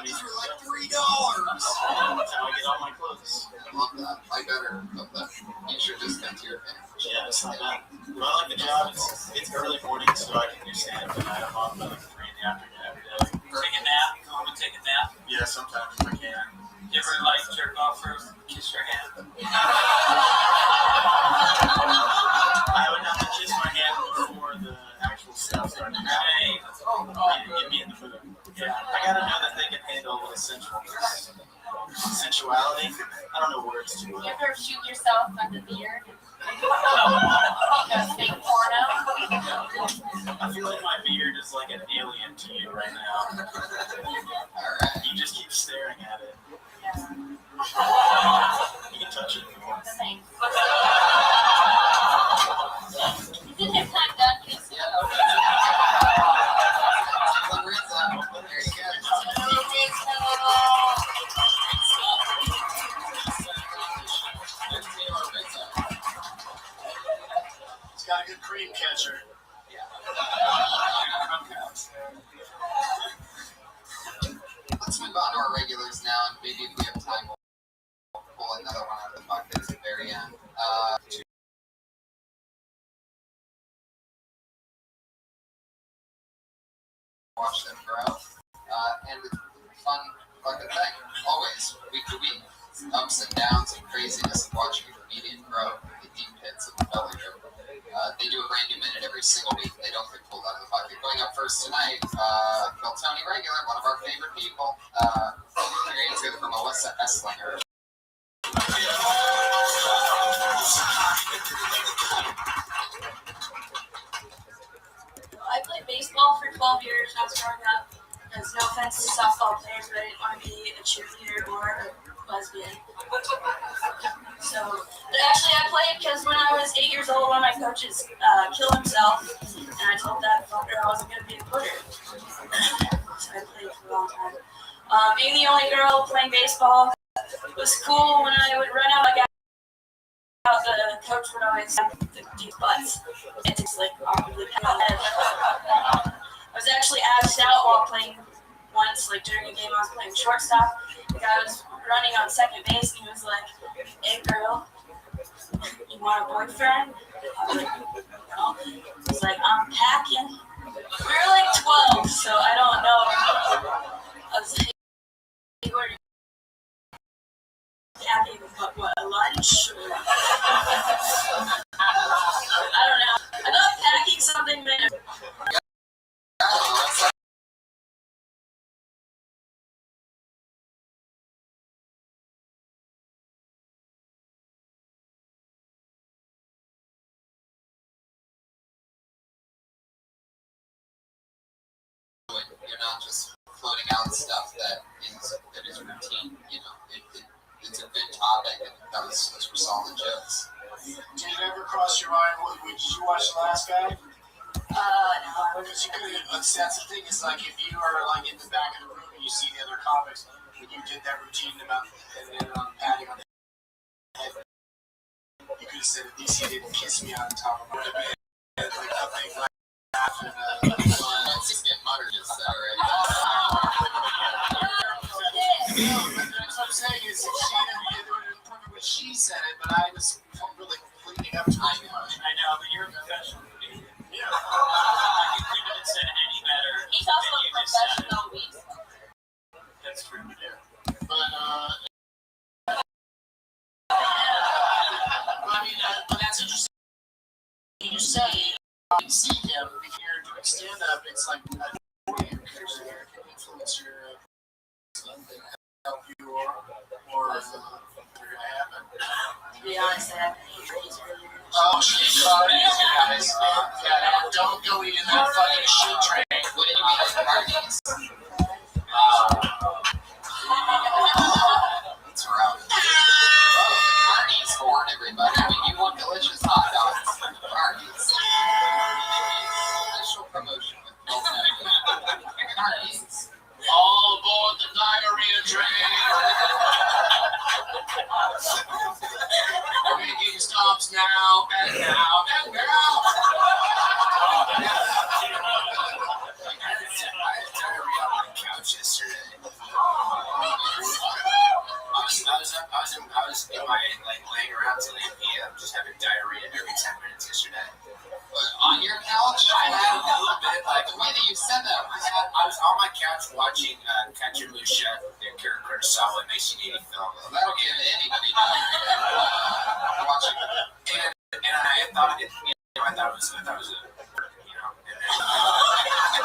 These were like $3. That's how I get all my clothes. I love that. I better put that future discount to your pants. Yeah, it's not bad. But I like the job. It's early morning, so I can do stand-up at night. I'm off by like 3 in the afternoon every day. Take a nap. Go home and take a nap. Yeah, sometimes if I can. You ever like jerk off first? Kiss your hand. I would have to kiss my hand before the actual stuff started. Hey. Get me in the mood. Yeah, I gotta know that they can handle the sensualness. Sensuality? I don't know words too You well. ever shoot yourself with the beard? Fake porno? I feel like my beard is like an alien to you right now. Alright. You just keep staring at it. Yeah. You can touch it if you want. Thanks. You didn't have time to kiss you. Lorenzo, there you go. He's got a good cream catcher. Let's move on to our regulars now, and maybe if we have time, we'll pull another one out of the bucket at the very end. Watch them grow, and it's a fun fucking thing. Always, week to week, ups and downs and craziness of watching a comedian grow in the deep pits of the belly room. They do a brand new minute every single week. They don't get pulled out of the bucket. Going up first tonight, Phil Tony Regular, one of our favorite people. We're going to hear from Melissa Esslinger. I played baseball for 12 years when I was growing up. There's no offense to softball players, but I didn't want to be a cheerleader or a lesbian. So, but actually I played because when I was 8 years old, one of my coaches killed himself, and I told that fucker I wasn't going to be a quitter. So I played for a long time. Being the only girl playing baseball was cool. When I would run out, like the coach would always have the deep butts and just like awkwardly pat my head. I was actually asked out while playing once, like during a game I was playing shortstop. The guy was running on second base and he was like, "Hey girl, you want a boyfriend?" I was like, "No." He's like, "I'm packing." We were like 12, so I don't know. I was like, "Where are you packing?" But what, lunch? I don't know. I thought packing something there. You're not just floating out stuff that is routine. You know, it's a good topic, and those were solid jokes. Did it ever cross your mind? Did you watch The Last Guy? No. Because you could. That's the thing. Is like if you are like in the back of the room and you see the other comics, when you did that routine about and then patting on the head, you could have said at least he didn't kiss me on top of my bed. Like a big laugh and Let's just get muttered just that right now. That's what I'm saying is it would have been perfect when she said it, but I was really cleaning up to I know, but you're a professional. Yeah. You couldn't have said any better. He's also than a you just said. professional week. That's true. Yeah. But I mean, but that's interesting. You say you see him if you're doing stand up, it's like can influence your help you or they're gonna happen. To be honest, I haven't eaten earlier. Oh, shit, guys. Yeah, don't go eating that fucking shit train. What did you eat at the parties? It's rough. Parties for everybody. I mean, you want delicious hot dogs. Parties. Special promotion with parties. All aboard the diarrhea train. We're making stops now and now and now. I had diarrhea on my couch yesterday. I was in my laying around till 8 p.m. just having diarrhea every 10 minutes yesterday. But on your couch? I had a little bit The way that you said that, I was on my couch watching Kachamusha and Karen Kurosawa 1980 film. that'll give anybody diarrhea. Watching it. And I thought it, I thought it was a, and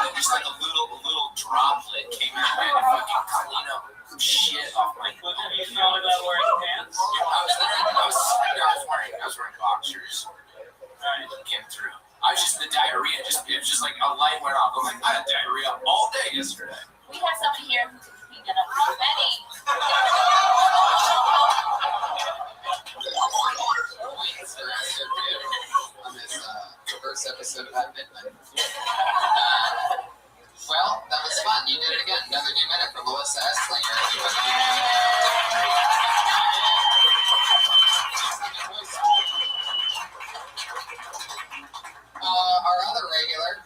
then just like a little droplet came out and it fucking shit off my. You thought about wearing pants? I was wearing boxers. It came through. The diarrhea it was just like a light went off. I'm like, I had diarrhea all day yesterday. We have somebody here who's cleaned it up for Benny. On this first episode of At Midnight. Well, that was fun. You did it again. Another new minute for Melissa Esslinger. Our other regular,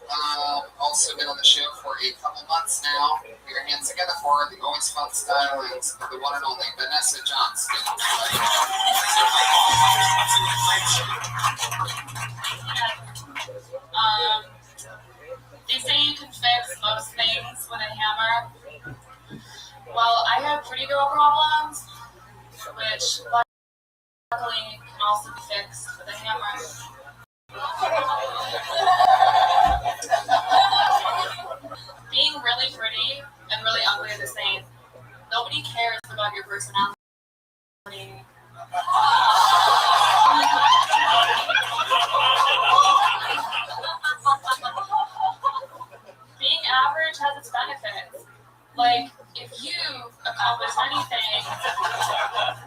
also been on the show for a couple months now. Put your hands together for her, the always fun stylings of the one and only Vanessa Johnston. They say you can fix most things with a hammer. Well, I have pretty girl problems, which luckily can also be fixed with a hammer. Being really pretty and really ugly are the same. Nobody cares about your personality. Being average has its benefits. Like, if you accomplish anything,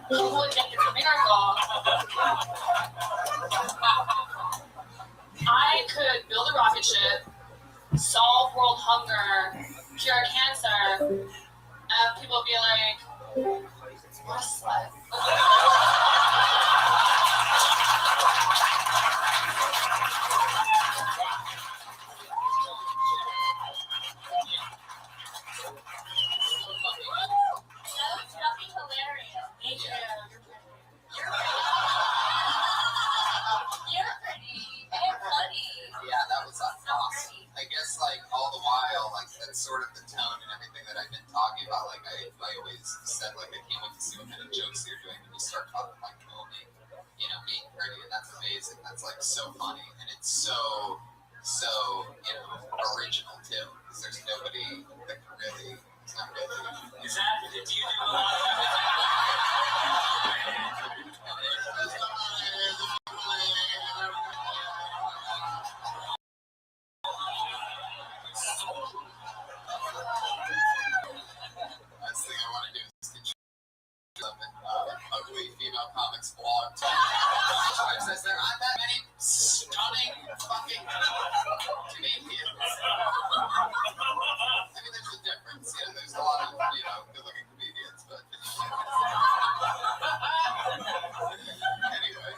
people would think it's a miracle. I could build a rocket ship, solve world hunger, cure cancer, and people would be like, what a slut. Like all the while, like that's sort of the tone and everything that I've been talking about. Like I always start talking like Kobe, you know, being pretty, and that's amazing. That's like so funny, and it's so you know, original too, because there's nobody that can really. It's not really. Is that? Do you do a lot of Last thing I want to do is get up in ugly female comics blog. Says there aren't that many stunning fucking comedians. I mean, there's a difference. You know, there's a lot of, you know, good-looking comedians, but anyway,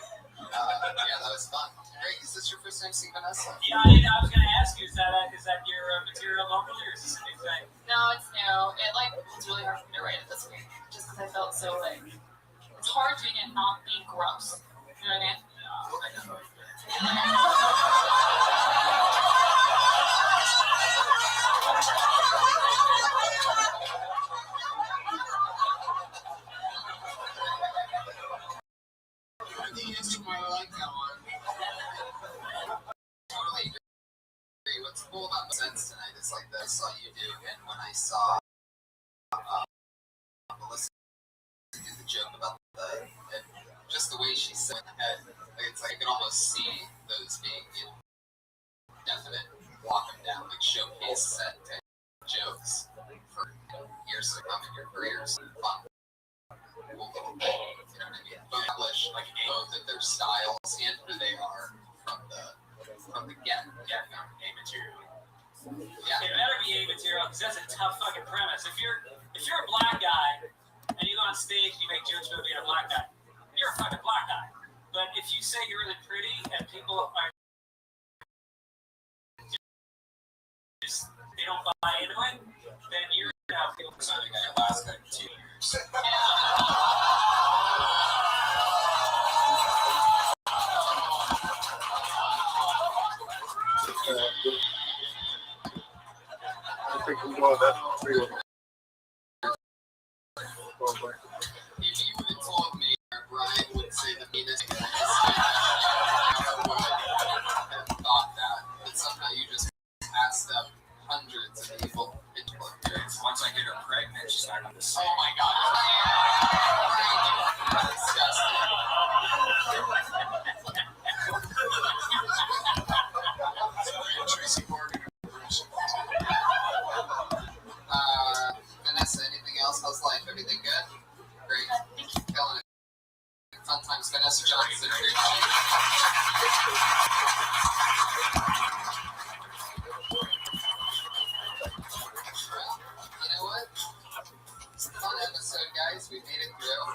yeah, that was fun. Greg, is this your first time seeing Vanessa? Yeah, I was going to ask you, is that your material normally, or is this a new thing? No, it's new. It was really hard for me to write it this week, just because I felt so it's hard doing it not being gross. You know what I mean? I like that one. Totally agree. What's cool about the sense tonight is like I saw you do, and when I saw Melissa do the joke about just the way she said it, it's like I can almost see those being, you know, definite walk them down, like showcase set jokes for years to come in your careers. Fun. Cool little thing, you know what I mean? Publish like both of their styles and who they are from the get from A material. Yeah. It better be A material, because that's a tough fucking premise. If you're a black guy and you go on stage and you make jokes about being a black guy, you're a fucking black guy. But if you say you're really pretty and people are just, they don't buy into it, then you're out people signing that last like 2 years. I think we go that three. If you would have told me Brian would say the meanest thing, I would have thought that. But somehow you just passed up hundreds of people into appearance. Once I get her pregnant, she's not going to say. Oh my God. That's disgusting. Tracy Morgan. Vanessa, anything else? How's life? Everything good? Great. Killing it. Fun times. Vanessa Johnson. You know what? It's a fun episode, guys. We made it through.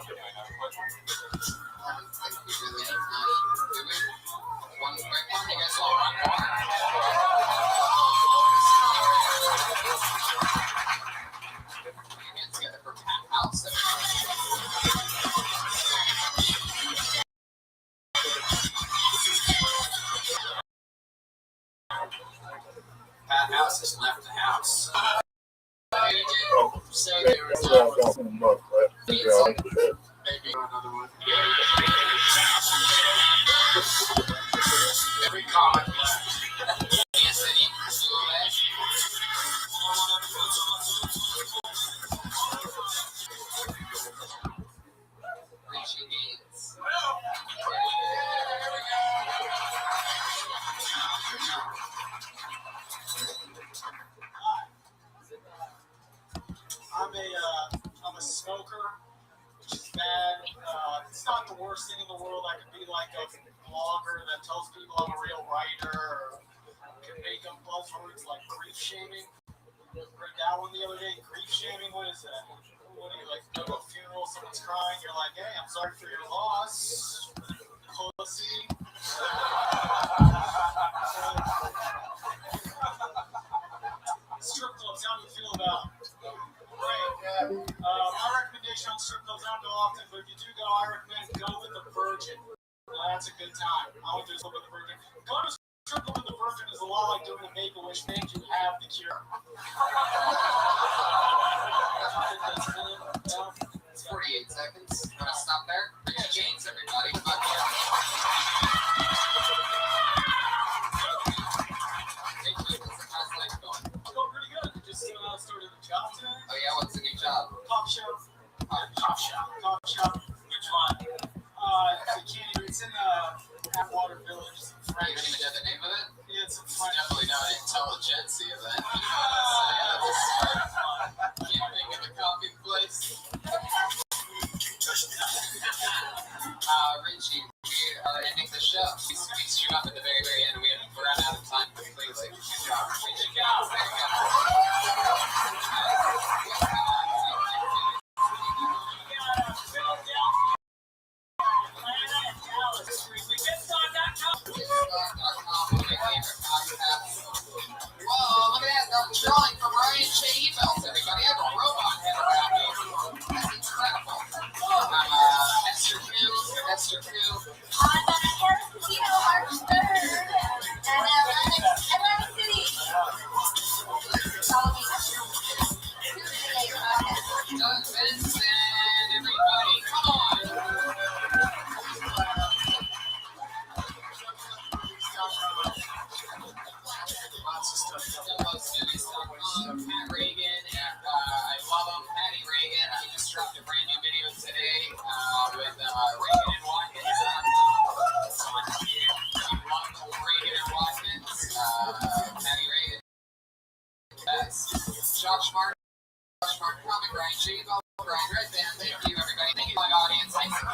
I don't think we really have time. Do we? One quick one. You guys all run more? Together for Pat House. Pat House has left the house. So there was maybe another one. Every comment left. Anthony, Richie Gaines. I'm a smoker, which is bad. It's not the worst thing in the world. I could be like a blogger that tells people I'm a real writer, or can make up buzzwords like grief shaming. Read that one the other day. Grief shaming. What is that? What do you like? Go to a funeral, someone's crying. You're like, hey, I'm sorry for your loss. Pussy. Strip clubs, how do you feel about it? Great. My recommendation on strip clubs, I don't go often, but if you do go, I recommend go with the Virgin. That's a good time. I would do so with the Virgin. Going to strip club with the Virgin is a lot like doing the Make-A-Wish thing. You have the cure. It's 48 seconds. You want to stop there? It's in Atwater Village. You haven't even got the name of it? Yeah, it's definitely not an intelligentsia event. Can't think of a coffee place. Richie, we are ending the show. We shoot up at the very, very end. We're out of time completely. Good job. Richie, get out. There you Whoa, look at that. I'm drawing from Ryan J. Emails, everybody. I have a robot head around me. That's incredible. Esther Q. On Casino March 3rd at Atlantic City. Follow me. Doug Benson, everybody. Come on. Lots of stuff. Pat Reagan, I love him. Patty Reagan. He just dropped a brand new video today with Reagan and Watkins. Reagan and Watkins. Patty Reagan. Josh Martin, Comic, Ryan G. Brian Red Band. Thank you, everybody. Thank you, my audience. Thanks for